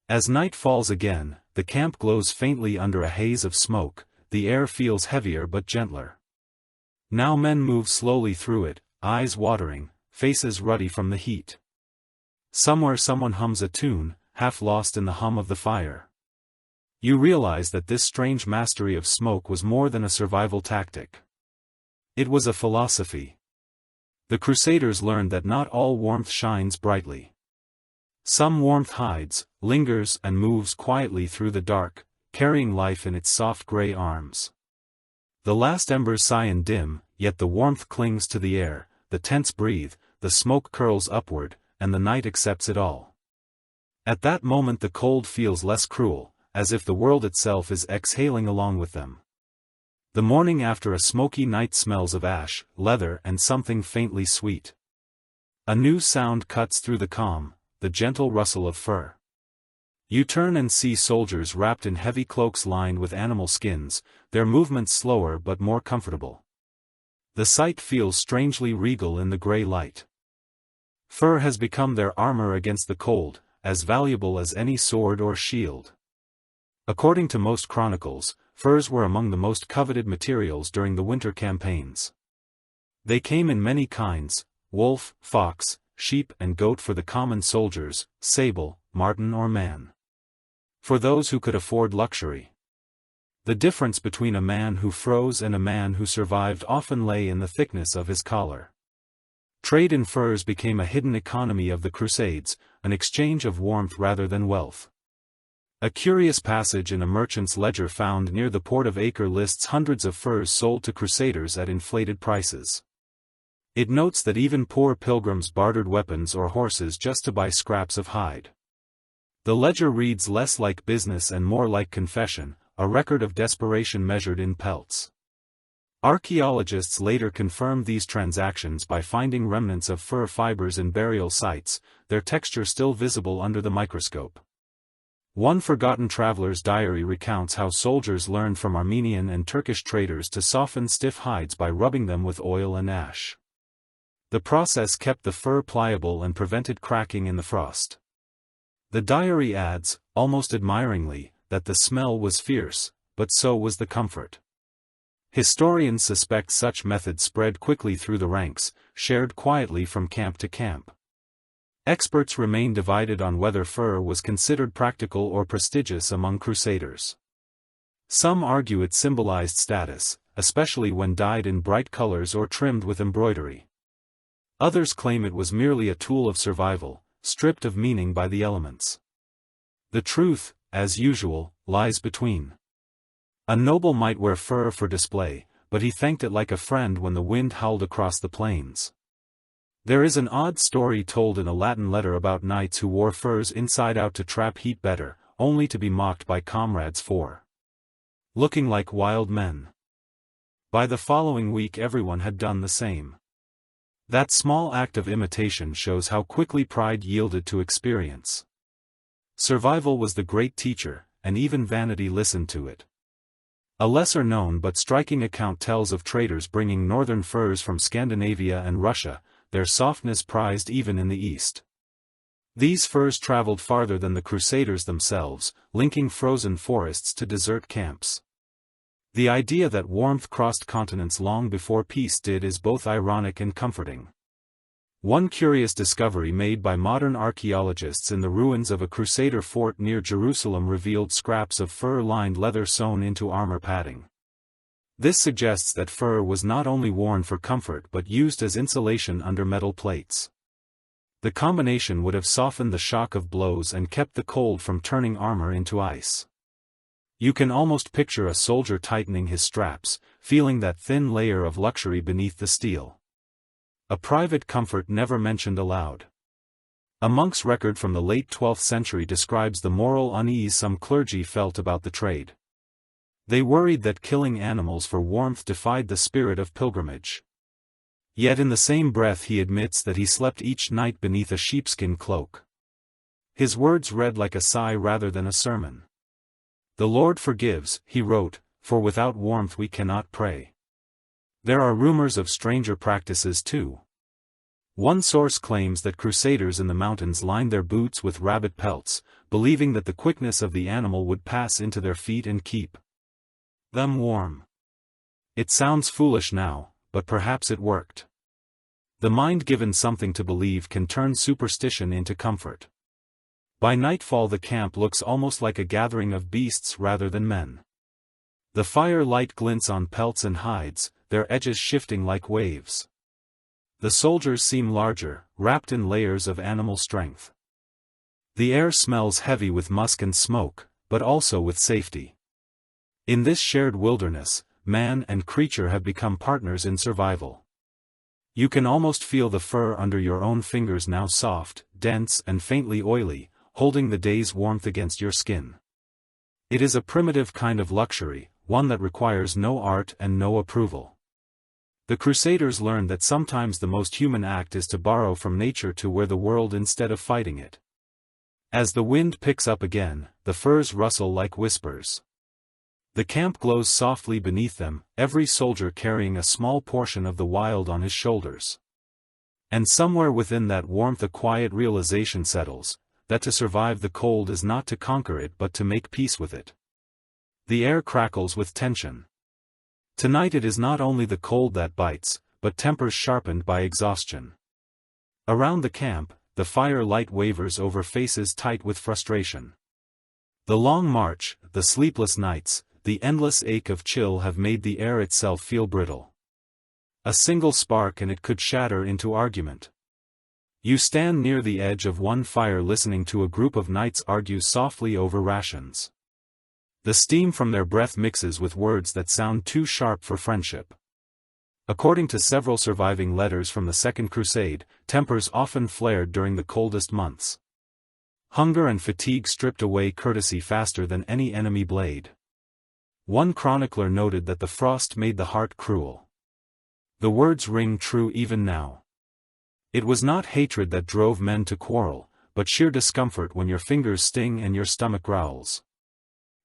Speaker 1: As night falls again, the camp glows faintly under a haze of smoke, the air feels heavier but gentler. Now men move slowly through it, eyes watering, faces ruddy from the heat. Somewhere someone hums a tune, half lost in the hum of the fire. You realize that this strange mastery of smoke was more than a survival tactic. It was a philosophy. The Crusaders learned that not all warmth shines brightly. Some warmth hides, lingers and moves quietly through the dark, carrying life in its soft gray arms. The last embers sigh and dim, yet the warmth clings to the air, the tents breathe, the smoke curls upward, and the night accepts it all. At that moment the cold feels less cruel, as if the world itself is exhaling along with them. The morning after a smoky night smells of ash, leather and something faintly sweet. A new sound cuts through the calm, the gentle rustle of fur. You turn and see soldiers wrapped in heavy cloaks lined with animal skins, their movements slower but more comfortable. The sight feels strangely regal in the gray light. Fur has become their armor against the cold, as valuable as any sword or shield. According to most chronicles, furs were among the most coveted materials during the winter campaigns. They came in many kinds: wolf, fox, sheep and goat for the common soldiers, sable, marten or man for those who could afford luxury. The difference between a man who froze and a man who survived often lay in the thickness of his collar. Trade in furs became a hidden economy of the Crusades, an exchange of warmth rather than wealth. A curious passage in a merchant's ledger found near the port of Acre lists hundreds of furs sold to Crusaders at inflated prices. It notes that even poor pilgrims bartered weapons or horses just to buy scraps of hide. The ledger reads less like business and more like confession, a record of desperation measured in pelts. Archaeologists later confirmed these transactions by finding remnants of fur fibers in burial sites, their texture still visible under the microscope. One forgotten traveler's diary recounts how soldiers learned from Armenian and Turkish traders to soften stiff hides by rubbing them with oil and ash. The process kept the fur pliable and prevented cracking in the frost. The diary adds, almost admiringly, that the smell was fierce, but so was the comfort. Historians suspect such methods spread quickly through the ranks, shared quietly from camp to camp. Experts remain divided on whether fur was considered practical or prestigious among Crusaders. Some argue it symbolized status, especially when dyed in bright colors or trimmed with embroidery. Others claim it was merely a tool of survival, stripped of meaning by the elements. The truth, as usual, lies between. A noble might wear fur for display, but he thanked it like a friend when the wind howled across the plains. There is an odd story told in a Latin letter about knights who wore furs inside out to trap heat better, only to be mocked by comrades for looking like wild men. By the following week everyone had done the same. That small act of imitation shows how quickly pride yielded to experience. Survival was the great teacher, and even vanity listened to it. A lesser-known but striking account tells of traders bringing northern furs from Scandinavia and Russia, their softness prized even in the East. These furs traveled farther than the Crusaders themselves, linking frozen forests to desert camps. The idea that warmth crossed continents long before peace did is both ironic and comforting. One curious discovery made by modern archaeologists in the ruins of a Crusader fort near Jerusalem revealed scraps of fur-lined leather sewn into armor padding. This suggests that fur was not only worn for comfort but used as insulation under metal plates. The combination would have softened the shock of blows and kept the cold from turning armor into ice. You can almost picture a soldier tightening his straps, feeling that thin layer of luxury beneath the steel. A private comfort never mentioned aloud. A monk's record from the late 12th century describes the moral unease some clergy felt about the trade. They worried that killing animals for warmth defied the spirit of pilgrimage. Yet in the same breath he admits that he slept each night beneath a sheepskin cloak. His words read like a sigh rather than a sermon. "The Lord forgives," he wrote, "for without warmth we cannot pray." There are rumors of stranger practices too. One source claims that crusaders in the mountains lined their boots with rabbit pelts, believing that the quickness of the animal would pass into their feet and keep them warm. It sounds foolish now, but perhaps it worked. The mind given something to believe can turn superstition into comfort. By nightfall the camp looks almost like a gathering of beasts rather than men. The firelight glints on pelts and hides, their edges shifting like waves. The soldiers seem larger, wrapped in layers of animal strength. The air smells heavy with musk and smoke, but also with safety. In this shared wilderness, man and creature have become partners in survival. You can almost feel the fur under your own fingers, now soft, dense and faintly oily, holding the day's warmth against your skin. It is a primitive kind of luxury, one that requires no art and no approval. The Crusaders learned that sometimes the most human act is to borrow from nature to wear the world instead of fighting it. As the wind picks up again, the furs rustle like whispers. The camp glows softly beneath them, every soldier carrying a small portion of the wild on his shoulders. And somewhere within that warmth a quiet realization settles, that to survive the cold is not to conquer it but to make peace with it. The air crackles with tension. Tonight it is not only the cold that bites, but tempers sharpened by exhaustion. Around the camp, the firelight wavers over faces tight with frustration. The long march, the sleepless nights, the endless ache of chill have made the air itself feel brittle. A single spark and it could shatter into argument. You stand near the edge of one fire listening to a group of knights argue softly over rations. The steam from their breath mixes with words that sound too sharp for friendship. According to several surviving letters from the Second Crusade, tempers often flared during the coldest months. Hunger and fatigue stripped away courtesy faster than any enemy blade. One chronicler noted that the frost made the heart cruel. The words ring true even now. It was not hatred that drove men to quarrel, but sheer discomfort when your fingers sting and your stomach growls.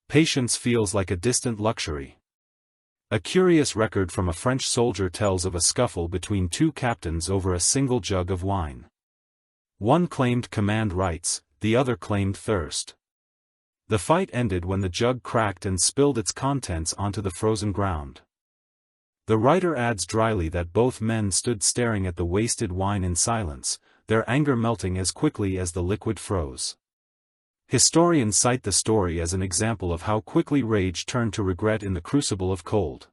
Speaker 1: Patience feels like a distant luxury. A curious record from a French soldier tells of a scuffle between two captains over a single jug of wine. One claimed command rights, the other claimed thirst. The fight ended when the jug cracked and spilled its contents onto the frozen ground. The writer adds dryly that both men stood staring at the wasted wine in silence, their anger melting as quickly as the liquid froze. Historians cite the story as an example of how quickly rage turned to regret in the crucible of cold.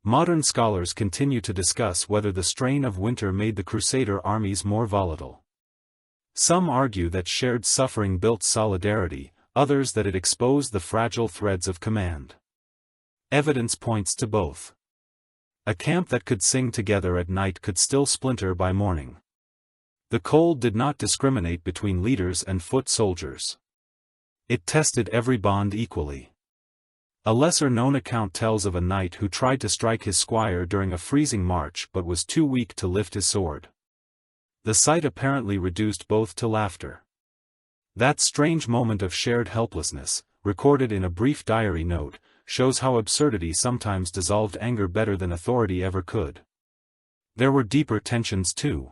Speaker 1: Modern scholars continue to discuss whether the strain of winter made the Crusader armies more volatile. Some argue that shared suffering built solidarity, others that it exposed the fragile threads of command. Evidence points to both. A camp that could sing together at night could still splinter by morning. The cold did not discriminate between leaders and foot soldiers. It tested every bond equally. A lesser-known account tells of a knight who tried to strike his squire during a freezing march but was too weak to lift his sword. The sight apparently reduced both to laughter. That strange moment of shared helplessness, recorded in a brief diary note, shows how absurdity sometimes dissolved anger better than authority ever could. There were deeper tensions too.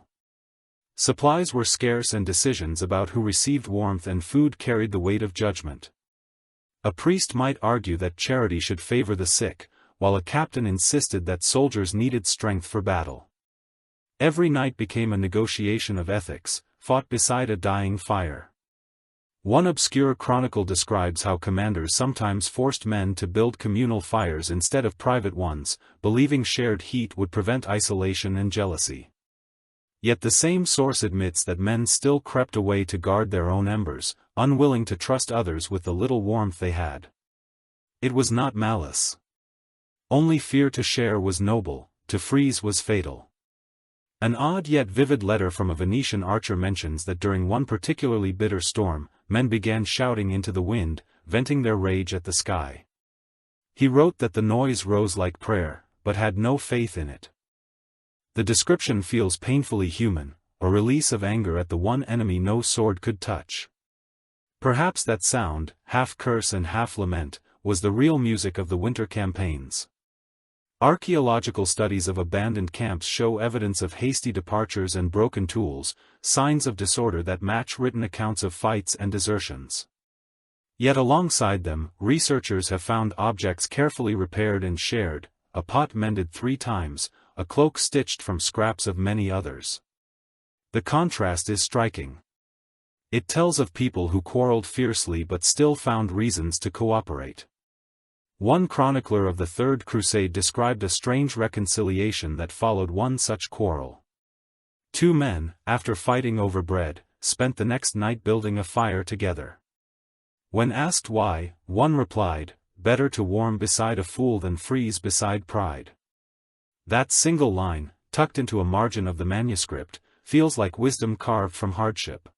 Speaker 1: Supplies were scarce and decisions about who received warmth and food carried the weight of judgment. A priest might argue that charity should favor the sick, while a captain insisted that soldiers needed strength for battle. Every night became a negotiation of ethics, fought beside a dying fire. One obscure chronicle describes how commanders sometimes forced men to build communal fires instead of private ones, believing shared heat would prevent isolation and jealousy. Yet the same source admits that men still crept away to guard their own embers, unwilling to trust others with the little warmth they had. It was not malice. Only fear to share was noble, to freeze was fatal. An odd yet vivid letter from a Venetian archer mentions that during one particularly bitter storm, men began shouting into the wind, venting their rage at the sky. He wrote that the noise rose like prayer, but had no faith in it. The description feels painfully human, a release of anger at the one enemy no sword could touch. Perhaps that sound, half curse and half lament, was the real music of the winter campaigns. Archaeological studies of abandoned camps show evidence of hasty departures and broken tools, signs of disorder that match written accounts of fights and desertions. Yet alongside them, researchers have found objects carefully repaired and shared, a pot mended 3 times, a cloak stitched from scraps of many others. The contrast is striking. It tells of people who quarreled fiercely but still found reasons to cooperate. One chronicler of the Third Crusade described a strange reconciliation that followed one such quarrel. 2 men, after fighting over bread, spent the next night building a fire together. When asked why, one replied, "Better to warm beside a fool than freeze beside pride." That single line, tucked into a margin of the manuscript, feels like wisdom carved from hardship.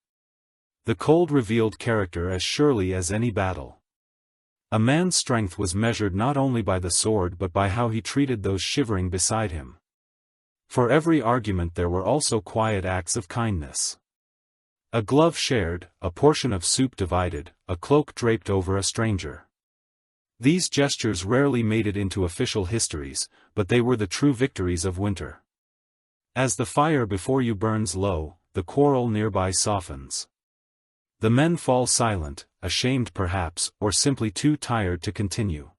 Speaker 1: The cold revealed character as surely as any battle. A man's strength was measured not only by the sword but by how he treated those shivering beside him. For every argument there were also quiet acts of kindness. A glove shared, a portion of soup divided, a cloak draped over a stranger. These gestures rarely made it into official histories, but they were the true victories of winter. As the fire before you burns low, the quarrel nearby softens. The men fall silent, ashamed perhaps, or simply too tired to continue.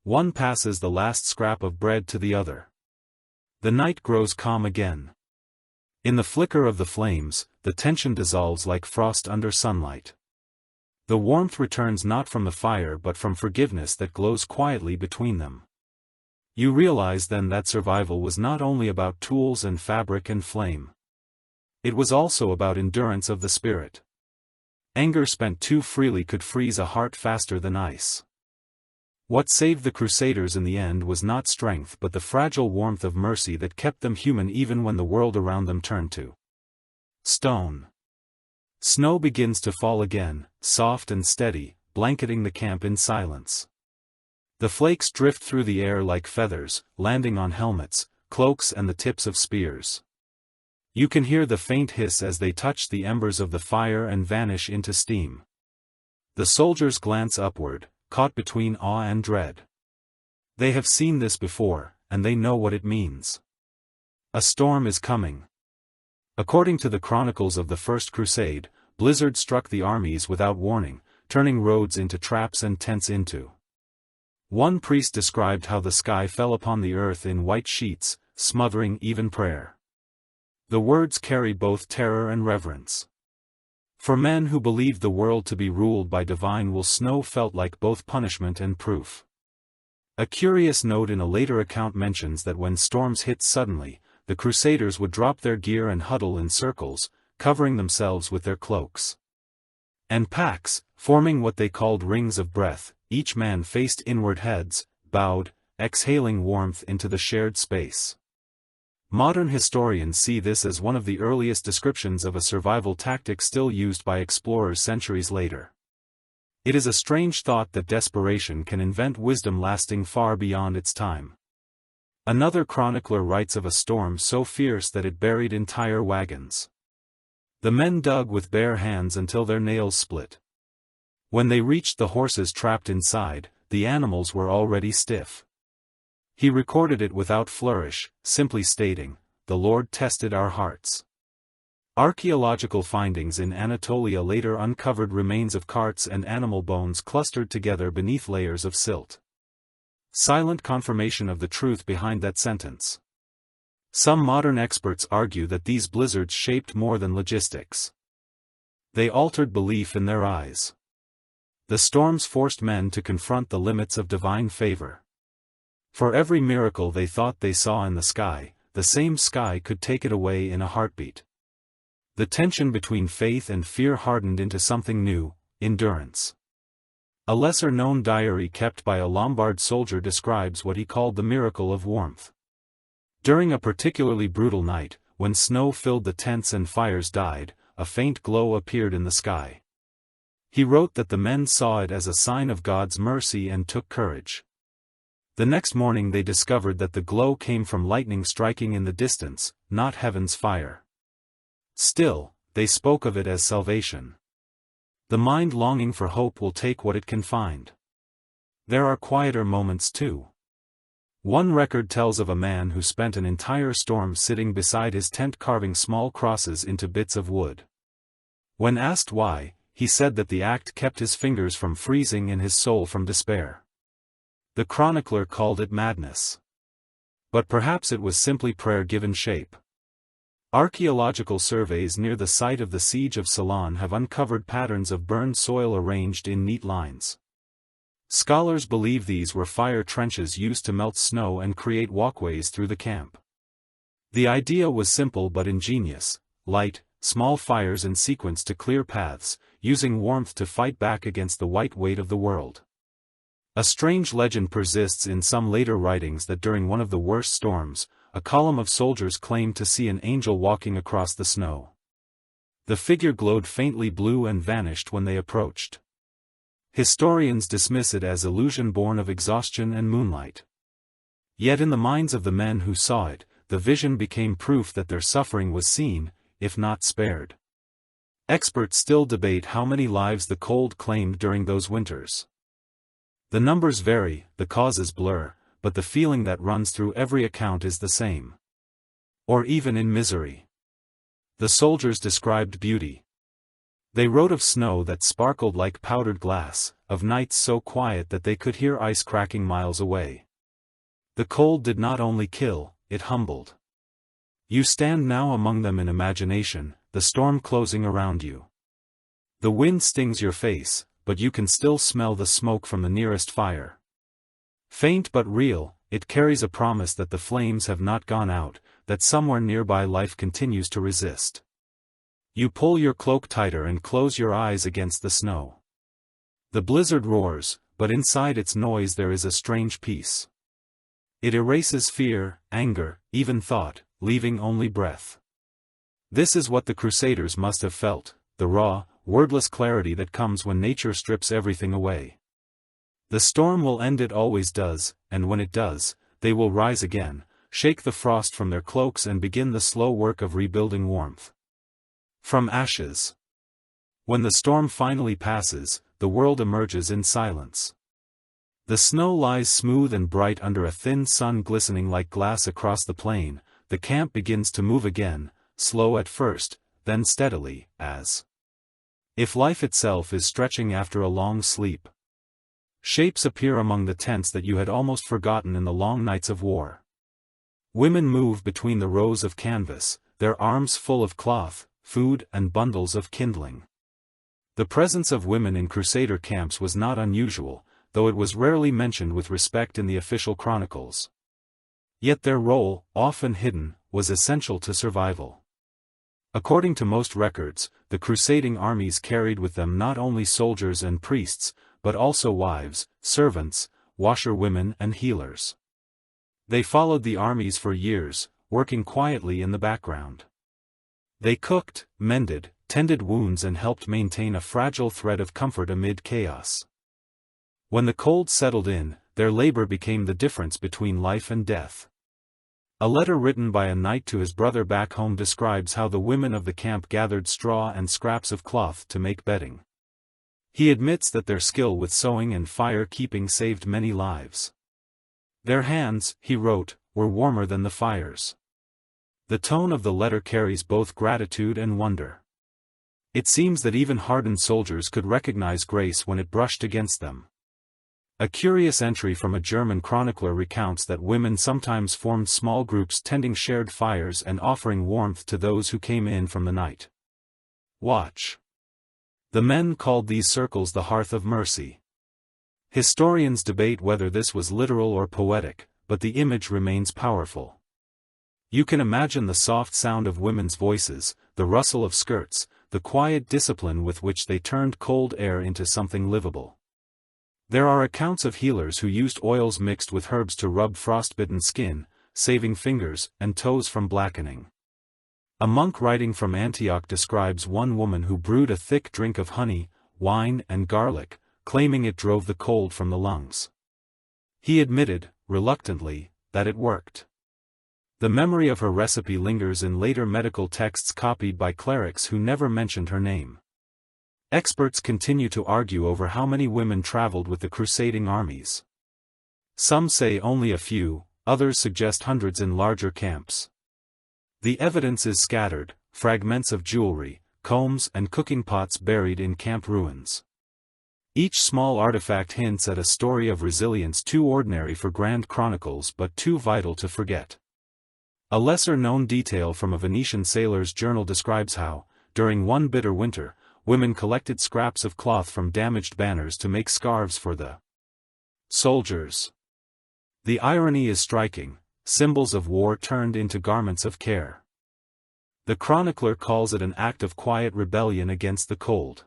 Speaker 1: One passes the last scrap of bread to the other. The night grows calm again. In the flicker of the flames, the tension dissolves like frost under sunlight. The warmth returns not from the fire but from forgiveness that glows quietly between them. You realize then that survival was not only about tools and fabric and flame. It was also about endurance of the spirit. Anger spent too freely could freeze a heart faster than ice. What saved the Crusaders in the end was not strength but the fragile warmth of mercy that kept them human even when the world around them turned to stone. Snow begins to fall again, soft and steady, blanketing the camp in silence. The flakes drift through the air like feathers, landing on helmets, cloaks and the tips of spears. You can hear the faint hiss as they touch the embers of the fire and vanish into steam. The soldiers glance upward, caught between awe and dread. They have seen this before, and they know what it means. A storm is coming. According to the chronicles of the First Crusade, blizzard struck the armies without warning, turning roads into traps and tents into. One priest described how the sky fell upon the earth in white sheets, smothering even prayer. The words carry both terror and reverence. For men who believed the world to be ruled by divine will, snow felt like both punishment and proof. A curious note in a later account mentions that when storms hit suddenly, the Crusaders would drop their gear and huddle in circles, covering themselves with their cloaks and packs, forming what they called rings of breath. Each man faced inward, heads bowed, exhaling warmth into the shared space. Modern historians see this as one of the earliest descriptions of a survival tactic still used by explorers centuries later. It is a strange thought that desperation can invent wisdom lasting far beyond its time. Another chronicler writes of a storm so fierce that it buried entire wagons. The men dug with bare hands until their nails split. When they reached the horses trapped inside, the animals were already stiff. He recorded it without flourish, simply stating, "The Lord tested our hearts." Archaeological findings in Anatolia later uncovered remains of carts and animal bones clustered together beneath layers of silt. Silent confirmation of the truth behind that sentence. Some modern experts argue that these blizzards shaped more than logistics. They altered belief in their eyes. The storms forced men to confront the limits of divine favor. For every miracle they thought they saw in the sky, the same sky could take it away in a heartbeat. The tension between faith and fear hardened into something new, endurance. A lesser-known diary kept by a Lombard soldier describes what he called the miracle of warmth. During a particularly brutal night, when snow filled the tents and fires died, a faint glow appeared in the sky. He wrote that the men saw it as a sign of God's mercy and took courage. The next morning they discovered that the glow came from lightning striking in the distance, not heaven's fire. Still, they spoke of it as salvation. The mind longing for hope will take what it can find. There are quieter moments too. One record tells of a man who spent an entire storm sitting beside his tent carving small crosses into bits of wood. When asked why, he said that the act kept his fingers from freezing and his soul from despair. The chronicler called it madness. But perhaps it was simply prayer given shape. Archaeological surveys near the site of the siege of Ceylon have uncovered patterns of burned soil arranged in neat lines. Scholars believe these were fire trenches used to melt snow and create walkways through the camp. The idea was simple but ingenious: light, small fires in sequence to clear paths, using warmth to fight back against the white weight of the world. A strange legend persists in some later writings that during one of the worst storms, a column of soldiers claimed to see an angel walking across the snow. The figure glowed faintly blue and vanished when they approached. Historians dismiss it as illusion born of exhaustion and moonlight. Yet in the minds of the men who saw it, the vision became proof that their suffering was seen, if not spared. Experts still debate how many lives the cold claimed during those winters. The numbers vary, the causes blur, but the feeling that runs through every account is the same. Or even in misery. The soldiers described beauty. They wrote of snow that sparkled like powdered glass, of nights so quiet that they could hear ice cracking miles away. The cold did not only kill, it humbled. You stand now among them in imagination, the storm closing around you. The wind stings your face, but you can still smell the smoke from the nearest fire. Faint but real, it carries a promise that the flames have not gone out, that somewhere nearby life continues to resist. You pull your cloak tighter and close your eyes against the snow. The blizzard roars, but inside its noise there is a strange peace. It erases fear, anger, even thought, leaving only breath. This is what the Crusaders must have felt, the raw, wordless clarity that comes when nature strips everything away. The storm will end, it always does, and when it does, they will rise again, shake the frost from their cloaks and begin the slow work of rebuilding warmth. From ashes. When the storm finally passes, the world emerges in silence. The snow lies smooth and bright under a thin sun glistening like glass across the plain. The camp begins to move again, slow at first, then steadily, as if life itself is stretching after a long sleep. Shapes appear among the tents that you had almost forgotten in the long nights of war. Women move between the rows of canvas, their arms full of cloth, food and bundles of kindling. The presence of women in Crusader camps was not unusual, though it was rarely mentioned with respect in the official chronicles. Yet their role, often hidden, was essential to survival. According to most records, the crusading armies carried with them not only soldiers and priests, but also wives, servants, washerwomen and healers. They followed the armies for years, working quietly in the background. They cooked, mended, tended wounds and helped maintain a fragile thread of comfort amid chaos. When the cold settled in, their labor became the difference between life and death. A letter written by a knight to his brother back home describes how the women of the camp gathered straw and scraps of cloth to make bedding. He admits that their skill with sewing and fire-keeping saved many lives. Their hands, he wrote, were warmer than the fires. The tone of the letter carries both gratitude and wonder. It seems that even hardened soldiers could recognize grace when it brushed against them. A curious entry from a German chronicler recounts that women sometimes formed small groups tending shared fires and offering warmth to those who came in from the night watch. The men called these circles the hearth of mercy. Historians debate whether this was literal or poetic, but the image remains powerful. You can imagine the soft sound of women's voices, the rustle of skirts, the quiet discipline with which they turned cold air into something livable. There are accounts of healers who used oils mixed with herbs to rub frostbitten skin, saving fingers and toes from blackening. A monk writing from Antioch describes one woman who brewed a thick drink of honey, wine and garlic, claiming it drove the cold from the lungs. He admitted, reluctantly, that it worked. The memory of her recipe lingers in later medical texts copied by clerics who never mentioned her name. Experts continue to argue over how many women traveled with the crusading armies. Some say only a few, others suggest hundreds in larger camps. The evidence is scattered, fragments of jewelry, combs and cooking pots buried in camp ruins. Each small artifact hints at a story of resilience too ordinary for grand chronicles but too vital to forget. A lesser-known detail from a Venetian sailor's journal describes how, during one bitter winter, women collected scraps of cloth from damaged banners to make scarves for the soldiers. The irony is striking, symbols of war turned into garments of care. The chronicler calls it an act of quiet rebellion against the cold.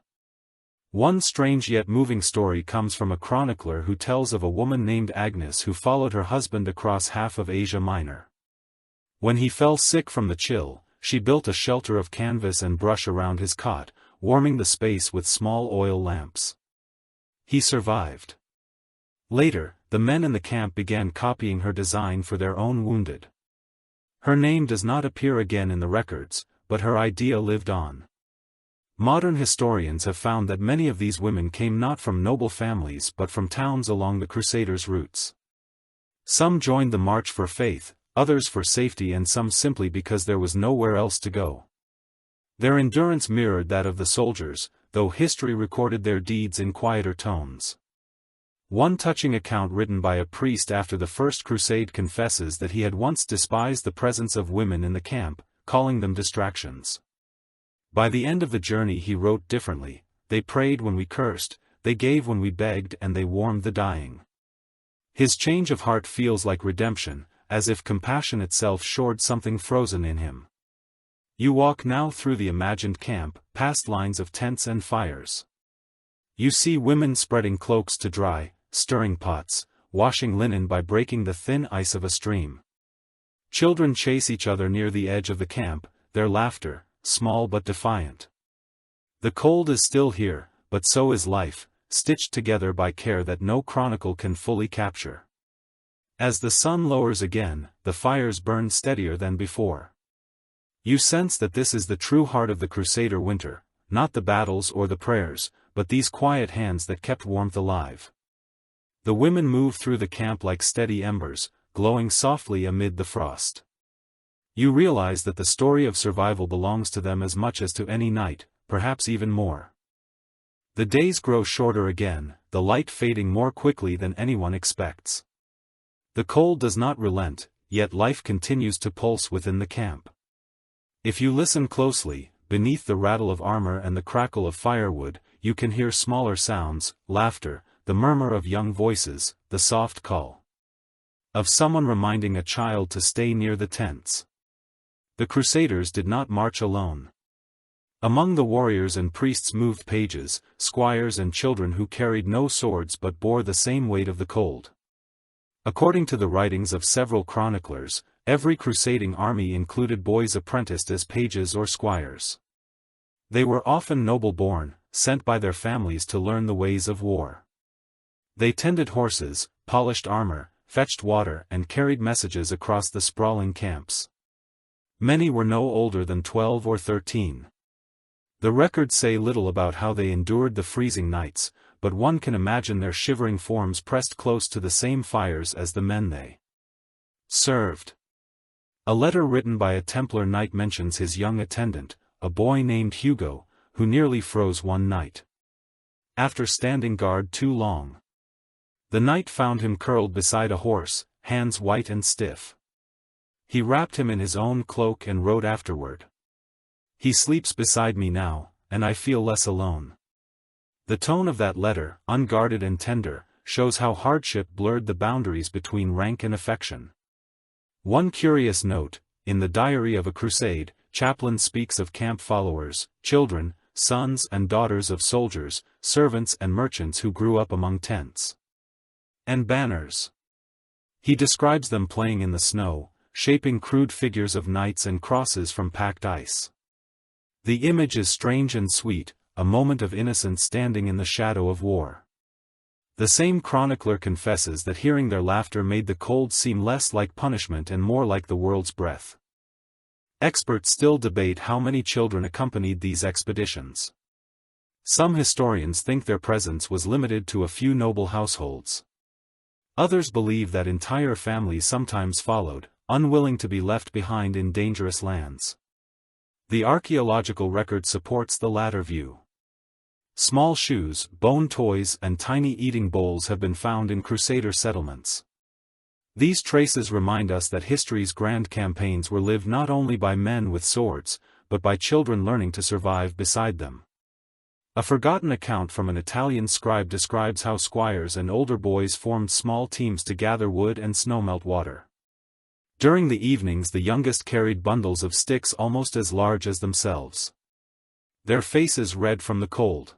Speaker 1: One strange yet moving story comes from a chronicler who tells of a woman named Agnes who followed her husband across half of Asia Minor. When he fell sick from the chill, she built a shelter of canvas and brush around his cot, warming the space with small oil lamps. He survived. Later, the men in the camp began copying her design for their own wounded. Her name does not appear again in the records, but her idea lived on. Modern historians have found that many of these women came not from noble families but from towns along the Crusaders' routes. Some joined the march for faith, others for safety and some simply because there was nowhere else to go. Their endurance mirrored that of the soldiers, though history recorded their deeds in quieter tones. One touching account written by a priest after the First Crusade confesses that he had once despised the presence of women in the camp, calling them distractions. By the end of the journey he wrote differently, "They prayed when we cursed, they gave when we begged and they warmed the dying." His change of heart feels like redemption, as if compassion itself shored something frozen in him. You walk now through the imagined camp, past lines of tents and fires. You see women spreading cloaks to dry, stirring pots, washing linen by breaking the thin ice of a stream. Children chase each other near the edge of the camp, their laughter, small but defiant. The cold is still here, but so is life, stitched together by care that no chronicle can fully capture. As the sun lowers again, the fires burn steadier than before. You sense that this is the true heart of the Crusader winter, not the battles or the prayers, but these quiet hands that kept warmth alive. The women move through the camp like steady embers, glowing softly amid the frost. You realize that the story of survival belongs to them as much as to any knight, perhaps even more. The days grow shorter again, the light fading more quickly than anyone expects. The cold does not relent, yet life continues to pulse within the camp. If you listen closely, beneath the rattle of armor and the crackle of firewood, you can hear smaller sounds, laughter, the murmur of young voices, the soft call of someone reminding a child to stay near the tents. The Crusaders did not march alone. Among the warriors and priests moved pages, squires and children who carried no swords but bore the same weight of the cold. According to the writings of several chroniclers, every crusading army included boys apprenticed as pages or squires. They were often noble-born, sent by their families to learn the ways of war. They tended horses, polished armor, fetched water and carried messages across the sprawling camps. Many were no older than 12 or 13. The records say little about how they endured the freezing nights, but one can imagine their shivering forms pressed close to the same fires as the men they served. A letter written by a Templar knight mentions his young attendant, a boy named Hugo, who nearly froze one night after standing guard too long. The knight found him curled beside a horse, hands white and stiff. He wrapped him in his own cloak and wrote afterward, "He sleeps beside me now, and I feel less alone." The tone of that letter, unguarded and tender, shows how hardship blurred the boundaries between rank and affection. One curious note, in the Diary of a Crusade, Chaplin speaks of camp followers, children, sons and daughters of soldiers, servants and merchants who grew up among tents and banners. He describes them playing in the snow, shaping crude figures of knights and crosses from packed ice. The image is strange and sweet, a moment of innocence standing in the shadow of war. The same chronicler confesses that hearing their laughter made the cold seem less like punishment and more like the world's breath. Experts still debate how many children accompanied these expeditions. Some historians think their presence was limited to a few noble households. Others believe that entire families sometimes followed, unwilling to be left behind in dangerous lands. The archaeological record supports the latter view. Small shoes, bone toys and tiny eating bowls have been found in Crusader settlements. These traces remind us that history's grand campaigns were lived not only by men with swords, but by children learning to survive beside them. A forgotten account from an Italian scribe describes how squires and older boys formed small teams to gather wood and snowmelt water. During the evenings the youngest carried bundles of sticks almost as large as themselves, their faces red from the cold.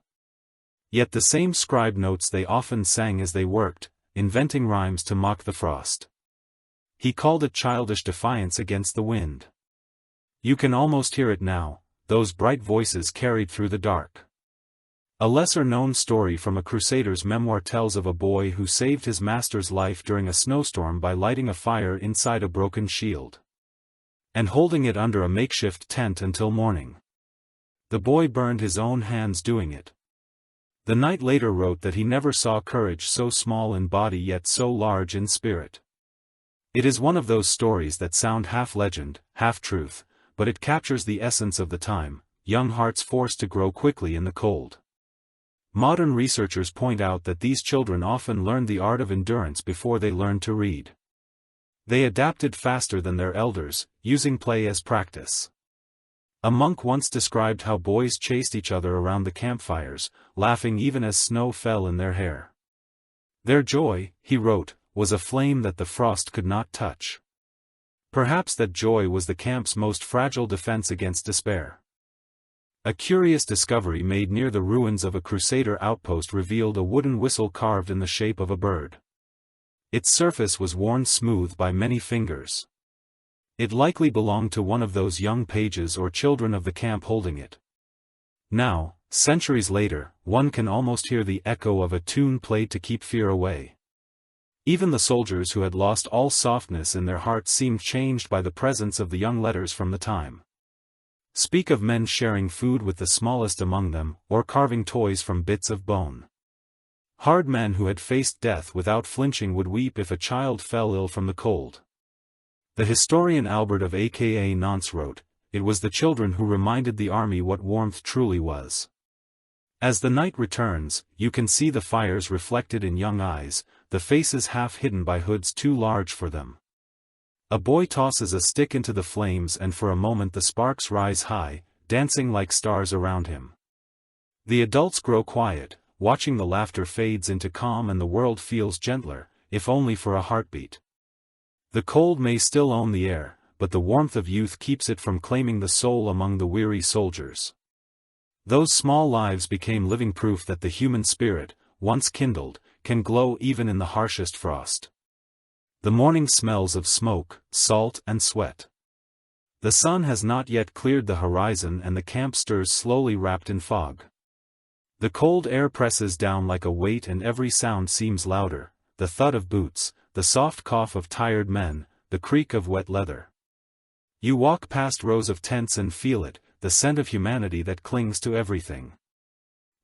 Speaker 1: Yet the same scribe notes they often sang as they worked, inventing rhymes to mock the frost. He called it childish defiance against the wind. You can almost hear it now, those bright voices carried through the dark. A lesser-known story from a Crusader's memoir tells of a boy who saved his master's life during a snowstorm by lighting a fire inside a broken shield and holding it under a makeshift tent until morning. The boy burned his own hands doing it. The knight later wrote that he never saw courage so small in body yet so large in spirit. It is one of those stories that sound half legend, half truth, but it captures the essence of the time, young hearts forced to grow quickly in the cold. Modern researchers point out that these children often learned the art of endurance before they learned to read. They adapted faster than their elders, using play as practice. A monk once described how boys chased each other around the campfires, laughing even as snow fell in their hair. Their joy, he wrote, was a flame that the frost could not touch. Perhaps that joy was the camp's most fragile defense against despair. A curious discovery made near the ruins of a Crusader outpost revealed a wooden whistle carved in the shape of a bird. Its surface was worn smooth by many fingers. It likely belonged to one of those young pages or children of the camp holding it. Now, centuries later, one can almost hear the echo of a tune played to keep fear away. Even the soldiers who had lost all softness in their hearts seemed changed by the presence of the young letters from the time. Speak of men sharing food with the smallest among them, or carving toys from bits of bone. Hard men who had faced death without flinching would weep if a child fell ill from the cold. The historian Albert of aka Nantes wrote, "It was the children who reminded the army what warmth truly was." As the night returns, you can see the fires reflected in young eyes, the faces half hidden by hoods too large for them. A boy tosses a stick into the flames and for a moment the sparks rise high, dancing like stars around him. The adults grow quiet, watching the laughter fades into calm and the world feels gentler, if only for a heartbeat. The cold may still own the air, but the warmth of youth keeps it from claiming the soul among the weary soldiers. Those small lives became living proof that the human spirit, once kindled, can glow even in the harshest frost. The morning smells of smoke, salt and sweat. The sun has not yet cleared the horizon and the camp stirs slowly wrapped in fog. The cold air presses down like a weight and every sound seems louder, the thud of boots, the soft cough of tired men, the creak of wet leather. You walk past rows of tents and feel it, the scent of humanity that clings to everything.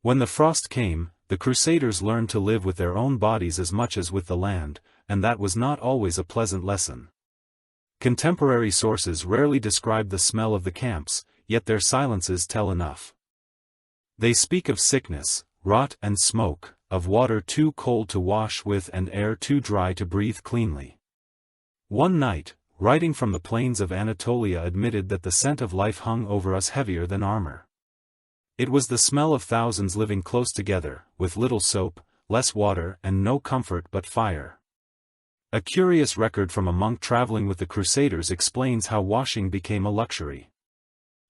Speaker 1: When the frost came, the Crusaders learned to live with their own bodies as much as with the land, and that was not always a pleasant lesson. Contemporary sources rarely describe the smell of the camps, yet their silences tell enough. They speak of sickness, rot and smoke, of water too cold to wash with and air too dry to breathe cleanly. One night, writing from the plains of Anatolia, admitted that the scent of life hung over us heavier than armor. It was the smell of thousands living close together, with little soap, less water and no comfort but fire. A curious record from a monk traveling with the Crusaders explains how washing became a luxury.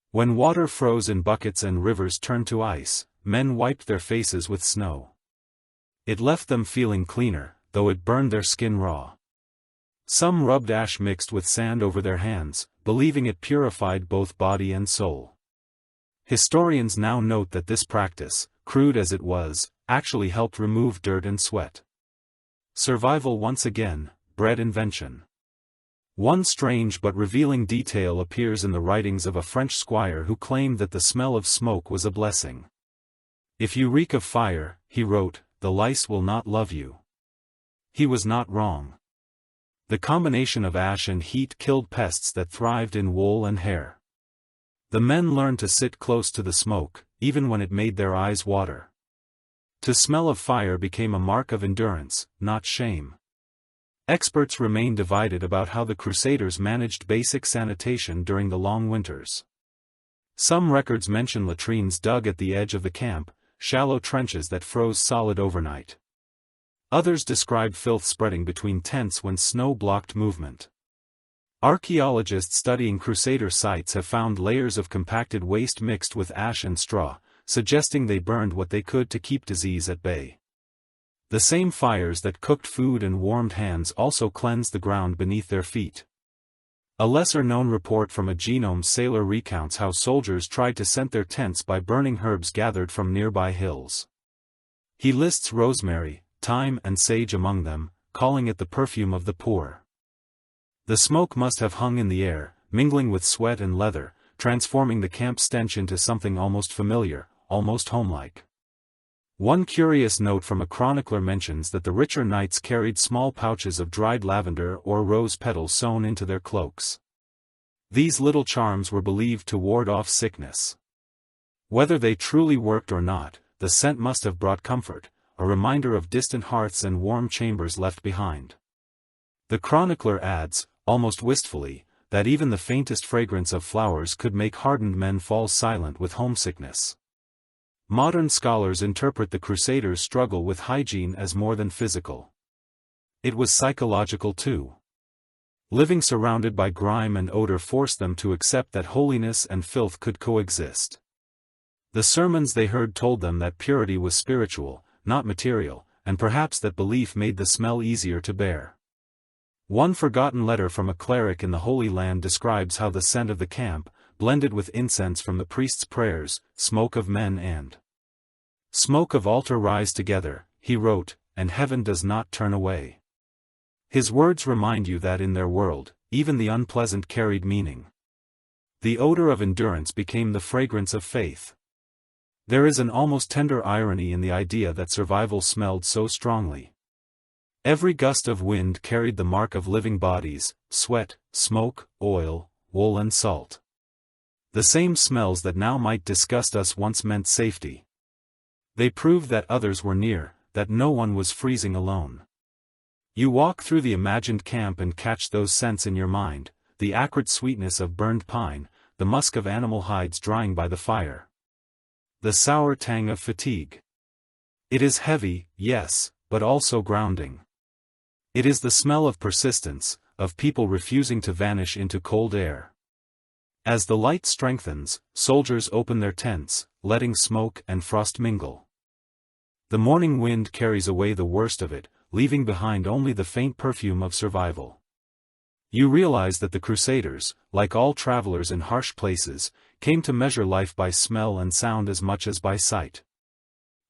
Speaker 1: When water froze in buckets and rivers turned to ice, men wiped their faces with snow. It left them feeling cleaner, though it burned their skin raw. Some rubbed ash mixed with sand over their hands, believing it purified both body and soul. Historians now note that this practice, crude as it was, actually helped remove dirt and sweat. Survival once again, bred invention. One strange but revealing detail appears in the writings of a French squire who claimed that the smell of smoke was a blessing. "If you reek of fire," he wrote, "the lice will not love you." He was not wrong. The combination of ash and heat killed pests that thrived in wool and hair. The men learned to sit close to the smoke, even when it made their eyes water. To smell of fire became a mark of endurance, not shame. Experts remain divided about how the Crusaders managed basic sanitation during the long winters. Some records mention latrines dug at the edge of the camp, shallow trenches that froze solid overnight. Others describe filth spreading between tents when snow blocked movement. Archaeologists studying Crusader sites have found layers of compacted waste mixed with ash and straw, suggesting they burned what they could to keep disease at bay. The same fires that cooked food and warmed hands also cleansed the ground beneath their feet. A lesser-known report from a genome sailor recounts how soldiers tried to scent their tents by burning herbs gathered from nearby hills. He lists rosemary, thyme and sage among them, calling it the perfume of the poor. The smoke must have hung in the air, mingling with sweat and leather, transforming the camp stench into something almost familiar, almost homelike. One curious note from a chronicler mentions that the richer knights carried small pouches of dried lavender or rose petals sewn into their cloaks. These little charms were believed to ward off sickness. Whether they truly worked or not, the scent must have brought comfort, a reminder of distant hearths and warm chambers left behind. The chronicler adds, almost wistfully, that even the faintest fragrance of flowers could make hardened men fall silent with homesickness. Modern scholars interpret the Crusaders' struggle with hygiene as more than physical. It was psychological too. Living surrounded by grime and odor forced them to accept that holiness and filth could coexist. The sermons they heard told them that purity was spiritual, not material, and perhaps that belief made the smell easier to bear. One forgotten letter from a cleric in the Holy Land describes how the scent of the camp, blended with incense from the priest's prayers, smoke of men and smoke of altar rise together, he wrote, and heaven does not turn away. His words remind you that in their world, even the unpleasant carried meaning. The odor of endurance became the fragrance of faith. There is an almost tender irony in the idea that survival smelled so strongly. Every gust of wind carried the mark of living bodies, sweat, smoke, oil, wool and salt. The same smells that now might disgust us once meant safety. They proved that others were near, that no one was freezing alone. You walk through the imagined camp and catch those scents in your mind, the acrid sweetness of burned pine, the musk of animal hides drying by the fire. The sour tang of fatigue. It is heavy, yes, but also grounding. It is the smell of persistence, of people refusing to vanish into cold air. As the light strengthens, soldiers open their tents, letting smoke and frost mingle. The morning wind carries away the worst of it, leaving behind only the faint perfume of survival. You realize that the Crusaders, like all travelers in harsh places, came to measure life by smell and sound as much as by sight.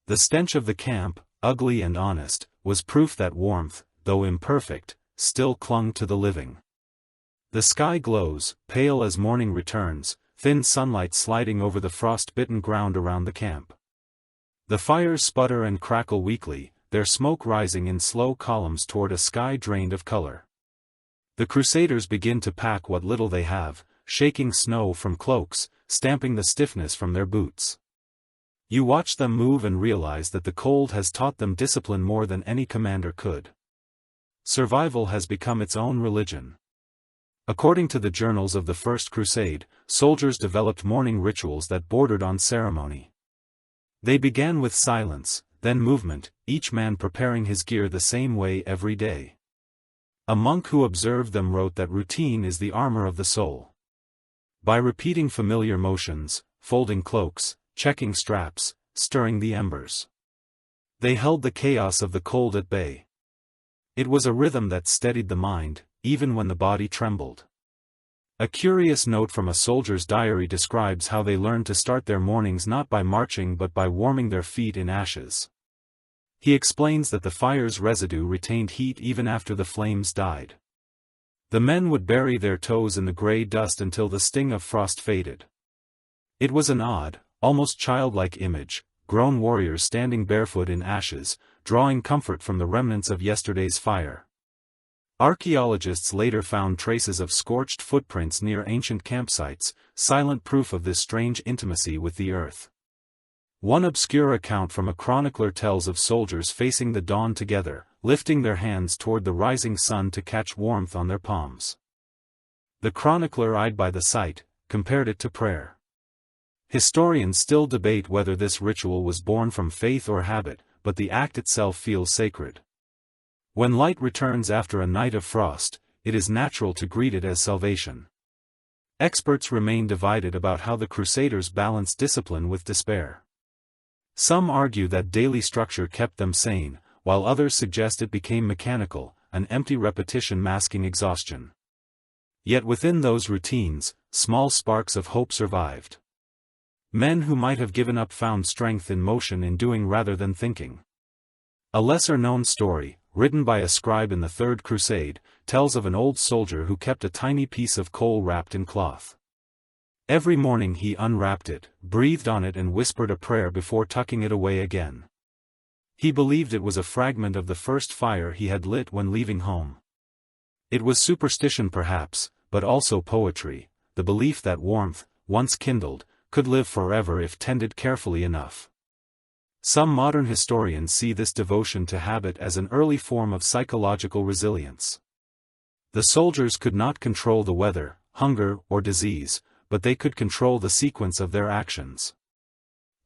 Speaker 1: The stench of the camp, ugly and honest, was proof that warmth, though imperfect, still clung to the living. The sky glows, pale as morning returns, thin sunlight sliding over the frost-bitten ground around the camp. The fires sputter and crackle weakly, their smoke rising in slow columns toward a sky drained of color. The Crusaders begin to pack what little they have, shaking snow from cloaks, stamping the stiffness from their boots. You watch them move and realize that the cold has taught them discipline more than any commander could. Survival has become its own religion. According to the journals of the First Crusade, soldiers developed morning rituals that bordered on ceremony. They began with silence, then movement, each man preparing his gear the same way every day. A monk who observed them wrote that routine is the armor of the soul. By repeating familiar motions, folding cloaks, checking straps, stirring the embers, they held the chaos of the cold at bay. It was a rhythm that steadied the mind, even when the body trembled. A curious note from a soldier's diary describes how they learned to start their mornings not by marching but by warming their feet in ashes. He explains that the fire's residue retained heat even after the flames died. The men would bury their toes in the gray dust until the sting of frost faded. It was an odd, almost childlike image, grown warriors standing barefoot in ashes, drawing comfort from the remnants of yesterday's fire. Archaeologists later found traces of scorched footprints near ancient campsites, silent proof of this strange intimacy with the earth. One obscure account from a chronicler tells of soldiers facing the dawn together, lifting their hands toward the rising sun to catch warmth on their palms. The chronicler, eyed by the sight, compared it to prayer. Historians still debate whether this ritual was born from faith or habit, but the act itself feels sacred. When light returns after a night of frost, it is natural to greet it as salvation. Experts remain divided about how the Crusaders balanced discipline with despair. Some argue that daily structure kept them sane, while others suggest it became mechanical, an empty repetition masking exhaustion. Yet within those routines, small sparks of hope survived. Men who might have given up found strength in motion, in doing rather than thinking. A lesser-known story, written by a scribe in the Third Crusade, tells of an old soldier who kept a tiny piece of coal wrapped in cloth. Every morning he unwrapped it, breathed on it and whispered a prayer before tucking it away again. He believed it was a fragment of the first fire he had lit when leaving home. It was superstition perhaps, but also poetry, the belief that warmth, once kindled, could live forever if tended carefully enough. Some modern historians see this devotion to habit as an early form of psychological resilience. The soldiers could not control the weather, hunger, or disease, but they could control the sequence of their actions.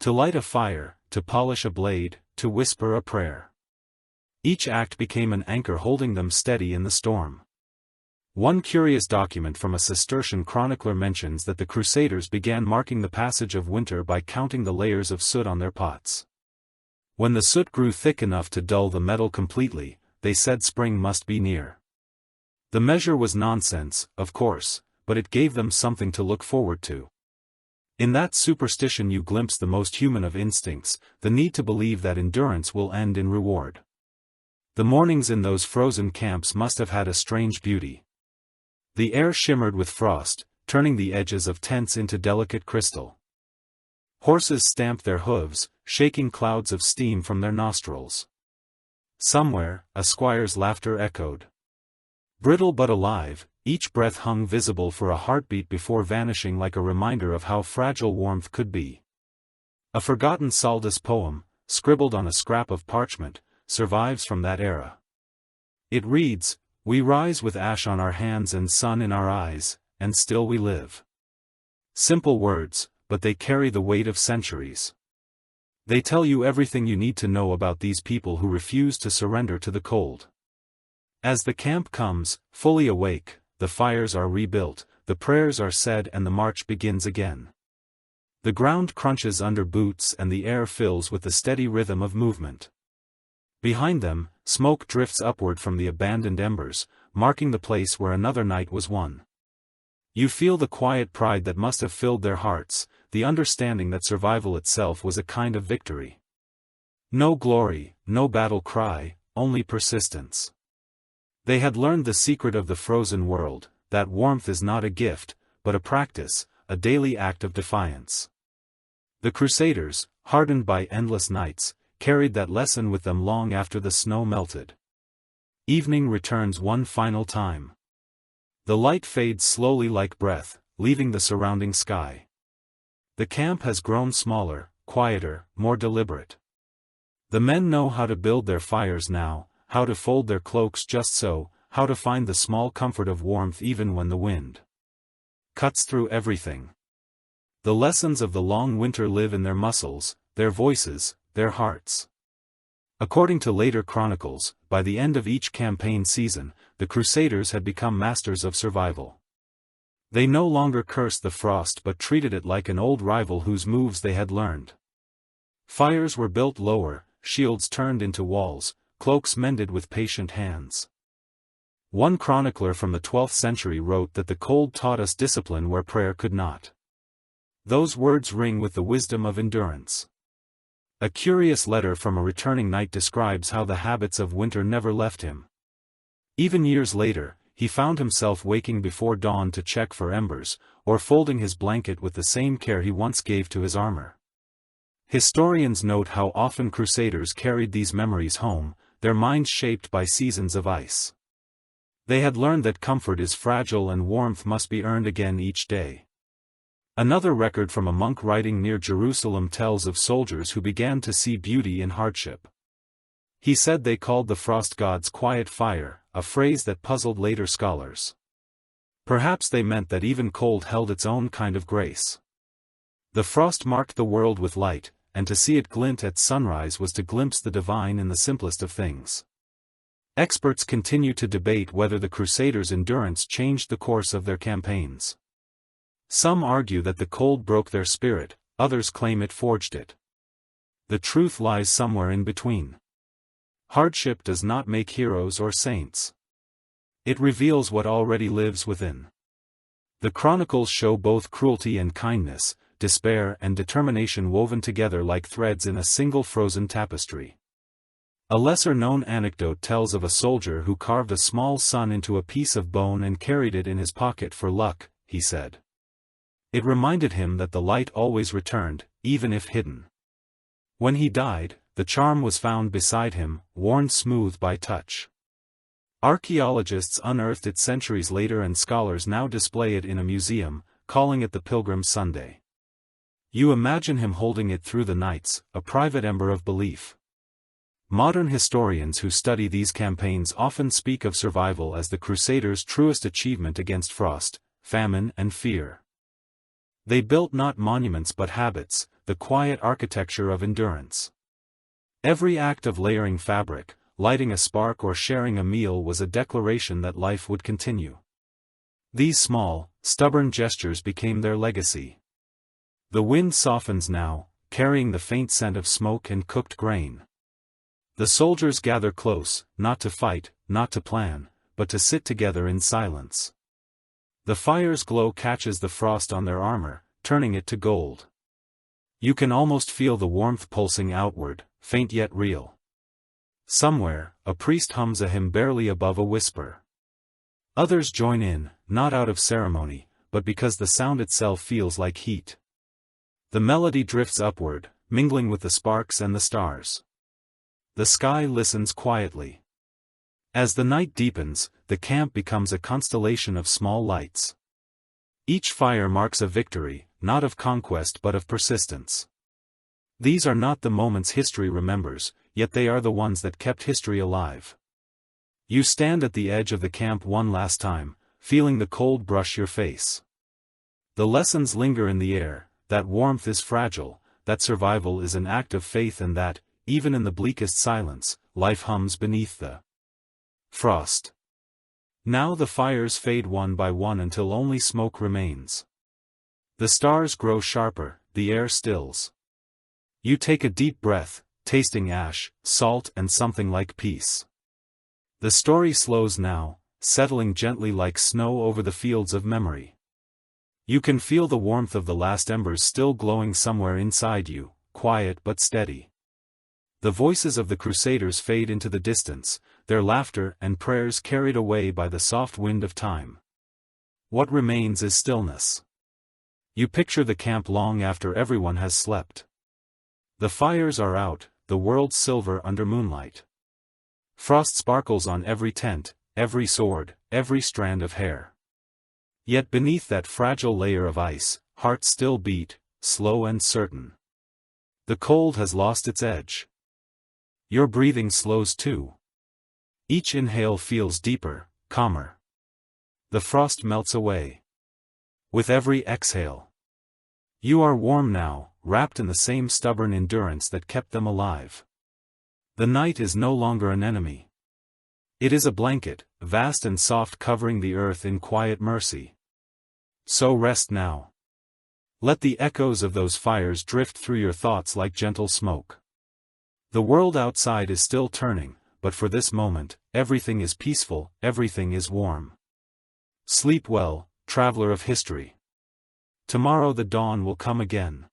Speaker 1: To light a fire, to polish a blade, to whisper a prayer. Each act became an anchor holding them steady in the storm. One curious document from a Cistercian chronicler mentions that the Crusaders began marking the passage of winter by counting the layers of soot on their pots. When the soot grew thick enough to dull the metal completely, they said spring must be near. The measure was nonsense, of course, but it gave them something to look forward to. In that superstition you glimpse the most human of instincts, the need to believe that endurance will end in reward. The mornings in those frozen camps must have had a strange beauty. The air shimmered with frost, turning the edges of tents into delicate crystal. Horses stamped their hooves, shaking clouds of steam from their nostrils. Somewhere, a squire's laughter echoed. Brittle but alive, each breath hung visible for a heartbeat before vanishing like a reminder of how fragile warmth could be. A forgotten Saldus poem, scribbled on a scrap of parchment, survives from that era. It reads, "We rise with ash on our hands and sun in our eyes, and still we live." Simple words, but they carry the weight of centuries. They tell you everything you need to know about these people who refuse to surrender to the cold. As the camp comes, fully awake, the fires are rebuilt, the prayers are said and the march begins again. The ground crunches under boots and the air fills with the steady rhythm of movement. Behind them, smoke drifts upward from the abandoned embers, marking the place where another night was won. You feel the quiet pride that must have filled their hearts, the understanding that survival itself was a kind of victory. No glory, no battle cry, only persistence. They had learned the secret of the frozen world, that warmth is not a gift, but a practice, a daily act of defiance. The Crusaders, hardened by endless nights, carried that lesson with them long after the snow melted. Evening returns one final time. The light fades slowly like breath, leaving the surrounding sky. The camp has grown smaller, quieter, more deliberate. The men know how to build their fires now, how to fold their cloaks just so, how to find the small comfort of warmth even when the wind cuts through everything. The lessons of the long winter live in their muscles, their voices, their hearts. According to later chronicles, by the end of each campaign season, the Crusaders had become masters of survival. They no longer cursed the frost but treated it like an old rival whose moves they had learned. Fires were built lower, shields turned into walls, cloaks mended with patient hands. One chronicler from the 12th century wrote that the cold taught us discipline where prayer could not. Those words ring with the wisdom of endurance. A curious letter from a returning knight describes how the habits of winter never left him. Even years later, he found himself waking before dawn to check for embers, or folding his blanket with the same care he once gave to his armor. Historians note how often Crusaders carried these memories home, their minds shaped by seasons of ice. They had learned that comfort is fragile and warmth must be earned again each day. Another record from a monk writing near Jerusalem tells of soldiers who began to see beauty in hardship. He said they called the frost gods quiet fire, a phrase that puzzled later scholars. Perhaps they meant that even cold held its own kind of grace. The frost marked the world with light, and to see it glint at sunrise was to glimpse the divine in the simplest of things. Experts continue to debate whether the Crusaders' endurance changed the course of their campaigns. Some argue that the cold broke their spirit, others claim it forged it. The truth lies somewhere in between. Hardship does not make heroes or saints. It reveals what already lives within. The chronicles show both cruelty and kindness, despair and determination woven together like threads in a single frozen tapestry. A lesser-known anecdote tells of a soldier who carved a small sun into a piece of bone and carried it in his pocket for luck, he said. It reminded him that the light always returned, even if hidden. When he died, the charm was found beside him, worn smooth by touch. Archaeologists unearthed it centuries later and scholars now display it in a museum, calling it the Pilgrim's Sunday. You imagine him holding it through the nights, a private ember of belief. Modern historians who study these campaigns often speak of survival as the Crusaders' truest achievement against frost, famine and fear. They built not monuments but habits, the quiet architecture of endurance. Every act of layering fabric, lighting a spark or sharing a meal was a declaration that life would continue. These small, stubborn gestures became their legacy. The wind softens now, carrying the faint scent of smoke and cooked grain. The soldiers gather close, not to fight, not to plan, but to sit together in silence. The fire's glow catches the frost on their armor, turning it to gold. You can almost feel the warmth pulsing outward, faint yet real. Somewhere, a priest hums a hymn barely above a whisper. Others join in, not out of ceremony, but because the sound itself feels like heat. The melody drifts upward, mingling with the sparks and the stars. The sky listens quietly. As the night deepens, the camp becomes a constellation of small lights. Each fire marks a victory, not of conquest but of persistence. These are not the moments history remembers, yet they are the ones that kept history alive. You stand at the edge of the camp one last time, feeling the cold brush your face. The lessons linger in the air, that warmth is fragile, that survival is an act of faith and that, even in the bleakest silence, life hums beneath the frost. Now the fires fade one by one until only smoke remains. The stars grow sharper, the air stills. You take a deep breath, tasting ash, salt and something like peace. The story slows now, settling gently like snow over the fields of memory. You can feel the warmth of the last embers still glowing somewhere inside you, quiet but steady. The voices of the Crusaders fade into the distance, their laughter and prayers carried away by the soft wind of time. What remains is stillness. You picture the camp long after everyone has slept. The fires are out, the world silver under moonlight. Frost sparkles on every tent, every sword, every strand of hair. Yet beneath that fragile layer of ice, hearts still beat, slow and certain. The cold has lost its edge. Your breathing slows too. Each inhale feels deeper, calmer. The frost melts away. With every exhale. You are warm now, wrapped in the same stubborn endurance that kept them alive. The night is no longer an enemy. It is a blanket, vast and soft, covering the earth in quiet mercy. So rest now. Let the echoes of those fires drift through your thoughts like gentle smoke. The world outside is still turning, but for this moment, everything is peaceful, everything is warm. Sleep well, traveler of history. Tomorrow the dawn will come again.